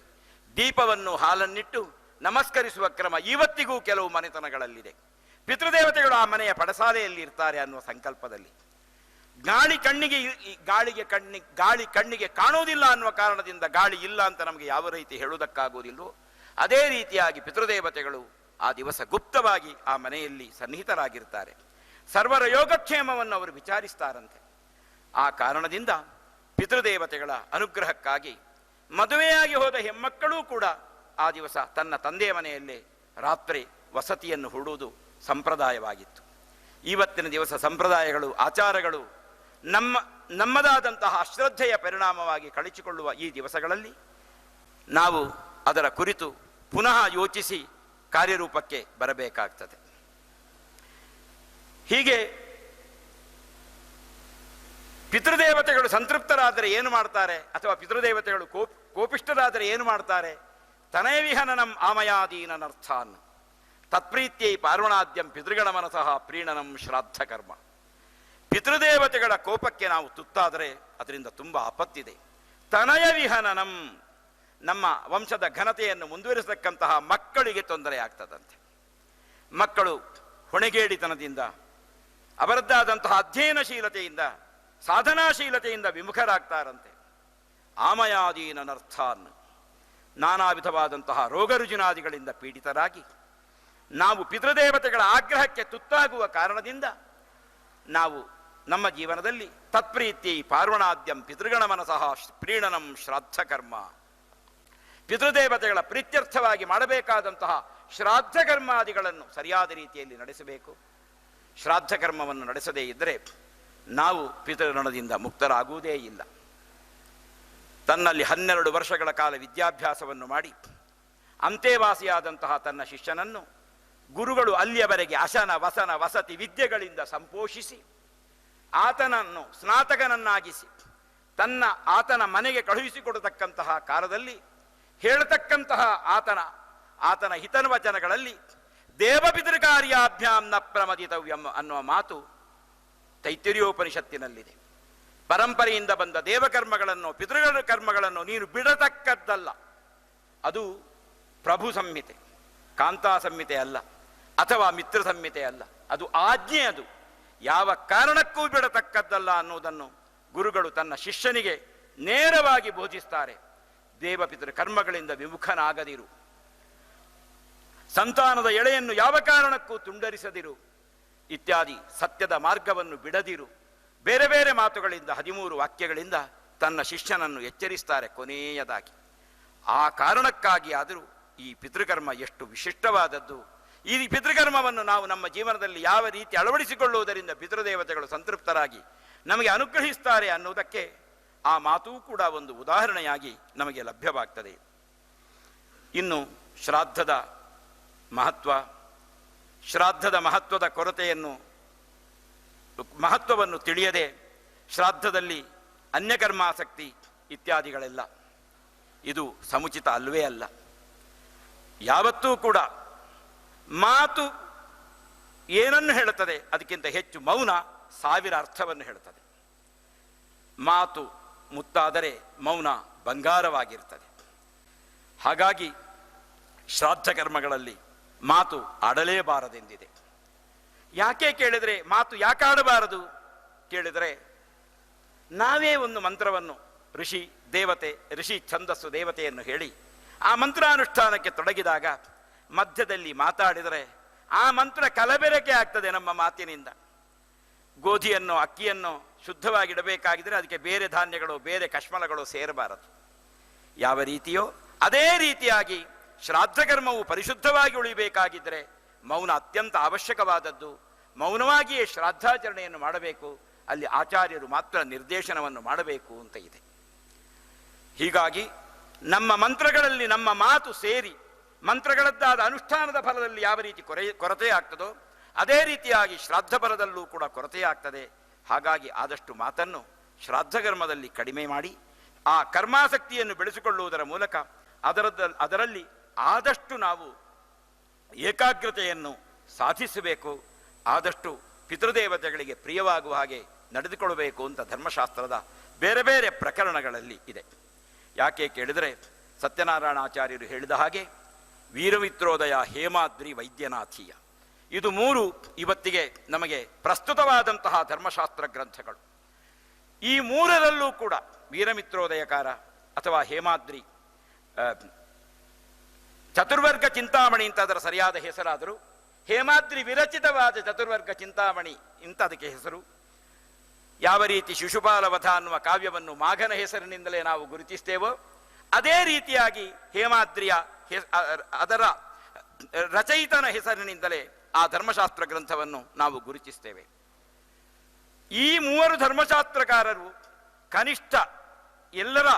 ದೀಪವನ್ನು ಹಾಲನ್ನಿಟ್ಟು ನಮಸ್ಕರಿಸುವ ಕ್ರಮ ಇವತ್ತಿಗೂ ಕೆಲವು ಮನೆತನಗಳಲ್ಲಿದೆ. ಪಿತೃದೇವತೆಗಳು ಆ ಮನೆಯ ಪಡಸಾಲೆಯಲ್ಲಿ ಇರ್ತಾರೆ ಅನ್ನುವ ಸಂಕಲ್ಪದಲ್ಲಿ ಗಾಳಿ ಕಣ್ಣಿಗೆ ಕಾಣುವುದಿಲ್ಲ ಅನ್ನುವ ಕಾರಣದಿಂದ ಗಾಳಿ ಇಲ್ಲ ಅಂತ ನಮಗೆ ಯಾವ ರೀತಿ ಹೇಳುವುದಕ್ಕಾಗುವುದಿಲ್ಲವೋ ಅದೇ ರೀತಿಯಾಗಿ ಪಿತೃದೇವತೆಗಳು ಆ ದಿವಸ ಗುಪ್ತವಾಗಿ ಆ ಮನೆಯಲ್ಲಿ ಸನ್ನಿಹಿತರಾಗಿರ್ತಾರೆ. ಸರ್ವರ ಯೋಗಕ್ಷೇಮವನ್ನು ಅವರು ವಿಚಾರಿಸ್ತಾರಂತೆ. ಆ ಕಾರಣದಿಂದ ಪಿತೃದೇವತೆಗಳ ಅನುಗ್ರಹಕ್ಕಾಗಿ ಮದುವೆಯಾಗಿ ಹೋದ ಹೆಮ್ಮಕ್ಕಳೂ ಕೂಡ ಆ ದಿವಸ ತನ್ನ ತಂದೆಯ ಮನೆಯಲ್ಲೇ ರಾತ್ರಿ ವಸತಿಯನ್ನು ಹೂಡುವುದು ಸಂಪ್ರದಾಯವಾಗಿತ್ತು. ಇವತ್ತಿನ ದಿವಸ ಸಂಪ್ರದಾಯಗಳು, ಆಚಾರಗಳು ನಮ್ಮದಾದಂತಹ ಅಶ್ರದ್ಧೆಯ ಪರಿಣಾಮವಾಗಿ ಕಳಚಿಕೊಳ್ಳುವ ಈ ದಿವಸಗಳಲ್ಲಿ ನಾವು ಅದರ ಕುರಿತು ಪುನಃ ಯೋಚಿಸಿ ಕಾರ್ಯರೂಪಕ್ಕೆ ಬರಬೇಕಾಗ್ತದೆ. ಹೀಗೆ ಪಿತೃದೇವತೆಗಳು ಸಂತೃಪ್ತರಾದರೆ ಏನು ಮಾಡ್ತಾರೆ, ಅಥವಾ ಪಿತೃದೇವತೆಗಳು ಕೋಪಿಷ್ಠರಾದರೆ ಏನು ಮಾಡ್ತಾರೆ? ತನಯವಿಹನನಂ ಆಮಯಾದೀನನರ್ಥಾನ್ ತತ್ಪ್ರೀತ್ಯೈ ಪಾರ್ವಣಾದ್ಯಂ ಪಿತೃಗಣ ಮನಸಃ ಪ್ರೀಣನಂ ಶ್ರಾದ್ಧ ಕರ್ಮ. ಪಿತೃದೇವತೆಗಳ ಕೋಪಕ್ಕೆ ನಾವು ತುತ್ತಾದರೆ ಅದರಿಂದ ತುಂಬ ಆಪತ್ತಿದೆ. ತನಯವಿಹನನಂ, ನಮ್ಮ ವಂಶದ ಘನತೆಯನ್ನು ಮುಂದುವರಿಸತಕ್ಕಂತಹ ಮಕ್ಕಳಿಗೆ ತೊಂದರೆ ಆಗ್ತದಂತೆ. ಮಕ್ಕಳು ಹೊಣೆಗೇಡಿತನದಿಂದ, ಅವರದ್ದಾದಂತಹ ಅಧ್ಯಯನಶೀಲತೆಯಿಂದ, ಸಾಧನಾಶೀಲತೆಯಿಂದ ವಿಮುಖರಾಗ್ತಾರಂತೆ. ಆಮಯಾದೀನನರ್ಥಾನ್, ನಾನಾ ವಿಧವಾದಂತಹ ರೋಗರುಜಿನಾದಿಗಳಿಂದ ಪೀಡಿತರಾಗಿ ನಾವು ಪಿತೃದೇವತೆಗಳ ಆಗ್ರಹಕ್ಕೆ ತುತ್ತಾಗುವ ಕಾರಣದಿಂದ ನಾವು ನಮ್ಮ ಜೀವನದಲ್ಲಿ ತತ್ಪ್ರೀತ್ಯೈ ಪಾರ್ವಣಾದ್ಯಂ ಪಿತೃಗಣ ಮನಸಃ ಪ್ರೀಣನಂ ಶ್ರಾದ್ಧ ಕರ್ಮ, ಪಿತೃದೇವತೆಗಳ ಪ್ರೀತ್ಯರ್ಥವಾಗಿ ಮಾಡಬೇಕಾದಂತಹ ಶ್ರಾದ್ದ ಕರ್ಮಾದಿಗಳನ್ನು ಸರಿಯಾದ ರೀತಿಯಲ್ಲಿ ನಡೆಸಬೇಕು. ಶ್ರಾದ್ದ ಕರ್ಮವನ್ನು ನಡೆಸದೇ ಇದ್ದರೆ ನಾವು ಪಿತೃಋಣದಿಂದ ಮುಕ್ತರಾಗುವುದೇ ಇಲ್ಲ. ತನ್ನಲ್ಲಿ 12 ವರ್ಷಗಳ ಕಾಲ ವಿದ್ಯಾಭ್ಯಾಸವನ್ನು ಮಾಡಿ ಅಂತೆವಾಸಿಯಾದಂತಹ ತನ್ನ ಶಿಷ್ಯನನ್ನು ಗುರುಗಳು ಅಲ್ಲಿಯವರೆಗೆ ಅಶನ ವಸನ ವಸತಿ ವಿದ್ಯೆಗಳಿಂದ ಸಂಪೋಷಿಸಿ ಆತನನ್ನು ಸ್ನಾತಕನನ್ನಾಗಿಸಿ ಆತನ ಮನೆಗೆ ಕಳುಹಿಸಿಕೊಡತಕ್ಕಂತಹ ಕಾಲದಲ್ಲಿ ಹೇಳತಕ್ಕಂತಹ ಆತನ ಹಿತವಚನಗಳಲ್ಲಿ ದೇವಪಿತೃಕಾರ್ಯಾಭ್ಯಾಂ ನ ಪ್ರಮದಿತವ್ಯಂ ಅನ್ನುವ ಮಾತು ತೈತ್ತಿರಿಯೋಪನಿಷತ್ತಿನಲ್ಲಿದೆ. ಪರಂಪರೆಯಿಂದ ಬಂದ ದೇವಕರ್ಮಗಳನ್ನು, ಪಿತೃಗಳ ಕರ್ಮಗಳನ್ನು ನೀನು ಬಿಡತಕ್ಕದ್ದಲ್ಲ. ಅದು ಪ್ರಭು ಸಂಹಿತೆ, ಕಾಂತಾ ಸಂಹಿತೆ ಅಲ್ಲ, ಅಥವಾ ಮಿತ್ರ ಸಂಹಿತೆ ಅಲ್ಲ. ಅದು ಆಜ್ಞೆ. ಅದು ಯಾವ ಕಾರಣಕ್ಕೂ ಬಿಡತಕ್ಕದ್ದಲ್ಲ ಅನ್ನುವುದನ್ನು ಗುರುಗಳು ತನ್ನ ಶಿಷ್ಯನಿಗೆ ನೇರವಾಗಿ ಬೋಧಿಸ್ತಾರೆ. ದೇವಪಿತೃ ಕರ್ಮಗಳಿಂದ ವಿಮುಖನಾಗದಿರು, ಸಂತಾನದ ಎಳೆಯನ್ನು ಯಾವ ಕಾರಣಕ್ಕೂ ತುಂಡರಿಸದಿರು ಇತ್ಯಾದಿ ಸತ್ಯದ ಮಾರ್ಗವನ್ನು ಬಿಡದಿರು. ಬೇರೆ ಬೇರೆ ಮಾತುಗಳಿಂದ 13 ವಾಕ್ಯಗಳಿಂದ ತನ್ನ ಶಿಷ್ಯನನ್ನು ಎಚ್ಚರಿಸ್ತಾರೆ. ಕೊನೆಯದಾಗಿ ಆ ಕಾರಣಕ್ಕಾಗಿ ಆದರೂ ಈ ಪಿತೃಕರ್ಮ ಎಷ್ಟು ವಿಶಿಷ್ಟವಾದದ್ದು, ಈ ಪಿತೃಕರ್ಮವನ್ನು ನಾವು ನಮ್ಮ ಜೀವನದಲ್ಲಿ ಯಾವ ರೀತಿ ಅಳವಡಿಸಿಕೊಳ್ಳುವುದರಿಂದ ಪಿತೃದೇವತೆಗಳು ಸಂತೃಪ್ತರಾಗಿ ನಮಗೆ ಅನುಗ್ರಹಿಸ್ತಾರೆ ಅನ್ನುವುದಕ್ಕೆ ಆ ಮಾತೂ ಕೂಡ ಒಂದು ಉದಾಹರಣೆಯಾಗಿ ನಮಗೆ ಲಭ್ಯವಾಗ್ತದೆ. ಇನ್ನು ಶ್ರಾದ್ದದ ಮಹತ್ವದ ಮಹತ್ವವನ್ನು ತಿಳಿಯದೆ ಶ್ರಾದ್ದದಲ್ಲಿ ಅನ್ಯಕರ್ಮಾಸಕ್ತಿ ಇತ್ಯಾದಿಗಳೆಲ್ಲ ಇದು ಸಮುಚಿತ ಅಲ್ವೇ ಅಲ್ಲ. ಯಾವತ್ತೂ ಕೂಡ ಮಾತು ಏನನ್ನು ಹೇಳುತ್ತದೆ ಅದಕ್ಕಿಂತ ಹೆಚ್ಚು ಮೌನ 1000 ಅರ್ಥವನ್ನು ಹೇಳುತ್ತದೆ. ಮಾತು ಮುತ್ತಾದರೆ ಮೌನ ಬಂಗಾರವಾಗಿರ್ತದೆ. ಹಾಗಾಗಿ ಶ್ರಾದ್ದ ಕರ್ಮಗಳಲ್ಲಿ ಮಾತು ಆಡಲೇಬಾರದೆಂದಿದೆ. ಯಾಕೆ ಕೇಳಿದರೆ, ಮಾತು ಯಾಕೆ ಆಡಬಾರದು ಕೇಳಿದರೆ, ನಾವೇ ಒಂದು ಮಂತ್ರವನ್ನು ಋಷಿ ಛಂದಸ್ಸು ದೇವತೆಯನ್ನು ಹೇಳಿ ಆ ಮಂತ್ರಾನುಷ್ಠಾನಕ್ಕೆ ತೊಡಗಿದಾಗ ಮಧ್ಯದಲ್ಲಿ ಮಾತಾಡಿದರೆ ಆ ಮಂತ್ರ ಕಲಬೆರಕೆ ಆಗ್ತದೆ ನಮ್ಮ ಮಾತಿನಿಂದ. ಗೋಧಿಯನ್ನು, ಅಕ್ಕಿಯನ್ನು ಶುದ್ಧವಾಗಿಡಬೇಕಾಗಿದ್ದರೆ ಅದಕ್ಕೆ ಬೇರೆ ಧಾನ್ಯಗಳು, ಬೇರೆ ಕಶ್ಮಲಗಳು ಸೇರಬಾರದು. ಯಾವ ರೀತಿಯೋ ಅದೇ ರೀತಿಯಾಗಿ ಶ್ರಾದ್ದ ಕರ್ಮವು ಪರಿಶುದ್ಧವಾಗಿ ಉಳಿಬೇಕಾಗಿದ್ದರೆ ಮೌನ ಅತ್ಯಂತ ಅವಶ್ಯಕವಾದದ್ದು. ಮೌನವಾಗಿಯೇ ಶ್ರಾದ್ದಾಚರಣೆಯನ್ನು ಮಾಡಬೇಕು. ಅಲ್ಲಿ ಆಚಾರ್ಯರು ಮಾತ್ರ ನಿರ್ದೇಶನವನ್ನು ಮಾಡಬೇಕು ಅಂತ ಇದೆ. ಹೀಗಾಗಿ ನಮ್ಮ ಮಂತ್ರಗಳಲ್ಲಿ ನಮ್ಮ ಮಾತು ಸೇರಿ ಮಂತ್ರಗಳದ್ದಾದ ಅನುಷ್ಠಾನದ ಫಲದಲ್ಲಿ ಯಾವ ರೀತಿ ಕೊರತೆ ಆಗ್ತದೋ ಅದೇ ರೀತಿಯಾಗಿ ಶ್ರಾದ್ದ ಫಲದಲ್ಲೂ ಕೂಡ ಕೊರತೆ ಆಗ್ತದೆ. ಹಾಗಾಗಿ ಆದಷ್ಟು ಮಾತನ್ನು ಶ್ರಾದ್ದ ಕರ್ಮದಲ್ಲಿ ಕಡಿಮೆ ಮಾಡಿ ಆ ಕರ್ಮಾಸಕ್ತಿಯನ್ನು ಬೆಳೆಸಿಕೊಳ್ಳುವುದರ ಮೂಲಕ ಅದರಲ್ಲಿ ಆದಷ್ಟು ನಾವು ಏಕಾಗ್ರತೆಯನ್ನು ಸಾಧಿಸಬೇಕು. ಆದಷ್ಟು ಪಿತೃದೇವತೆಗಳಿಗೆ ಪ್ರಿಯವಾಗುವ ಹಾಗೆ ನಡೆದುಕೊಳ್ಳಬೇಕು ಅಂತ ಧರ್ಮಶಾಸ್ತ್ರದ ಬೇರೆ ಬೇರೆ ಪ್ರಕರಣಗಳಲ್ಲಿ ಇದೆ. ಯಾಕೆ ಕೇಳಿದರೆ, ಸತ್ಯನಾರಾಯಣಾಚಾರ್ಯರು ಹೇಳಿದ ಹಾಗೆ ವೀರಮಿತ್ರೋದಯ, ಹೇಮಾದ್ರಿ, ವೈದ್ಯನಾಥೀಯ ಇದು 3 ಇವತ್ತಿಗೆ ನಮಗೆ ಪ್ರಸ್ತುತವಾದಂತಹ ಧರ್ಮಶಾಸ್ತ್ರ ಗ್ರಂಥಗಳು. ಈ 3ರಲ್ಲೂ ಕೂಡ ವೀರಮಿತ್ರೋದಯಕಾರ ಅಥವಾ ಹೇಮಾದ್ರಿ, ಚತುರ್ವರ್ಗ ಚಿಂತಾಮಣಿ ಅಂತ ಅದರ ಸರಿಯಾದ ಹೆಸರಾದರೂ, ಹೇಮಾದ್ರಿ ವಿರಚಿತವಾದ ಚತುರ್ವರ್ಗ ಚಿಂತಾಮಣಿ ಇಂಥ ಅದಕ್ಕೆ ಹೆಸರು. ಯಾವ ರೀತಿ ಶಿಶುಪಾಲವಧ ಅನ್ನುವ ಕಾವ್ಯವನ್ನು ಮಾಘನ ಹೆಸರಿನಿಂದಲೇ ನಾವು ಗುರುತಿಸ್ತೇವೋ ಅದೇ ರೀತಿಯಾಗಿ ಹೇಮಾದ್ರಿಯ ಅದರ ರಚಯಿತನ ಹೆಸರಿನಿಂದಲೇ ಆ ಧರ್ಮಶಾಸ್ತ್ರ ಗ್ರಂಥವನ್ನು ನಾವು ಗುರುತಿಸ್ತೇವೆ. ಈ 3 ಧರ್ಮಶಾಸ್ತ್ರಕಾರರು ಕನಿಷ್ಠ ಎಲ್ಲರ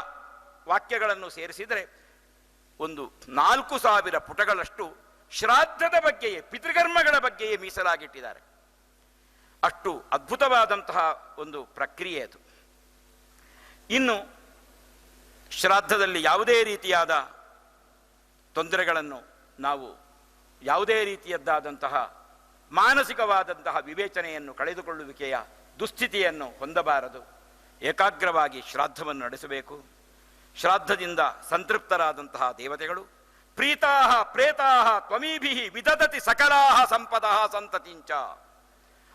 ವಾಕ್ಯಗಳನ್ನು ಸೇರಿಸಿದರೆ ಒಂದು 4,000 ಪುಟಗಳಷ್ಟು ಶ್ರಾದ್ದದ ಬಗ್ಗೆಯೇ, ಪಿತೃಕರ್ಮಗಳ ಬಗ್ಗೆಯೇ ಮೀಸಲಾಗಿಟ್ಟಿದ್ದಾರೆ. ಅಷ್ಟು ಅದ್ಭುತವಾದಂತಹ ಒಂದು ಪ್ರಕ್ರಿಯೆ ಅದು. ಇನ್ನು ಶ್ರಾದ್ದದಲ್ಲಿ ಯಾವುದೇ ರೀತಿಯಾದ ತೊಂದರೆಗಳನ್ನು ನಾವು, ಯಾವುದೇ ರೀತಿಯದ್ದಾದಂತಹ ಮಾನಸಿಕವಾದಂತಹ ವಿವೇಚನೆಯನ್ನು ಕಳೆದುಕೊಳ್ಳುವಿಕೆಯ ದುಸ್ಥಿತಿಯನ್ನು ಹೊಂದಬಾರದು. ಏಕಾಗ್ರವಾಗಿ ಶ್ರಾದ್ದವನ್ನು ನಡೆಸಬೇಕು. ಶ್ರಾದ್ದದಿಂದ ಸಂತೃಪ್ತರಾದಂತಹ ದೇವತೆಗಳು ಪ್ರೀತಾಹ ಪ್ರೇತಾಹ ತ್ವಮೀಭಿ ವಿದದತಿ ಸಕಲಾಹ ಸಂಪದಃ ಸಂತತಿಂಚ.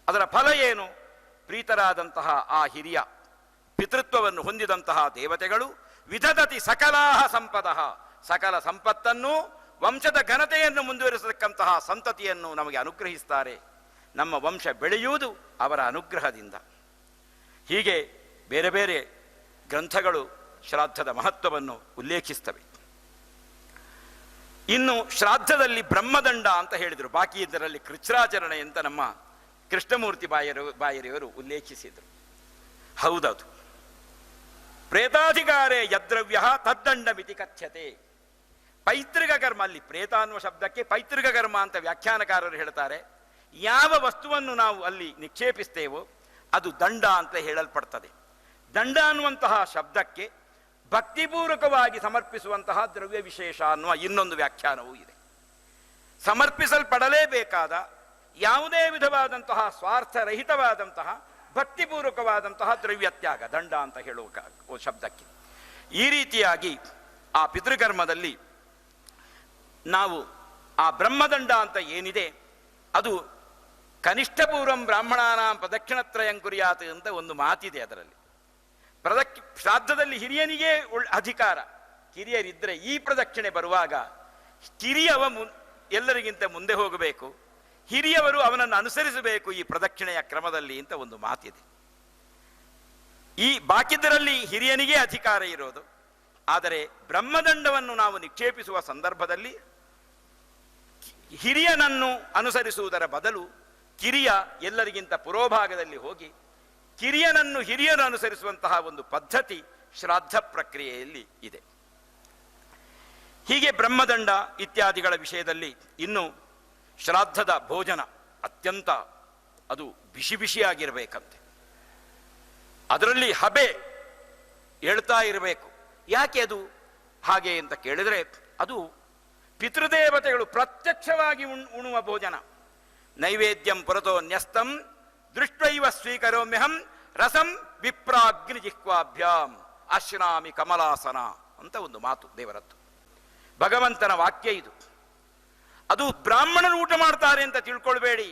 ಅದರ ಫಲ ಏನು? ಪ್ರೀತರಾದಂತಹ ಆ ಹಿರಿಯ ಪಿತೃತ್ವವನ್ನು ಹೊಂದಿದಂತಹ ದೇವತೆಗಳು ವಿದದತಿ ಸಕಲಾಹ ಸಂಪದಃ, ಸಕಲ ಸಂಪತ್ತನ್ನು, ವಂಶದ ಘನತೆಯನ್ನು ಮುಂದುವರಿಸತಕ್ಕಂತಹ ಸಂತತಿಯನ್ನು ನಮಗೆ ಅನುಗ್ರಹಿಸ್ತಾರೆ. ನಮ್ಮ ವಂಶ ಬೆಳೆಯುವುದು ಅವರ ಅನುಗ್ರಹದಿಂದ. ಹೀಗೆ ಬೇರೆ ಬೇರೆ ಗ್ರಂಥಗಳು ಶ್ರಾದ್ದದ ಮಹತ್ವವನ್ನು ಉಲ್ಲೇಖಿಸ್ತವೆ. ಇನ್ನು ಶ್ರಾದ್ದದಲ್ಲಿ ಬ್ರಹ್ಮದಂಡ ಅಂತ ಹೇಳಿದರು, ಬಾಕಿ ಇದರಲ್ಲಿ ಕೃಚ್ಛ್ರಾಚರಣೆ ಅಂತ ನಮ್ಮ ಕೃಷ್ಣಮೂರ್ತಿ ಬಾಯರಿಯವರು ಉಲ್ಲೇಖಿಸಿದರು. ಹೌದದು. ಪ್ರೇತಾಧಿಕಾರೇ ಯದ್ರವ್ಯ ತದ್ದಂಡ ಮಿತಿ ಕಥ್ಯತೆ. ಪೈತೃಕ ಕರ್ಮ, ಅಲ್ಲಿ ಪ್ರೇತ ಅನ್ನುವ ಶಬ್ದಕ್ಕೆ ಪೈತೃಕ ಕರ್ಮ ಅಂತ ವ್ಯಾಖ್ಯಾನಕಾರರು ಹೇಳ್ತಾರೆ. ಯಾವ ವಸ್ತುವನ್ನು ನಾವು ಅಲ್ಲಿ ನಿಕ್ಷೇಪಿಸ್ತೇವೋ ಅದು ದಂಡ ಅಂತ ಹೇಳಲ್ಪಡ್ತದೆ. ದಂಡ ಅನ್ನುವಂತಹ ಶಬ್ದಕ್ಕೆ ಭಕ್ತಿಪೂರ್ವಕವಾಗಿ ಸಮರ್ಪಿಸುವಂತಹ ದ್ರವ್ಯ ವಿಶೇಷ ಅನ್ನುವ ಇನ್ನೊಂದು ವ್ಯಾಖ್ಯಾನವೂ ಇದೆ. ಸಮರ್ಪಿಸಲ್ಪಡಲೇಬೇಕಾದ ಯಾವುದೇ ವಿಧವಾದಂತಹ ಸ್ವಾರ್ಥರಹಿತವಾದಂತಹ ಭಕ್ತಿಪೂರ್ವಕವಾದಂತಹ ದ್ರವ್ಯತ್ಯಾಗ ದಂಡ ಅಂತ ಹೇಳುವ ಶಬ್ದಕ್ಕೆ. ಈ ರೀತಿಯಾಗಿ ಆ ಪಿತೃಕರ್ಮದಲ್ಲಿ ನಾವು ಆ ಬ್ರಹ್ಮದಂಡ ಅಂತ ಏನಿದೆ ಅದು ಕನಿಷ್ಠ ಪೂರ್ವಂ ಬ್ರಾಹ್ಮಣಾನಾಂ ಪ್ರದಕ್ಷಿಣತ್ರಯಂ ಕುರ್ಯಾತ್ ಅಂತ ಒಂದು ಮಾತಿದೆ. ಅದರಲ್ಲಿ ಶ್ರಾದ್ದದಲ್ಲಿ ಹಿರಿಯನಿಗೆ ಅಧಿಕಾರ, ಕಿರಿಯರಿದ್ದರೆ ಈ ಪ್ರದಕ್ಷಿಣೆ ಬರುವಾಗ ಕಿರಿಯವ ಎಲ್ಲರಿಗಿಂತ ಮುಂದೆ ಹೋಗಬೇಕು, ಹಿರಿಯವರು ಅವನನ್ನು ಅನುಸರಿಸಬೇಕು ಈ ಪ್ರದಕ್ಷಿಣೆಯ ಕ್ರಮದಲ್ಲಿ ಅಂತ ಒಂದು ಮಾತಿದೆ. ಈ ಬಾಕಿದರಲ್ಲಿ ಹಿರಿಯನಿಗೆ ಅಧಿಕಾರ ಇರೋದು. ಆದರೆ ಬ್ರಹ್ಮದಂಡವನ್ನು ನಾವು ನಿಕ್ಷೇಪಿಸುವ ಸಂದರ್ಭದಲ್ಲಿ ಹಿರಿಯನನ್ನು ಅನುಸರಿಸುವುದರ ಬದಲು ಕಿರಿಯ ಎಲ್ಲರಿಗಿಂತ ಪುರೋಭಾಗದಲ್ಲಿ ಹೋಗಿ ಕಿರಿಯನನ್ನು ಹಿರಿಯರು ಅನುಸರಿಸುವಂತಹ ಒಂದು ಪದ್ಧತಿ ಶ್ರಾದ್ದ ಪ್ರಕ್ರಿಯೆಯಲ್ಲಿ ಇದೆ. ಹೀಗೆ ಬ್ರಹ್ಮದಂಡ ಇತ್ಯಾದಿಗಳ ವಿಷಯದಲ್ಲಿ ಇನ್ನು ಶ್ರಾದ್ದದ ಭೋಜನ ಅತ್ಯಂತ ಅದು ಬಿಸಿ ಬಿಸಿಯಾಗಿರಬೇಕಂತೆ. ಅದರಲ್ಲಿ ಹಬೆ ಹೇಳ್ತಾ ಇರಬೇಕು. ಯಾಕೆ ಅದು ಹಾಗೆ ಅಂತ ಕೇಳಿದರೆ, ಅದು ಪಿತೃದೇವತೆಗಳು ಪ್ರತ್ಯಕ್ಷವಾಗಿ ಉಣುವ ಭೋಜನ. ನೈವೇದ್ಯಂ ಪುರತೋ ನ್ಯಸ್ತಂ ದೃಷ್ಟೈವ ಸ್ವೀಕರೋಮ್ಯಹಂ ರಸಂ ವಿಪ್ರಾಗ್ನಿ ಜಿಹ್ವಾಭ್ಯಾಂ ಅಶ್ನಾಮಿ ಕಮಲಾಸನ ಅಂತ ಒಂದು ಮಾತು ದೇವರದ್ದು. ಭಗವಂತನ ವಾಕ್ಯ ಇದು. ಅದು ಬ್ರಾಹ್ಮಣರು ಊಟ ಮಾಡ್ತಾರೆ ಅಂತ ತಿಳ್ಕೊಳ್ಬೇಡಿ.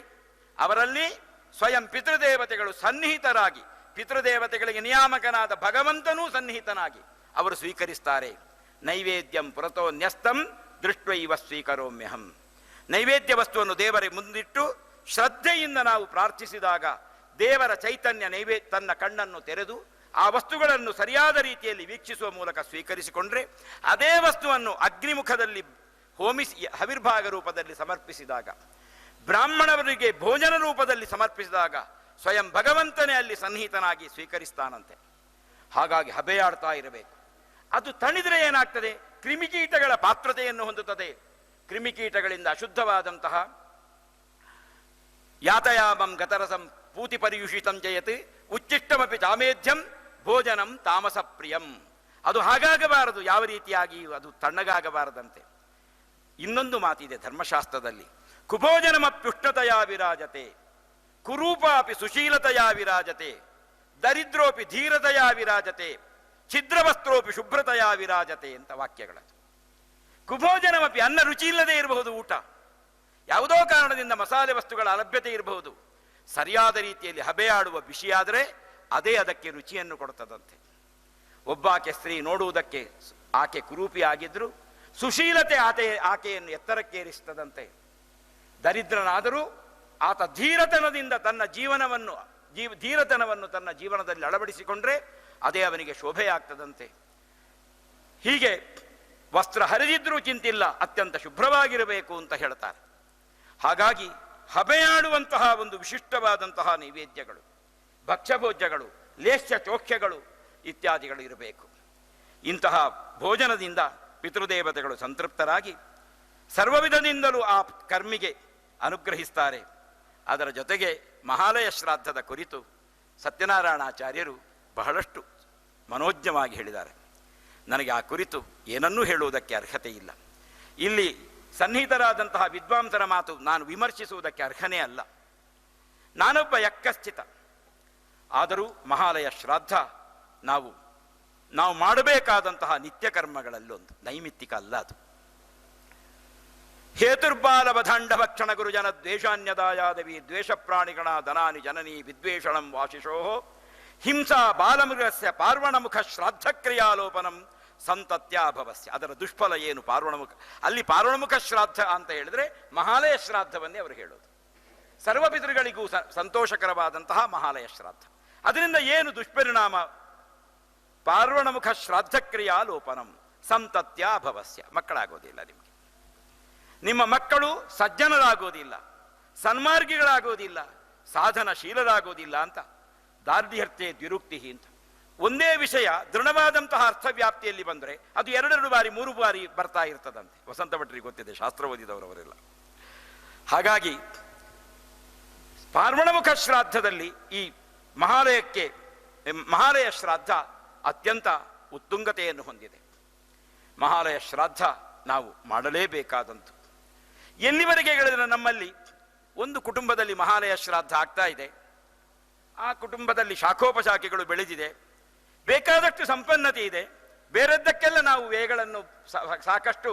ಅವರಲ್ಲಿ ಸ್ವಯಂ ಪಿತೃದೇವತೆಗಳು ಸನ್ನಿಹಿತರಾಗಿ, ಪಿತೃದೇವತೆಗಳಿಗೆ ನಿಯಾಮಕನಾದ ಭಗವಂತನೂ ಸನ್ನಿಹಿತನಾಗಿ ಅವರು ಸ್ವೀಕರಿಸ್ತಾರೆ. ನೈವೇದ್ಯಂ ಪುರತೋ ನ್ಯಸ್ತಂ ದೃಷ್ಟೈವ ಸ್ವೀಕರೋಮ್ಯಹಂ. ನೈವೇದ್ಯ ವಸ್ತುವನ್ನು ದೇವರ ಮುಂದಿಟ್ಟು ಶ್ರದ್ಧೆಯಿಂದ ನಾವು ಪ್ರಾರ್ಥಿಸಿದಾಗ ದೇವರ ಚೈತನ್ಯ ತನ್ನ ಕಣ್ಣನ್ನು ತೆರೆದು ಆ ವಸ್ತುಗಳನ್ನು ಸರಿಯಾದ ರೀತಿಯಲ್ಲಿ ವೀಕ್ಷಿಸುವ ಮೂಲಕ ಸ್ವೀಕರಿಸಿಕೊಂಡ್ರೆ, ಅದೇ ವಸ್ತುವನ್ನು ಅಗ್ನಿಮುಖದಲ್ಲಿ ಹೋಮಿಸಿ ಹವಿರ್ಭಾಗ ರೂಪದಲ್ಲಿ ಸಮರ್ಪಿಸಿದಾಗ, ಬ್ರಾಹ್ಮಣರಿಗೆ ಭೋಜನ ರೂಪದಲ್ಲಿ ಸಮರ್ಪಿಸಿದಾಗ ಸ್ವಯಂ ಭಗವಂತನೇ ಅಲ್ಲಿ ಸನ್ನಿಹಿತನಾಗಿ ಸ್ವೀಕರಿಸ್ತಾನಂತೆ. ಹಾಗಾಗಿ ಹಬೆಯಾಡ್ತಾ ಇರಬೇಕು. ಅದು ತಣಿದರೆ ಏನಾಗ್ತದೆ? ಕ್ರಿಮಿಕೀಟಗಳ ಪಾತ್ರತೆಯನ್ನು ಹೊಂದುತ್ತದೆ. ಕ್ರಿಮಿಕೀಟಗಳಿಂದ ಅಶುದ್ಧವಾದಂತಹ ಯಾತಯಾಮಂ ಗತರಸಂ ಪೂತಿ ಪರಿಯುಷಿತಂ ಜಯತ್ ಉಚ್ಚಿಷ್ಟಮಪಿ ಚಾಮೇಧ್ಯಂ ಭೋಜನಂ ತಾಮಸ ಪ್ರಿಯಂ. ಅದು ಹಾಗಾಗಬಾರದು. ಯಾವ ರೀತಿಯಾಗಿ ಅದು ತಣ್ಣಗಾಗಬಾರದಂತೆ. ಇನ್ನೊಂದು ಮಾತಿದೆ ಧರ್ಮಶಾಸ್ತ್ರದಲ್ಲಿ, ಕುಭೋಜನಮಪ್ಯುಷ್ಣತೆಯ ವಿರಾಜತೆ, ಕುರೂಪಾಪಿ ಸುಶೀಲತೆಯ ವಿರಾಜತೆ, ದರಿದ್ರೋಪಿ ಧೀರತೆಯ ವಿರಾಜತೆ, ಛಿದ್ರವಸ್ತ್ರೋಪಿ ಶುಭ್ರತೆಯ ವಿರಾಜತೆ ಅಂತ ವಾಕ್ಯಗಳದು. ಕುಭೋಜನಮಪಿ, ಅನ್ನ ರುಚಿ ಇಲ್ಲದೆ ಇರಬಹುದು, ಊಟ ಯಾವುದೋ ಕಾರಣದಿಂದ ಮಸಾಲೆ ವಸ್ತುಗಳ ಅಲಭ್ಯತೆ ಇರಬಹುದು. ಸರಿಯಾದ ರೀತಿಯಲ್ಲಿ ಹಬೆಯಾಡುವ ಬಿಸಿಯಾದರೆ ಅದೇ ಅದಕ್ಕೆ ರುಚಿಯನ್ನು ಕೊಡುತ್ತದಂತೆ. ಒಬ್ಬಾಕೆ ಸ್ತ್ರೀ ನೋಡುವುದಕ್ಕೆ ಆಕೆ ಕುರೂಪಿ ಆಗಿದ್ರು, ಸುಶೀಲತೆ ಆಕೆಯನ್ನು ಎತ್ತರಕ್ಕೇರಿಸ್ತದಂತೆ. ದರಿದ್ರನಾದರೂ ಆತ ಧೀರತನದಿಂದ ತನ್ನ ಧೀರತನವನ್ನು ತನ್ನ ಜೀವನದಲ್ಲಿ ಅಳವಡಿಸಿಕೊಂಡ್ರೆ ಅದೇ ಅವನಿಗೆ ಶೋಭೆಯಾಗ್ತದಂತೆ. ಹೀಗೆ ವಸ್ತ್ರ ಹರಿದಿದ್ರೂ ಚಿಂತಿಲ್ಲ, ಅತ್ಯಂತ ಶುಭ್ರವಾಗಿರಬೇಕು ಅಂತ ಹೇಳ್ತಾರೆ. ಹಾಗಾಗಿ ಹಬೆಯಾಡುವಂತಹ ಒಂದು ವಿಶಿಷ್ಟವಾದಂತಹ ನೈವೇದ್ಯಗಳು, ಭಕ್ಷ್ಯಭೋಜ್ಯಗಳು, ಲೇಷ್ಯ ಚೋಖ್ಯಗಳು ಇತ್ಯಾದಿಗಳು ಇರಬೇಕು. ಇಂತಹ ಭೋಜನದಿಂದ ಪಿತೃದೇವತೆಗಳು ಸಂತೃಪ್ತರಾಗಿ ಸರ್ವವಿಧದಿಂದಲೂ ಆ ಕರ್ಮಿಗೆ ಅನುಗ್ರಹಿಸ್ತಾರೆ. ಅದರ ಜೊತೆಗೆ ಮಹಾಲಯ ಶ್ರಾದ್ದದ ಕುರಿತು ಸತ್ಯನಾರಾಯಣಾಚಾರ್ಯರು ಬಹಳಷ್ಟು ಮನೋಜ್ಞವಾಗಿ ಹೇಳಿದ್ದಾರೆ. ನನಗೆ ಆ ಕುರಿತು ಏನನ್ನೂ ಹೇಳುವುದಕ್ಕೆ ಅರ್ಹತೆ ಇಲ್ಲ. ಇಲ್ಲಿ ಸನ್ನಿಹಿತರಾದಂತಹ ವಿದ್ವಾಂಸರ ಮಾತು ನಾನು ವಿಮರ್ಶಿಸುವುದಕ್ಕೆ ಅರ್ಹನೇ ಅಲ್ಲ. ನಾನೊಬ್ಬ ಯಕ್ಕಶ್ಚಿತ. ಆದರೂ ಮಹಾಲಯ ಶ್ರಾದ್ದ ನಾವು ಮಾಡಬೇಕಾದಂತಹ ನಿತ್ಯ ಕರ್ಮಗಳಲ್ಲೊಂದು, ನೈಮಿತ್ತಿಕ ಅಲ್ಲ ಅದು. ಹೇತುರ್ಬಾಲವಧಾಂಡ ಭಕ್ಷಣ ಗುರುಜನ ದ್ವೇಷಾನ್ಯದಾಯಾದವಿ ದ್ವೇಷ ಪ್ರಾಣಿಗಣ ಧನಾನಿ ಜನನಿ ವಿದ್ವೇಷಣಂ ವಾಶಿಷೋ ಹಿಂಸಾ ಬಾಲಮೃಗಸ್ಯ ಪಾರ್ವಣಮುಖ ಶ್ರಾದ್ದಕ್ರಿಯಾಲೋಪನಂ ಸಂತತ್ಯಾಭವಸ್ಯ. ಅದರ ದುಷ್ಫಲ ಏನು? ಪಾರ್ವಣಮುಖ. ಅಲ್ಲಿ ಪಾರ್ವಣಮುಖ ಶ್ರಾದ್ದ ಅಂತ ಹೇಳಿದ್ರೆ ಮಹಾಲಯ ಶ್ರಾದ್ದವನ್ನೇ ಅವರು ಹೇಳೋದು. ಸರ್ವ ಪಿತೃಗಳಿಗೂ ಸಂತೋಷಕರವಾದಂತಹ ಮಹಾಲಯ ಶ್ರಾದ್ದ. ಅದರಿಂದ ಏನು ದುಷ್ಪರಿಣಾಮ? ಪಾರ್ವಣಮುಖ ಶ್ರಾದ್ದಕ್ರಿಯಾಲೋಪನಂ ಸಂತತ್ಯಾಭವಸ್ಯ. ಮಕ್ಕಳಾಗೋದಿಲ್ಲ ನಿಮಗೆ, ನಿಮ್ಮ ಮಕ್ಕಳು ಸಜ್ಜನರಾಗೋದಿಲ್ಲ, ಸನ್ಮಾರ್ಗಿಗಳಾಗೋದಿಲ್ಲ, ಸಾಧನಶೀಲರಾಗೋದಿಲ್ಲ ಅಂತ ದಾರ್ಢ್ಯರ್ಥೆ ದ್ವಿರುಕ್ತಿ ಅಂತ ಒಂದೇ ವಿಷಯ ದೃಢವಾದಂತಹ ಅರ್ಥವ್ಯಾಪ್ತಿಯಲ್ಲಿ ಬಂದರೆ ಅದು 2 ಬಾರಿ 3 ಬಾರಿ ಬರ್ತಾ ಇರ್ತದಂತೆ. ವಸಂತ ಭಟ್ರಿಗೆ ಗೊತ್ತಿದೆ, ಶಾಸ್ತ್ರ ಓದಿದವರವರೆಲ್ಲ. ಹಾಗಾಗಿ ಪಾರ್ವಣಮುಖ ಶ್ರಾದ್ದದಲ್ಲಿ ಈ ಮಹಾಲಯ ಶ್ರಾದ್ದ ಅತ್ಯಂತ ಉತ್ತುಂಗತೆಯನ್ನು ಹೊಂದಿದೆ. ಮಹಾಲಯ ಶ್ರಾದ್ದ ನಾವು ಮಾಡಲೇಬೇಕಾದಂತು. ಎಲ್ಲಿವರೆಗೆ ಹೇಳಿದ್ರೆ ನಮ್ಮಲ್ಲಿ ಒಂದು ಕುಟುಂಬದಲ್ಲಿ ಮಹಾಲಯ ಶ್ರಾದ್ದ ಆಗ್ತಾ ಇದೆ, ಆ ಕುಟುಂಬದಲ್ಲಿ ಶಾಖೋಪಶಾಖೆಗಳು ಬೆಳೆದಿದೆ, ಬೇಕಾದಷ್ಟು ಸಂಪನ್ನತೆ ಇದೆ, ಬೇರೆದ್ದಕ್ಕೆಲ್ಲ ನಾವು ವ್ಯಯಗಳನ್ನು ಸಾಕಷ್ಟು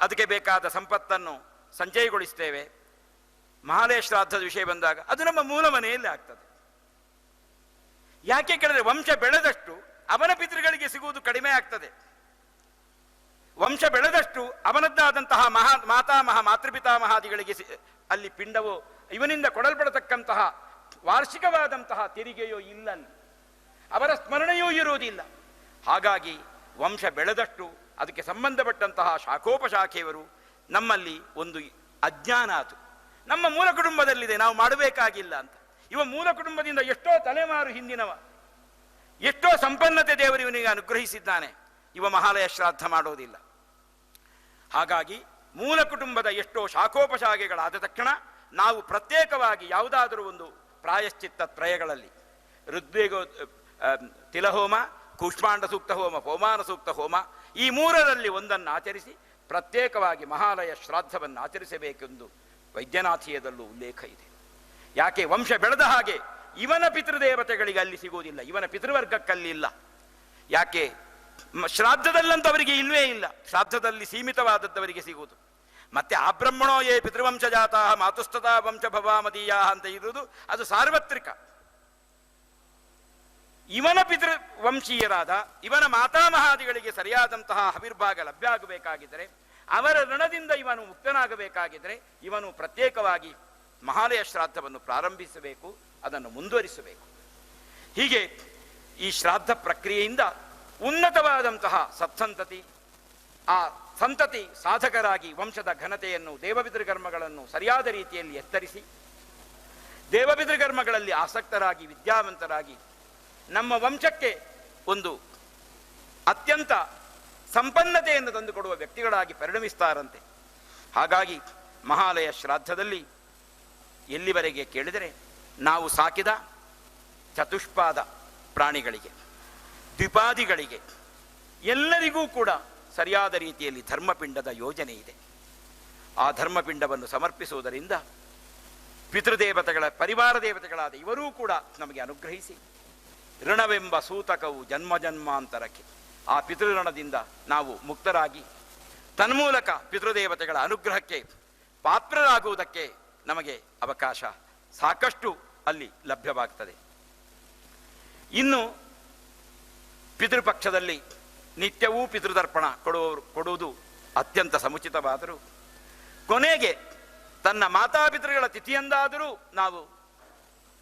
ಅದಕ್ಕೆ ಬೇಕಾದ ಸಂಪತ್ತನ್ನು ಸಂಚಯಗೊಳಿಸ್ತೇವೆ. ಮಹಾಲಯ ಶ್ರಾದ್ದದ ವಿಷಯ ಬಂದಾಗ ಅದು ನಮ್ಮ ಮೂಲ ಮನೆಯಲ್ಲಿ ಆಗ್ತದೆ. ಯಾಕೆ ಕೇಳಿದ್ರೆ ವಂಶ ಬೆಳೆದಷ್ಟು ಅವನ ಪಿತೃಗಳಿಗೆ ಸಿಗುವುದು ಕಡಿಮೆ ಆಗ್ತದೆ. ವಂಶ ಬೆಳೆದಷ್ಟು ಅವನದ್ದಾದಂತಹ ಮಾತಾಮಹ ಮಾತೃಪಿತಾಮಹಾದಿಗಳಿಗೆ ಅಲ್ಲಿ ಪಿಂಡವೋ ಇವನಿಂದ ಕೊಡಲ್ಪಡತಕ್ಕಂತಹ ವಾರ್ಷಿಕವಾದಂತಹ ತೆರಿಗೆಯೋ ಇಲ್ಲ, ಅವರ ಸ್ಮರಣೆಯೂ ಇರುವುದಿಲ್ಲ. ಹಾಗಾಗಿ ವಂಶ ಬೆಳೆದಷ್ಟು ಅದಕ್ಕೆ ಸಂಬಂಧಪಟ್ಟಂತಹ ಶಾಖೋಪಶಾಖೆಯವರು ನಮ್ಮಲ್ಲಿ ಒಂದು ಅಜ್ಞಾನ ಆತು. ನಮ್ಮ ಮೂಲ ಕುಟುಂಬದಲ್ಲಿದೆ, ನಾವು ಮಾಡಬೇಕಾಗಿಲ್ಲ ಅಂತ. ಇವ ಮೂಲ ಕುಟುಂಬದಿಂದ ಎಷ್ಟೋ ತಲೆಮಾರು ಹಿಂದಿನವ, ಎಷ್ಟೋ ಸಂಪನ್ನತೆ ದೇವರು ಇವನಿಗೆ ಅನುಗ್ರಹಿಸಿದ್ದಾನೆ, ಇವ ಮಹಾಲಯ ಶ್ರಾದ್ದ ಮಾಡೋದಿಲ್ಲ. ಹಾಗಾಗಿ ಮೂಲ ಕುಟುಂಬದ ಎಷ್ಟೋ ಶಾಖೋಪಶಾಖೆಗಳಾದ ತಕ್ಷಣ ನಾವು ಪ್ರತ್ಯೇಕವಾಗಿ ಯಾವುದಾದರೂ ಒಂದು ಪ್ರಾಯಶ್ಚಿತ್ತ ತ್ರಯಗಳಲ್ಲಿ ಋಗ್ವೇಗೋ ತಿಲಹೋಮ, ಕೂಷ್ಮಾಂಡ ಸೂಕ್ತ ಹೋಮ, ಪೌಮಾನ ಸೂಕ್ತ ಹೋಮ, ಈ 3ರಲ್ಲಿ ಒಂದನ್ನು ಆಚರಿಸಿ ಪ್ರತ್ಯೇಕವಾಗಿ ಮಹಾಲಯ ಶ್ರಾದ್ದವನ್ನು ಆಚರಿಸಬೇಕೆಂದು ವೈದ್ಯನಾಥೀಯದಲ್ಲೂ ಉಲ್ಲೇಖ ಇದೆ. ಯಾಕೆ? ವಂಶ ಬೆಳೆದ ಹಾಗೆ ಇವನ ಪಿತೃದೇವತೆಗಳಿಗೆ ಅಲ್ಲಿ ಸಿಗುವುದಿಲ್ಲ, ಇವನ ಪಿತೃವರ್ಗಕ್ಕಲ್ಲಿ ಇಲ್ಲ. ಯಾಕೆ? ಶ್ರಾದ್ದದಲ್ಲಂತವರಿಗೆ ಇಲ್ವೇ ಇಲ್ಲ, ಶ್ರಾದ್ದದಲ್ಲಿ ಸೀಮಿತವಾದದ್ದವರಿಗೆ ಸಿಗುವುದು. ಮತ್ತೆ ಆ ಬ್ರಹ್ಮಣೋ ಯೇ ಪಿತೃವಂಶಜಾತಾ ಮಾತುಸ್ತತಾ ವಂಶ ಭವಾಮದೀಯ ಅಂತ ಇರುವುದು ಅದು ಸಾರ್ವತ್ರಿಕ. ಇವನ ಪಿತೃವಂಶೀಯರಾದ ಇವನ ಮಾತಾಮಹಾದಿಗಳಿಗೆ ಸರಿಯಾದಂತಹ ಹವಿರ್ಭಾಗ ಲಭ್ಯ ಆಗಬೇಕಾಗಿದ್ದರೆ, ಅವರ ಋಣದಿಂದ ಇವನು ಮುಕ್ತನಾಗಬೇಕಾಗಿದ್ದರೆ ಇವನು ಪ್ರತ್ಯೇಕವಾಗಿ ಮಹಾಲಯ ಶ್ರಾದ್ದವನ್ನು ಪ್ರಾರಂಭಿಸಬೇಕು, ಅದನ್ನು ಮುಂದುವರಿಸಬೇಕು. ಹೀಗೆ ಈ ಶ್ರಾದ್ದ ಪ್ರಕ್ರಿಯೆಯಿಂದ ಉನ್ನತವಾದಂತಹ ಸತ್ಸಂತತಿ, ಆ ಸಂತತಿ ಸಾಧಕರಾಗಿ ವಂಶದ ಘನತೆಯನ್ನು ದೇವಪಿತೃಕರ್ಮಗಳನ್ನು ಸರಿಯಾದ ರೀತಿಯಲ್ಲಿ ಎತ್ತರಿಸಿ ದೇವಪಿತೃಕರ್ಮಗಳಲ್ಲಿ ಆಸಕ್ತರಾಗಿ ವಿದ್ಯಾವಂತರಾಗಿ ನಮ್ಮ ವಂಶಕ್ಕೆ ಒಂದು ಅತ್ಯಂತ ಸಂಪನ್ನತೆಯನ್ನು ತಂದುಕೊಡುವ ವ್ಯಕ್ತಿಗಳಾಗಿ ಪರಿಣಮಿಸ್ತಾರಂತೆ. ಹಾಗಾಗಿ ಮಹಾಲಯ ಶ್ರಾದ್ದದಲ್ಲಿ ಎಲ್ಲಿವರೆಗೆ ಕೇಳಿದರೆ ನಾವು ಸಾಕಿದ ಚತುಷ್ಪಾದ ಪ್ರಾಣಿಗಳಿಗೆ, ದ್ವಿಪಾದಿಗಳಿಗೆ ಎಲ್ಲರಿಗೂ ಕೂಡ ಸರಿಯಾದ ರೀತಿಯಲ್ಲಿ ಧರ್ಮಪಿಂಡದ ಯೋಜನೆ ಇದೆ. ಆ ಧರ್ಮಪಿಂಡವನ್ನು ಸಮರ್ಪಿಸುವುದರಿಂದ ಪಿತೃದೇವತೆಗಳ ಪರಿವಾರ ದೇವತೆಗಳಾದ ಇವರೂ ಕೂಡ ನಮಗೆ ಅನುಗ್ರಹಿಸಿ ಋಣವೆಂಬ ಸೂತಕವು ಜನ್ಮ ಜನ್ಮಾಂತರಕ್ಕೆ ಆ ಪಿತೃಋಣದಿಂದ ನಾವು ಮುಕ್ತರಾಗಿ ತನ್ಮೂಲಕ ಪಿತೃದೇವತೆಗಳ ಅನುಗ್ರಹಕ್ಕೆ ಪಾತ್ರರಾಗುವುದಕ್ಕೆ ನಮಗೆ ಅವಕಾಶ ಸಾಕಷ್ಟು ಅಲ್ಲಿ ಲಭ್ಯವಾಗ್ತದೆ. ಇನ್ನು ಪಿತೃಪಕ್ಷದಲ್ಲಿ ನಿತ್ಯವೂ ಪಿತೃದರ್ಪಣ ಕೊಡುವುದು ಅತ್ಯಂತ ಸಮುಚಿತವಾದರೂ ಕೊನೆಗೆ ತನ್ನ ಮಾತಾಪಿತೃಗಳ ತಿಥಿಯಂದಾದರೂ ನಾವು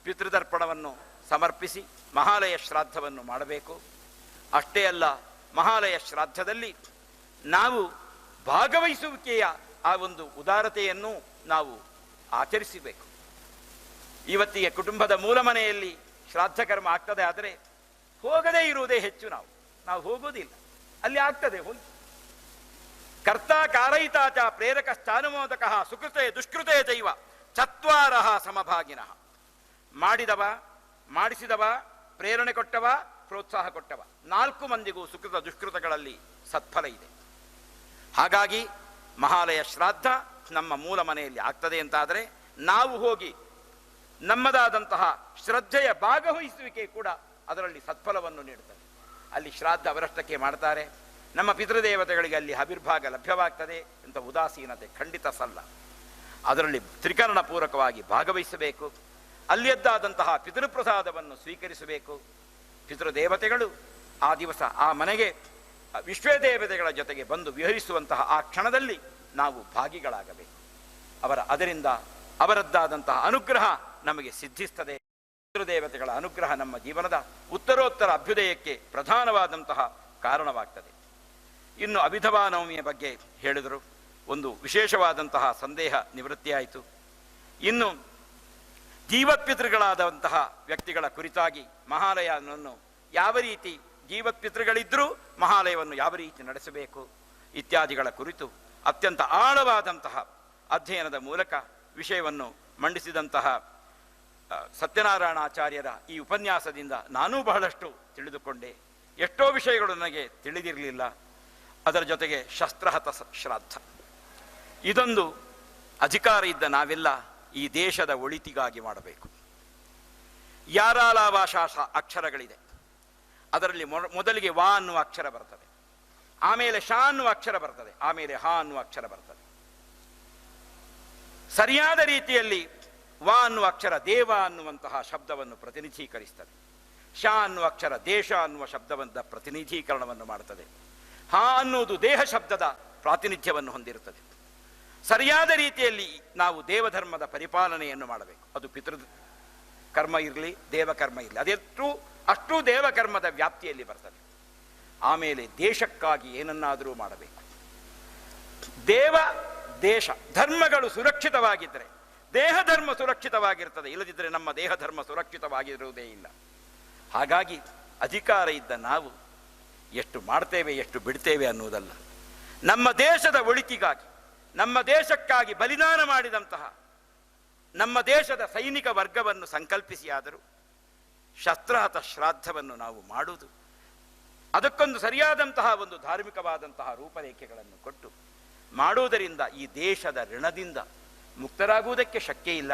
ಪಿತೃದರ್ಪಣವನ್ನು ಸಮರ್ಪಿಸಿ ಮಹಾಲಯ ಶ್ರಾದ್ದವನ್ನು ಮಾಡಬೇಕು. ಅಷ್ಟೇ ಅಲ್ಲ, ಮಹಾಲಯ ಶ್ರಾದ್ದದಲ್ಲಿ ನಾವು ಭಾಗವಹಿಸುವಿಕೆಯ ಆ ಒಂದು ಉದಾರತೆಯನ್ನು ನಾವು ಆಚರಿಸಬೇಕು. ಇವತ್ತಿಗೆ ಕುಟುಂಬದ ಮೂಲ ಮನೆಯಲ್ಲಿ ಶ್ರಾದ್ದ ಕರ್ಮ ಆಗ್ತದೆ ಆದರೆ ಹೋಗದೇ ಇರುವುದೇ ಹೆಚ್ಚು. ನಾವು ಹೋಗೋದಿಲ್ಲ, ಅಲ್ಲಿ ಆಗ್ತದೆ ಹೋಗಿ. ಕರ್ತ ಕಾರಯಿತಾಚ ಪ್ರೇರಕ ಸ್ಥಾನಮೋದಕ ಸುಕೃತೆ ದುಷ್ಕೃತೆ ದೈವ ಚತ್ವಾರ ಸಮಭಾಗಿನಃ. ಮಾಡಿದವ, ಮಾಡಿಸಿದವ, ಪ್ರೇರಣೆ ಕೊಟ್ಟವ, ಪ್ರೋತ್ಸಾಹ ಕೊಟ್ಟವ, 4 ಮಂದಿಗೂ ಸುಕೃತ ದುಷ್ಕೃತಗಳಲ್ಲಿ ಸತ್ಫಲ ಇದೆ. ಹಾಗಾಗಿ ಮಹಾಲಯ ಶ್ರಾದ್ದ ನಮ್ಮ ಮೂಲ ಮನೆಯಲ್ಲಿ ಆಗ್ತದೆ ಅಂತಾದರೆ ನಾವು ಹೋಗಿ ನಮ್ಮದಾದಂತಹ ಶ್ರದ್ಧೆಯ ಭಾಗವಹಿಸುವಿಕೆ ಕೂಡ ಅದರಲ್ಲಿ ಸತ್ಫಲವನ್ನು ನೀಡುತ್ತದೆ. ಅಲ್ಲಿ ಶ್ರಾದ್ದ ಅವರಷ್ಟಕ್ಕೆ ಮಾಡ್ತಾರೆ, ನಮ್ಮ ಪಿತೃದೇವತೆಗಳಿಗೆ ಅಲ್ಲಿ ಆವಿರ್ಭಾಗ ಲಭ್ಯವಾಗ್ತದೆ ಅಂತ ಉದಾಸೀನತೆ ಖಂಡಿತ ಸಲ್ಲ. ಅದರಲ್ಲಿ ತ್ರಿಕರಣ ಪೂರ್ವಕವಾಗಿ ಭಾಗವಹಿಸಬೇಕು. ಅಲ್ಲಿಯದ್ದಾದಂತಹ ಪಿತೃಪ್ರಸಾದವನ್ನು ಸ್ವೀಕರಿಸಬೇಕು. ಪಿತೃದೇವತೆಗಳು ಆ ದಿವಸ ಆ ಮನೆಗೆ ವಿಶ್ವದೇವತೆಗಳ ಜೊತೆಗೆ ಬಂದು ವಿಹರಿಸುವಂತಹ ಆ ಕ್ಷಣದಲ್ಲಿ ನಾವು ಭಾಗಿಗಳಾಗಬೇಕು. ಅದರಿಂದ ಅವರದ್ದಾದಂತಹ ಅನುಗ್ರಹ ನಮಗೆ ಸಿದ್ಧಿಸ್ತದೆ. ಪಿತೃದೇವತೆಗಳ ಅನುಗ್ರಹ ನಮ್ಮ ಜೀವನದ ಉತ್ತರೋತ್ತರ ಅಭ್ಯುದಯಕ್ಕೆ ಪ್ರಧಾನವಾದಂತಹ ಕಾರಣವಾಗ್ತದೆ. ಇನ್ನು ಅಭಿಧವಾ ನವಮಿಯ ಬಗ್ಗೆ ಹೇಳಿದರು, ಒಂದು ವಿಶೇಷವಾದಂತಹ ಸಂದೇಹ ನಿವೃತ್ತಿಯಾಯಿತು. ಇನ್ನು ಜೀವತ್ಪಿತೃಗಳಾದಂತಹ ವ್ಯಕ್ತಿಗಳ ಕುರಿತಾಗಿ ಮಹಾಲಯವನ್ನು ಯಾವ ರೀತಿ, ಜೀವತ್ಪಿತೃಗಳಿದ್ದರೂ ಮಹಾಲಯವನ್ನು ಯಾವ ರೀತಿ ನಡೆಸಬೇಕು ಇತ್ಯಾದಿಗಳ ಕುರಿತು ಅತ್ಯಂತ ಆಳವಾದಂತಹ ಅಧ್ಯಯನದ ಮೂಲಕ ವಿಷಯವನ್ನು ಮಂಡಿಸಿದಂತಹ ಸತ್ಯನಾರಾಯಣಾಚಾರ್ಯರ ಈ ಉಪನ್ಯಾಸದಿಂದ ನಾನೂ ಬಹಳಷ್ಟು ತಿಳಿದುಕೊಂಡೆ. ಎಷ್ಟೋ ವಿಷಯಗಳು ನನಗೆ ತಿಳಿದಿರಲಿಲ್ಲ. ಅದರ ಜೊತೆಗೆ ಶಸ್ತ್ರಹತ ಶ್ರಾದ್ದ, ಇದೊಂದು ಅಧಿಕಾರ ಇದ್ದ ನಾವೆಲ್ಲ ಈ ದೇಶದ ಒಳಿತಿಗಾಗಿ ಮಾಡಬೇಕು. ಯಾರಾಲಾವಾಶಾಸ ಅಕ್ಷರಗಳಿದೆ. ಅದರಲ್ಲಿ ಮೊದಲಿಗೆ ವಾ ಅನ್ನುವ ಅಕ್ಷರ ಬರ್ತದೆ, ಆಮೇಲೆ ಶ ಅನ್ನುವ ಅಕ್ಷರ ಬರ್ತದೆ, ಆಮೇಲೆ ಹ ಅನ್ನುವ ಅಕ್ಷರ ಬರ್ತದೆ. ಸರಿಯಾದ ರೀತಿಯಲ್ಲಿ ವಾ ಅನ್ನುವ ಅಕ್ಷರ ದೇವ ಅನ್ನುವಂತಹ ಶಬ್ದವನ್ನು ಪ್ರತಿನಿಧೀಕರಿಸ್ತದೆ. ಶ ಅನ್ನುವ ಅಕ್ಷರ ದೇಶ ಅನ್ನುವ ಶಬ್ದವಂತ ಪ್ರತಿನಿಧೀಕರಣವನ್ನು ಮಾಡುತ್ತದೆ. ಹ ಅನ್ನುವುದು ದೇಹ ಶಬ್ದದ ಪ್ರಾತಿನಿಧ್ಯವನ್ನು ಹೊಂದಿರುತ್ತದೆ. ಸರಿಯಾದ ರೀತಿಯಲ್ಲಿ ನಾವು ದೇವಧರ್ಮದ ಪರಿಪಾಲನೆಯನ್ನು ಮಾಡಬೇಕು. ಅದು ಪಿತೃ ಕರ್ಮ ಇರಲಿ, ದೇವಕರ್ಮ ಇರಲಿ, ಅಷ್ಟೂ ದೇವಕರ್ಮದ ವ್ಯಾಪ್ತಿಯಲ್ಲಿ ಬರ್ತದೆ. ಆಮೇಲೆ ದೇಶಕ್ಕಾಗಿ ಏನನ್ನಾದರೂ ಮಾಡಬೇಕು. ದೇಶ ಧರ್ಮಗಳು ಸುರಕ್ಷಿತವಾಗಿದ್ದರೆ ದೇಹ ಧರ್ಮ ಸುರಕ್ಷಿತವಾಗಿರ್ತದೆ, ಇಲ್ಲದಿದ್ದರೆ ನಮ್ಮ ದೇಹ ಧರ್ಮ ಸುರಕ್ಷಿತವಾಗಿರುವುದೇ ಇಲ್ಲ. ಹಾಗಾಗಿ ಅಧಿಕಾರ ಇದ್ದ ನಾವು ಎಷ್ಟು ಮಾಡ್ತೇವೆ, ಎಷ್ಟು ಬಿಡ್ತೇವೆ ಅನ್ನುವುದಲ್ಲ, ನಮ್ಮ ದೇಶದ ಒಳಿತಿಗಾಗಿ, ನಮ್ಮ ದೇಶಕ್ಕಾಗಿ ಬಲಿದಾನ ಮಾಡಿದಂತಹ ನಮ್ಮ ದೇಶದ ಸೈನಿಕ ವರ್ಗವನ್ನು ಸಂಕಲ್ಪಿಸಿ ಆದರೂ ಶಸ್ತ್ರಹತ ಶ್ರಾದ್ದವನ್ನು ನಾವು ಮಾಡುವುದು, ಅದಕ್ಕೊಂದು ಸರಿಯಾದಂತಹ ಒಂದು ಧಾರ್ಮಿಕವಾದಂತಹ ರೂಪರೇಖೆಗಳನ್ನು ಕೊಟ್ಟು ಮಾಡುವುದರಿಂದ ಈ ದೇಶದ ಋಣದಿಂದ ಮುಕ್ತರಾಗುವುದಕ್ಕೆ ಶಕ್ಯ ಇಲ್ಲ.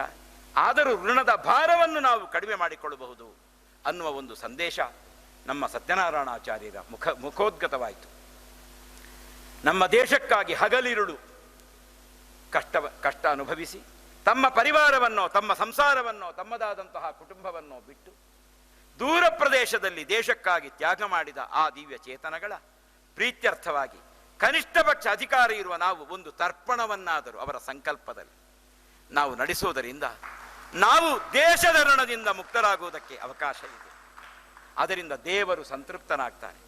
ಆದರೂ ಋಣದ ಭಾರವನ್ನು ನಾವು ಕಡಿಮೆ ಮಾಡಿಕೊಳ್ಳಬಹುದು ಅನ್ನುವ ಒಂದು ಸಂದೇಶ ನಮ್ಮ ಸತ್ಯನಾರಾಯಣಾಚಾರ್ಯರ ಮುಖೋದ್ಗತವಾಯಿತು. ನಮ್ಮ ದೇಶಕ್ಕಾಗಿ ಹಗಲಿರುಳು ಕಷ್ಟ ಅನುಭವಿಸಿ ತಮ್ಮ ಪರಿವಾರವನ್ನೋ, ತಮ್ಮ ಸಂಸಾರವನ್ನೋ, ತಮ್ಮದಾದಂತಹ ಕುಟುಂಬವನ್ನೋ ಬಿಟ್ಟು ದೂರ ಪ್ರದೇಶದಲ್ಲಿ ದೇಶಕ್ಕಾಗಿ ತ್ಯಾಗ ಮಾಡಿದ ಆ ದಿವ್ಯ ಚೇತನಗಳ ಪ್ರೀತ್ಯರ್ಥವಾಗಿ ಕನಿಷ್ಠ ಪಕ್ಷ ಅಧಿಕಾರ ಇರುವ ನಾವು ಒಂದು ತರ್ಪಣವನ್ನಾದರೂ ಅವರ ಸಂಕಲ್ಪದಲ್ಲಿ ನಾವು ನಡೆಸುವುದರಿಂದ ನಾವು ದೇಶದ ಋಣದಿಂದ ಮುಕ್ತರಾಗುವುದಕ್ಕೆ ಅವಕಾಶ ಇದೆ. ಅದರಿಂದ ದೇವರು ಸಂತೃಪ್ತನಾಗ್ತಾನೆ.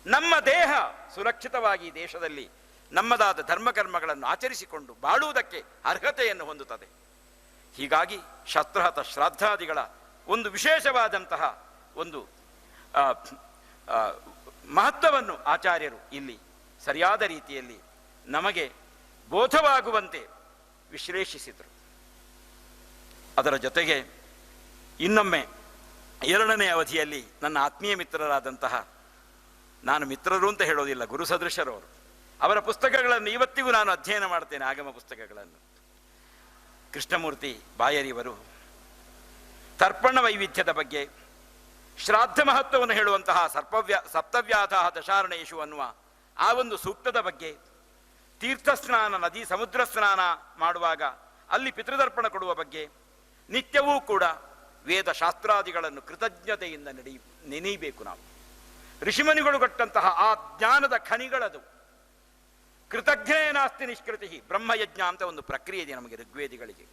ನಮ್ಮ ದೇಹ ಸುರಕ್ಷಿತವಾಗಿ ದೇಶದಲ್ಲಿ ನಮ್ಮದಾದ ಧರ್ಮಕರ್ಮಗಳನ್ನು ಆಚರಿಸಿಕೊಂಡು ಬಾಳುವುದಕ್ಕೆ ಅರ್ಹತೆಯನ್ನು ಹೊಂದುತ್ತದೆ. ಹೀಗಾಗಿ ಶಸ್ತ್ರಹತ ಶ್ರಾದ್ದಾದಿಗಳ ಒಂದು ವಿಶೇಷವಾದಂತಹ ಒಂದು ಮಹತ್ವವನ್ನು ಆಚಾರ್ಯರು ಇಲ್ಲಿ ಸರಿಯಾದ ರೀತಿಯಲ್ಲಿ ನಮಗೆ ಬೋಧವಾಗುವಂತೆ ವಿಶ್ಲೇಷಿಸಿದರು. ಅದರ ಜೊತೆಗೆ ಇನ್ನೊಮ್ಮೆ 2ನೇ ಅವಧಿಯಲ್ಲಿ ನನ್ನ ಆತ್ಮೀಯ ಮಿತ್ರರಾದಂತಹ, ನಾನು ಮಿತ್ರರು ಅಂತ ಹೇಳೋದಿಲ್ಲ, ಗುರು ಸದೃಶರವರು, ಅವರ ಪುಸ್ತಕಗಳನ್ನು ಇವತ್ತಿಗೂ ನಾನು ಅಧ್ಯಯನ ಮಾಡ್ತೇನೆ, ಆಗಮ ಪುಸ್ತಕಗಳನ್ನು. ಕೃಷ್ಣಮೂರ್ತಿ ಬಾಯರಿಯವರು ತರ್ಪಣ ವೈವಿಧ್ಯದ ಬಗ್ಗೆ, ಶ್ರಾದ್ದ ಮಹತ್ವವನ್ನು ಹೇಳುವಂತಹ ಸಪ್ತವ್ಯಾಧ ದಶಾರಣೇಶು ಅನ್ನುವ ಆ ಒಂದು ಸೂಕ್ತದ ಬಗ್ಗೆ, ತೀರ್ಥಸ್ನಾನ, ನದಿ ಸಮುದ್ರ ಸ್ನಾನ ಮಾಡುವಾಗ ಅಲ್ಲಿ ಪಿತೃದರ್ಪಣ ಕೊಡುವ ಬಗ್ಗೆ, ನಿತ್ಯವೂ ಕೂಡ ವೇದ ಶಾಸ್ತ್ರಾದಿಗಳನ್ನು ಕೃತಜ್ಞತೆಯಿಂದ ನೆನೆಯಬೇಕು. ನಾವು ಋಷಿಮನಿಗಳು ಕೊಟ್ಟಂತಹ ಆ ಜ್ಞಾನದ ಖನಿಗಳದು. ಕೃತಜ್ಞೇನಾಸ್ತಿ ನಿಷ್ಕೃತಿ, ಬ್ರಹ್ಮಯಜ್ಞ ಅಂತ ಒಂದು ಪ್ರಕ್ರಿಯೆ ಇದೆ ನಮಗೆ ಋಗ್ವೇದಿಗಳಿಗೆ.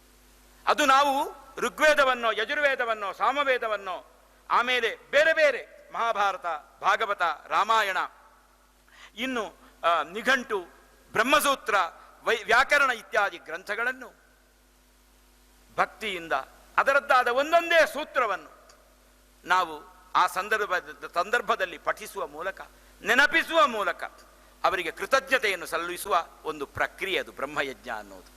ಅದು ನಾವು ಋಗ್ವೇದವನ್ನೋ, ಯಜುರ್ವೇದವನ್ನೋ, ಸಾಮವೇದವನ್ನೋ, ಆಮೇಲೆ ಬೇರೆ ಬೇರೆ ಮಹಾಭಾರತ, ಭಾಗವತ, ರಾಮಾಯಣ, ಇನ್ನು ನಿಘಂಟು, ಬ್ರಹ್ಮಸೂತ್ರ, ವ್ಯಾಕರಣ ಇತ್ಯಾದಿ ಗ್ರಂಥಗಳನ್ನು ಭಕ್ತಿಯಿಂದ ಅದರದ್ದಾದ ಒಂದೊಂದೇ ಸೂತ್ರವನ್ನು ನಾವು ಆ ಸಂದರ್ಭದಲ್ಲಿ ಪಠಿಸುವ ಮೂಲಕ, ನೆನಪಿಸುವ ಮೂಲಕ ಅವರಿಗೆ ಕೃತಜ್ಞತೆಯನ್ನು ಸಲ್ಲಿಸುವ ಒಂದು ಪ್ರಕ್ರಿಯೆ ಅದು ಬ್ರಹ್ಮಯಜ್ಞ ಅನ್ನೋದು.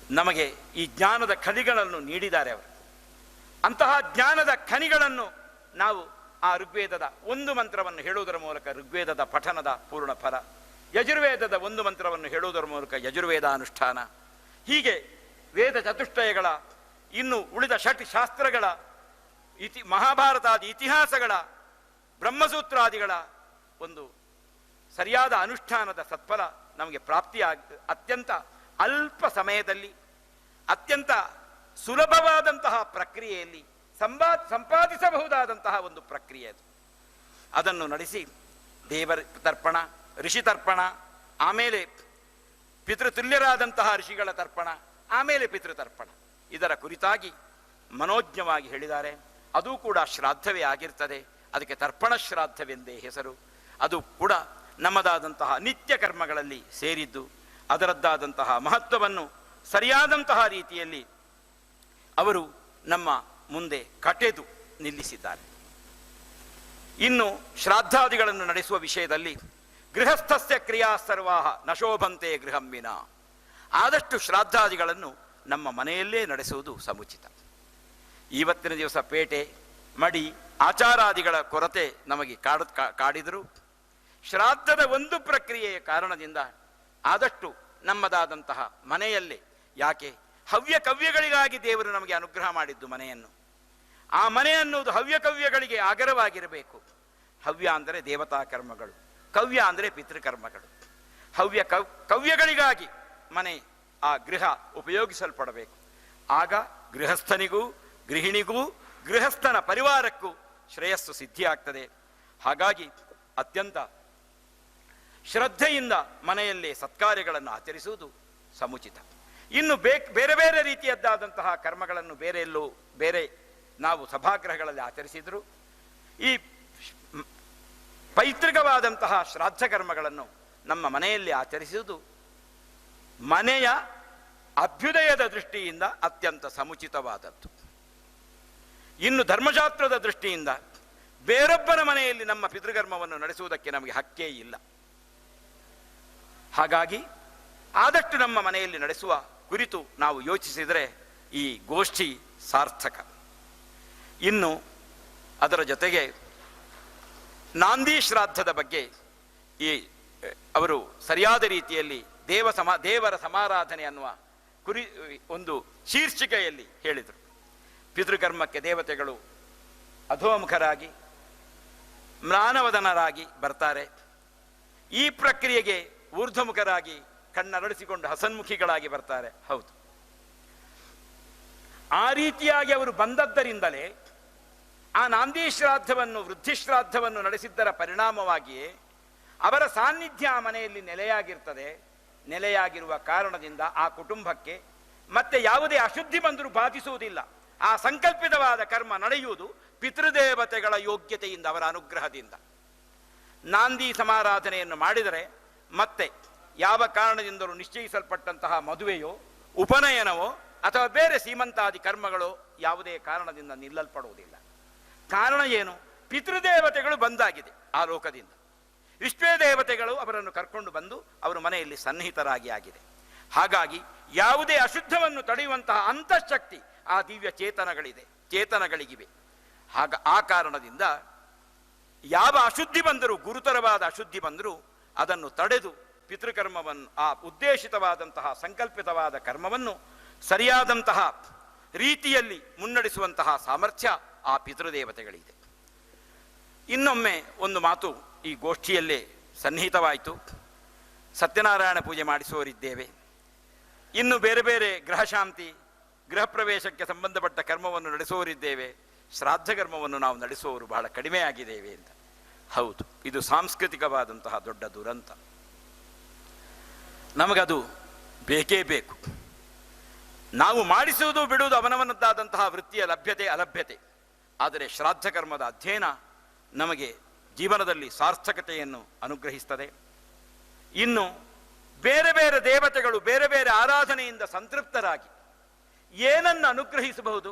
ನಮಗೆ ಈ ಜ್ಞಾನದ ಖನಿಗಳನ್ನು ನೀಡಿದ್ದಾರೆ ಅವರು. ಅಂತಹ ಜ್ಞಾನದ ಖನಿಗಳನ್ನು ನಾವು ಆ ಋಗ್ವೇದದ ಒಂದು ಮಂತ್ರವನ್ನು ಹೇಳುವುದರ ಮೂಲಕ ಋಗ್ವೇದದ ಪಠನದ ಪೂರ್ಣ ಫಲ, ಯಜುರ್ವೇದದ ಒಂದು ಮಂತ್ರವನ್ನು ಹೇಳುವುದರ ಮೂಲಕ ಯಜುರ್ವೇದ ಅನುಷ್ಠಾನ, ಹೀಗೆ ವೇದ ಚತುಷ್ಟಯಗಳ ಇನ್ನು ಉಳಿದ ಷಟ್ ಶಾಸ್ತ್ರಗಳ ಮಹಾಭಾರತಾದಿ ಇತಿಹಾಸಗಳ ಬ್ರಹ್ಮಸೂತ್ರಾದಿಗಳ ಒಂದು ಸರಿಯಾದ ಅನುಷ್ಠಾನದ ಸತ್ಫಲ ನಮಗೆ ಅತ್ಯಂತ ಅಲ್ಪ ಸಮಯದಲ್ಲಿ ಅತ್ಯಂತ ಸುಲಭವಾದಂತಹ ಪ್ರಕ್ರಿಯೆಯಲ್ಲಿ ಸಂಪಾದಿಸಬಹುದಾದಂತಹ ಒಂದು ಪ್ರಕ್ರಿಯೆ ಅದು. ಅದನ್ನು ನಡೆಸಿ ದೇವರ ತರ್ಪಣ, ಋಷಿ ತರ್ಪಣ, ಆಮೇಲೆ ಪಿತೃತುಲ್ಯರಾದಂತಹ ಋಷಿಗಳ ತರ್ಪಣ, ಆಮೇಲೆ ಪಿತೃತರ್ಪಣ, ಇದರ ಕುರಿತಾಗಿ ಮನೋಜ್ಞವಾಗಿ ಹೇಳಿದ್ದಾರೆ. ಅದು ಕೂಡ ಶ್ರಾದ್ದವೇ ಆಗಿರ್ತದೆ. ಅದಕ್ಕೆ ತರ್ಪಣ ಶ್ರಾದ್ದವೆಂದೇ ಹೆಸರು. ಅದು ಕೂಡ ನಮ್ಮದಾದಂತಹ ನಿತ್ಯ ಕರ್ಮಗಳಲ್ಲಿ ಸೇರಿದ್ದು, ಅದರದ್ದಾದಂತಹ ಮಹತ್ವವನ್ನು ಸರಿಯಾದಂತಹ ರೀತಿಯಲ್ಲಿ ಅವರು ನಮ್ಮ ಮುಂದೆ ಕಟೆದು ನಿಲ್ಲಿಸಿದ್ದಾರೆ. ಇನ್ನು ಶ್ರಾದ್ದಾದಿಗಳನ್ನು ನಡೆಸುವ ವಿಷಯದಲ್ಲಿ ಗೃಹಸ್ಥಸ್ಯ ಕ್ರಿಯಾ ಸರ್ವಾಹ ನಶೋಭಂತೆ ಗೃಹಂ ವಿನಾ, ಆದಷ್ಟು ಶ್ರಾದ್ದಾದಿಗಳನ್ನು ನಮ್ಮ ಮನೆಯಲ್ಲೇ ನಡೆಸುವುದು ಸಮುಚಿತ. ಇವತ್ತಿನ ದಿವಸ ಪೇಟೆ, ಮಡಿ, ಆಚಾರಾದಿಗಳ ಕೊರತೆ ನಮಗೆ ಕಾಡಿದರೂ ಶ್ರಾದ್ದದ ಒಂದು ಪ್ರಕ್ರಿಯೆಯ ಕಾರಣದಿಂದ ಆದಷ್ಟು ನಮ್ಮದಾದಂತಹ ಮನೆಯಲ್ಲೇ, ಯಾಕೆ ಹವ್ಯ ಕವ್ಯಗಳಿಗಾಗಿ ದೇವರು ನಮಗೆ ಅನುಗ್ರಹ ಮಾಡಿದ್ದು ಮನೆಯನ್ನು. ಆ ಮನೆ ಅನ್ನುವುದು ಹವ್ಯ ಕವ್ಯಗಳಿಗೆ ಆಗರವಾಗಿರಬೇಕು. ಹವ್ಯ ಅಂದರೆ ದೇವತಾ ಕರ್ಮಗಳು, ಕವ್ಯ ಅಂದರೆ ಪಿತೃಕರ್ಮಗಳು. ಹವ್ಯ ಕವ್ಯಗಳಿಗಾಗಿ ಮನೆ, ಆ ಗೃಹ ಉಪಯೋಗಿಸಲ್ಪಡಬೇಕು. ಆಗ ಗೃಹಸ್ಥನಿಗೂ ಗೃಹಿಣಿಗೂ ಗೃಹಸ್ಥನ ಪರಿವಾರಕ್ಕೂ ಶ್ರೇಯಸ್ಸು ಸಿದ್ಧಿಯಾಗ್ತದೆ. ಹಾಗಾಗಿ ಅತ್ಯಂತ ಶ್ರದ್ಧೆಯಿಂದ ಮನೆಯಲ್ಲೇ ಸತ್ಕಾರ್ಯಗಳನ್ನು ಆಚರಿಸುವುದು ಸಮುಚಿತ. ಇನ್ನು ಬೇರೆ ಬೇರೆ ರೀತಿಯದ್ದಾದಂತಹ ಕರ್ಮಗಳನ್ನು ಬೇರೆ ನಾವು ಸಭಾಗೃಹಗಳಲ್ಲಿ ಆಚರಿಸಿದರೂ ಈ ಪೈತೃಕವಾದಂತಹ ಶ್ರಾದ್ದ ಕರ್ಮಗಳನ್ನು ನಮ್ಮ ಮನೆಯಲ್ಲಿ ಆಚರಿಸುವುದು ಮನೆಯ ಅಭ್ಯುದಯದ ದೃಷ್ಟಿಯಿಂದ ಅತ್ಯಂತ ಸಮುಚಿತವಾದದ್ದು. ಇನ್ನು ಧರ್ಮಶಾಸ್ತ್ರದ ದೃಷ್ಟಿಯಿಂದ ಬೇರೊಬ್ಬರ ಮನೆಯಲ್ಲಿ ನಮ್ಮ ಪಿತೃಕರ್ಮವನ್ನು ನಡೆಸುವುದಕ್ಕೆ ನಮಗೆ ಹಕ್ಕೇ ಇಲ್ಲ. ಹಾಗಾಗಿ ಆದಷ್ಟು ನಮ್ಮ ಮನೆಯಲ್ಲಿ ನಡೆಸುವ ಕುರಿತು ನಾವು ಯೋಚಿಸಿದರೆ ಈ ಗೋಷ್ಠಿ ಸಾರ್ಥಕ. ಇನ್ನು ಅದರ ಜೊತೆಗೆ ನಾಂದಿ ಶ್ರಾದ್ದದ ಬಗ್ಗೆ ಅವರು ಸರಿಯಾದ ರೀತಿಯಲ್ಲಿ ದೇವರ ಸಮಾರಾಧನೆ ಅನ್ನುವ ಒಂದು ಶೀರ್ಷಿಕೆಯಲ್ಲಿ ಹೇಳಿದರು. ಪಿತೃಕರ್ಮಕ್ಕೆ ದೇವತೆಗಳು ಅಧೋಮುಖರಾಗಿ ಮ್ಲಾನವದನರಾಗಿ ಬರ್ತಾರೆ. ಈ ಪ್ರಕ್ರಿಯೆಗೆ ಊರ್ಧ್ವಮುಖರಾಗಿ ಕಣ್ಣರಳಿಸಿಕೊಂಡು ಹಸನ್ಮುಖಿಗಳಾಗಿ ಬರ್ತಾರೆ. ಹೌದು, ಆ ರೀತಿಯಾಗಿ ಅವರು ಬಂದದ್ದರಿಂದಲೇ ಆ ನಾಂದಿ ಶ್ರಾದ್ದವನ್ನು, ವೃದ್ಧಿಶ್ರಾದ್ದವನ್ನು ನಡೆಸಿದ್ದರ ಪರಿಣಾಮವಾಗಿಯೇ ಅವರ ಸಾನ್ನಿಧ್ಯ ಆ ಮನೆಯಲ್ಲಿ ನೆಲೆಯಾಗಿರ್ತದೆ. ನೆಲೆಯಾಗಿರುವ ಕಾರಣದಿಂದ ಆ ಕುಟುಂಬಕ್ಕೆ ಮತ್ತೆ ಯಾವುದೇ ಅಶುದ್ಧಿ ಬಂದರೂ ಬಾಧಿಸುವುದಿಲ್ಲ. ಆ ಸಂಕಲ್ಪಿತವಾದ ಕರ್ಮ ನಡೆಯುವುದು ಪಿತೃದೇವತೆಗಳ ಯೋಗ್ಯತೆಯಿಂದ, ಅವರ ಅನುಗ್ರಹದಿಂದ. ನಾಂದಿ ಸಮಾರಾಧನೆಯನ್ನು ಮಾಡಿದರೆ ಮತ್ತೆ ಯಾವ ಕಾರಣದಿಂದಲೂ ನಿಶ್ಚಯಿಸಲ್ಪಟ್ಟಂತಹ ಮದುವೆಯೋ ಉಪನಯನವೋ ಅಥವಾ ಬೇರೆ ಸೀಮಂತಾದಿ ಕರ್ಮಗಳು ಯಾವುದೇ ಕಾರಣದಿಂದ ನಿಲ್ಲಲ್ಪಡುವುದಿಲ್ಲ. ಕಾರಣ ಏನು? ಪಿತೃದೇವತೆಗಳು ಬಂದಾಗಿದೆ ಆ ಲೋಕದಿಂದ. ವಿಶ್ವೇ ದೇವತೆಗಳು ಅವರನ್ನು ಕರ್ಕೊಂಡು ಬಂದು ಅವರ ಮನೆಯಲ್ಲಿ ಸನ್ನಿಹಿತರಾಗಿ ಆಗಿದೆ. ಹಾಗಾಗಿ ಯಾವುದೇ ಅಶುದ್ಧವನ್ನು ತಡೆಯುವಂತಹ ಅಂತಃಶಕ್ತಿ ಆ ದಿವ್ಯ ಚೇತನಗಳಿಗಿವೆ. ಆ ಕಾರಣದಿಂದ ಯಾವ ಅಶುದ್ಧಿ ಬಂದರೂ, ಗುರುತರವಾದ ಅಶುದ್ಧಿ ಬಂದರೂ ಅದನ್ನು ತಡೆದು ಪಿತೃಕರ್ಮವನ್ನು, ಆ ಉದ್ದೇಶಿತವಾದಂತಹ ಸಂಕಲ್ಪಿತವಾದ ಕರ್ಮವನ್ನು ಸರಿಯಾದಂತಹ ರೀತಿಯಲ್ಲಿ ಮುನ್ನಡೆಸುವಂತಹ ಸಾಮರ್ಥ್ಯ ಆ ಪಿತೃದೇವತೆಗಳಿದೆ. ಇನ್ನೊಮ್ಮೆ ಒಂದು ಮಾತು ಈ ಗೋಷ್ಠಿಯಲ್ಲೇ ಸನ್ನಿಹಿತವಾಯಿತು. ಸತ್ಯನಾರಾಯಣ ಪೂಜೆ ಮಾಡಿಸುವವರಿದ್ದೇವೆ. ಇನ್ನು ಬೇರೆ ಬೇರೆ ಗೃಹಶಾಂತಿ, ಗೃಹ ಪ್ರವೇಶಕ್ಕೆ ಸಂಬಂಧಪಟ್ಟ ಕರ್ಮವನ್ನು ನಡೆಸುವವರಿದ್ದೇವೆ. ಶ್ರಾದ್ದ ಕರ್ಮವನ್ನು ನಾವು ನಡೆಸುವವರು ಬಹಳ ಕಡಿಮೆಯಾಗಿದ್ದೇವೆ ಅಂತ. ಹೌದು, ಇದು ಸಾಂಸ್ಕೃತಿಕವಾದಂತಹ ದೊಡ್ಡ ದುರಂತ. ನಮಗದು ಬೇಕೇ ಬೇಕು. ನಾವು ಮಾಡಿಸುವುದು ಬಿಡುವುದು ಅವನವನದ್ದಾದಂತಹ ವೃತ್ತಿಯ ಲಭ್ಯತೆ ಅಲಭ್ಯತೆ. ಆದರೆ ಶ್ರಾದ್ದ ಕರ್ಮದ ಅಧ್ಯಯನ ನಮಗೆ ಜೀವನದಲ್ಲಿ ಸಾರ್ಥಕತೆಯನ್ನು ಅನುಗ್ರಹಿಸ್ತದೆ. ಇನ್ನು ಬೇರೆ ಬೇರೆ ದೇವತೆಗಳು ಬೇರೆ ಬೇರೆ ಆರಾಧನೆಯಿಂದ ಸಂತೃಪ್ತರಾಗಿ ಏನನ್ನು ಅನುಗ್ರಹಿಸಬಹುದು,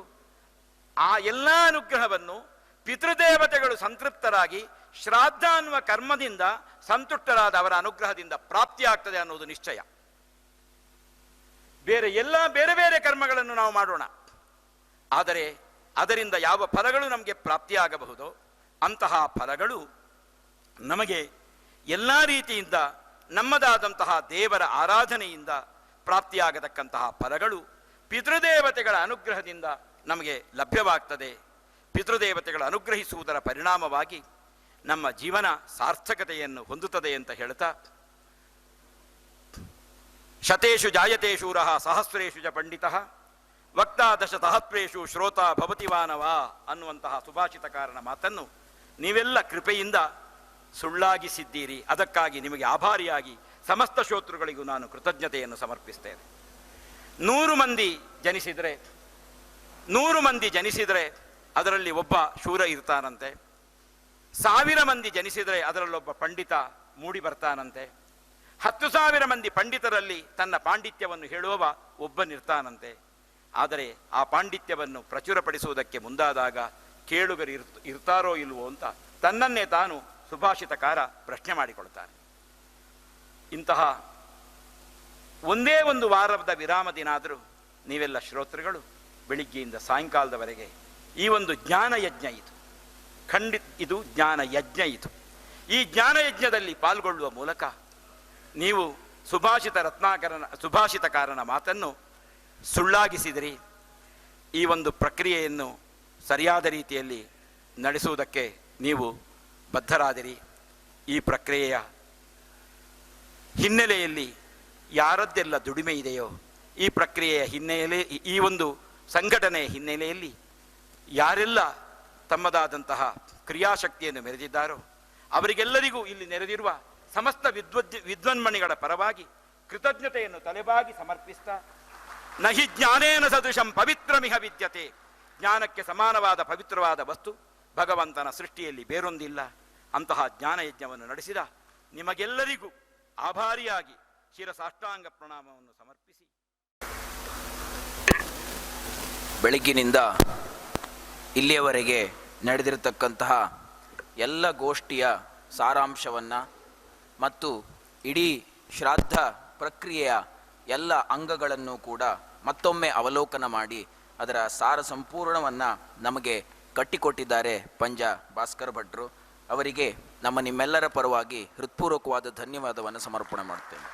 ಆ ಎಲ್ಲ ಅನುಗ್ರಹವನ್ನು ಪಿತೃದೇವತೆಗಳು ಸಂತೃಪ್ತರಾಗಿ ಶ್ರಾದ್ದ ಅನ್ನುವ ಕರ್ಮದಿಂದ ಸಂತುಷ್ಟರಾದ ಅವರ ಅನುಗ್ರಹದಿಂದ ಪ್ರಾಪ್ತಿಯಾಗ್ತದೆ ಅನ್ನೋದು ನಿಶ್ಚಯ. ಬೇರೆ ಬೇರೆ ಕರ್ಮಗಳನ್ನು ನಾವು ಮಾಡೋಣ, ಆದರೆ ಅದರಿಂದ ಯಾವ ಫಲಗಳು ನಮಗೆ ಪ್ರಾಪ್ತಿಯಾಗಬಹುದೋ ಅಂತಹ ಫಲಗಳು ನಮಗೆ ಎಲ್ಲ ರೀತಿಯಿಂದ ನಮ್ಮದಾದಂತಹ ದೇವರ ಆರಾಧನೆಯಿಂದ ಪ್ರಾಪ್ತಿಯಾಗತಕ್ಕಂತಹ ಫಲಗಳು ಪಿತೃದೇವತೆಗಳ ಅನುಗ್ರಹದಿಂದ ನಮಗೆ ಲಭ್ಯವಾಗ್ತದೆ. ಪಿತೃದೇವತೆಗಳ ಅನುಗ್ರಹಿಸುವುದರ ಪರಿಣಾಮವಾಗಿ ನಮ್ಮ ಜೀವನ ಸಾರ್ಥಕತೆಯನ್ನು ಹೊಂದುತ್ತದೆ ಅಂತ ಹೇಳ್ತಾ, ಶತೇಷು ಜಾಯತೆ ಶೂರಃ ಸಹಸ್ರೇಷು ಜ ಪಂಡಿತಃ ವಕ್ತಾ ದಶ ಸಹಸ್ರೇಷು ಶ್ರೋತಾ ಭವತಿ ವಾನವ ಅನ್ನುವಂತಹ ಸುಭಾಷಿತಕಾರನ ಮಾತನ್ನು ನೀವೆಲ್ಲ ಕೃಪೆಯಿಂದ ಸುಳ್ಳಾಗಿಸಿದ್ದೀರಿ. ಅದಕ್ಕಾಗಿ ನಿಮಗೆ ಆಭಾರಿಯಾಗಿ ಸಮಸ್ತ ಶ್ರೋತೃಗಳಿಗೂ ನಾನು ಕೃತಜ್ಞತೆಯನ್ನು ಸಮರ್ಪಿಸ್ತೇನೆ. 100 ಮಂದಿ ಜನಿಸಿದರೆ ಅದರಲ್ಲಿ ಒಬ್ಬ ಶೂರ ಇರ್ತಾನಂತೆ. 1000 ಮಂದಿ ಜನಿಸಿದರೆ ಅದರಲ್ಲೊಬ್ಬ ಪಂಡಿತ ಮೂಡಿ ಬರ್ತಾನಂತೆ. 10,000 ಮಂದಿ ಪಂಡಿತರಲ್ಲಿ ತನ್ನ ಪಾಂಡಿತ್ಯವನ್ನು ಹೇಳುವವ ಒಬ್ಬನಿರ್ತಾನಂತೆ. ಆದರೆ ಆ ಪಾಂಡಿತ್ಯವನ್ನು ಪ್ರಚುರಪಡಿಸುವುದಕ್ಕೆ ಮುಂದಾದಾಗ ಕೇಳುಗರು ಇರ್ತಾರೋ ಇಲ್ವೋ ಅಂತ ತನ್ನನ್ನೇ ತಾನು ಸುಭಾಷಿತಕಾರ ಪ್ರಶ್ನೆ ಮಾಡಿಕೊಳ್ತಾನೆ. ಇಂತಹ ಒಂದೇ ಒಂದು ವಾರದ ವಿರಾಮ ದಿನ ಆದರೂ ನೀವೆಲ್ಲ ಶ್ರೋತೃಗಳು ಬೆಳಿಗ್ಗೆಯಿಂದ ಸಾಯಂಕಾಲದವರೆಗೆ ಈ ಒಂದು ಜ್ಞಾನಯಜ್ಞ ಇದು ಜ್ಞಾನಯಜ್ಞ ಇದು. ಈ ಜ್ಞಾನಯಜ್ಞದಲ್ಲಿ ಪಾಲ್ಗೊಳ್ಳುವ ಮೂಲಕ ನೀವು ಸುಭಾಷಿತಕಾರನ ಮಾತನ್ನು ಸುಳ್ಳಾಗಿಸಿದಿರಿ. ಈ ಒಂದು ಪ್ರಕ್ರಿಯೆಯನ್ನು ಸರಿಯಾದ ರೀತಿಯಲ್ಲಿ ನಡೆಸುವುದಕ್ಕೆ ನೀವು ಬದ್ಧರಾದಿರಿ. ಈ ಪ್ರಕ್ರಿಯೆಯ ಹಿನ್ನೆಲೆಯಲ್ಲಿ ಯಾರದ್ದೆಲ್ಲ ದುಡಿಮೆ ಇದೆಯೋ, ಈ ಪ್ರಕ್ರಿಯೆಯ ಹಿನ್ನೆಲೆ, ಈ ಒಂದು ಸಂಘಟನೆಯ ಹಿನ್ನೆಲೆಯಲ್ಲಿ ಯಾರೆಲ್ಲ ತಮ್ಮದಾದಂತಹ ಕ್ರಿಯಾಶಕ್ತಿಯನ್ನು ಮೆರೆದಿದ್ದಾರೋ ಅವರಿಗೆಲ್ಲರಿಗೂ ಇಲ್ಲಿ ನೆರೆದಿರುವ ಸಮಸ್ತ ವಿದ್ವನ್ಮಣಿಗಳ ಪರವಾಗಿ ಕೃತಜ್ಞತೆಯನ್ನು ತಲೆಬಾಗಿ ಸಮರ್ಪಿಸ್ತಾ, ನಹಿ ಜ್ಞಾನೇನ ಸದೃಶಂ ಪವಿತ್ರಮಿಹ ವಿದ್ಯತೆ, ಜ್ಞಾನಕ್ಕೆ ಸಮಾನವಾದ ಪವಿತ್ರವಾದ ವಸ್ತು ಭಗವಂತನ ಸೃಷ್ಟಿಯಲ್ಲಿ ಬೇರೊಂದಿಲ್ಲ. ಅಂತಹ ಜ್ಞಾನಯಜ್ಞವನ್ನು ನಡೆಸಿದ ನಿಮಗೆಲ್ಲರಿಗೂ ಆಭಾರಿಯಾಗಿ ಶಿರಸಾಷ್ಟಾಂಗ ಪ್ರಣಾಮವನ್ನು ಸಮರ್ಪಿಸಿ, ಬೆಳಗ್ಗಿನಿಂದ ಇಲ್ಲಿಯವರೆಗೆ ನಡೆದಿರತಕ್ಕಂತಹ ಎಲ್ಲ ಗೋಷ್ಠಿಯ ಸಾರಾಂಶವನ್ನು ಮತ್ತು ಇಡೀ ಶ್ರಾದ್ದ ಪ್ರಕ್ರಿಯೆಯ ಎಲ್ಲ ಅಂಗಗಳನ್ನು ಕೂಡ ಮತ್ತೊಮ್ಮೆ ಅವಲೋಕನ ಮಾಡಿ ಅದರ ಸಾರ ಸಂಪೂರ್ಣವನ್ನು ನಮಗೆ ಕಟ್ಟಿಕೊಟ್ಟಿದ್ದಾರೆ ಪಂಜ ಭಾಸ್ಕರ್ ಭಟ್ರು. ಅವರಿಗೆ ನಿಮ್ಮೆಲ್ಲರ ಪರವಾಗಿ ಹೃತ್ಪೂರ್ವಕವಾದ ಧನ್ಯವಾದವನ್ನು ಸಮರ್ಪಣೆ ಮಾಡ್ತೇನೆ.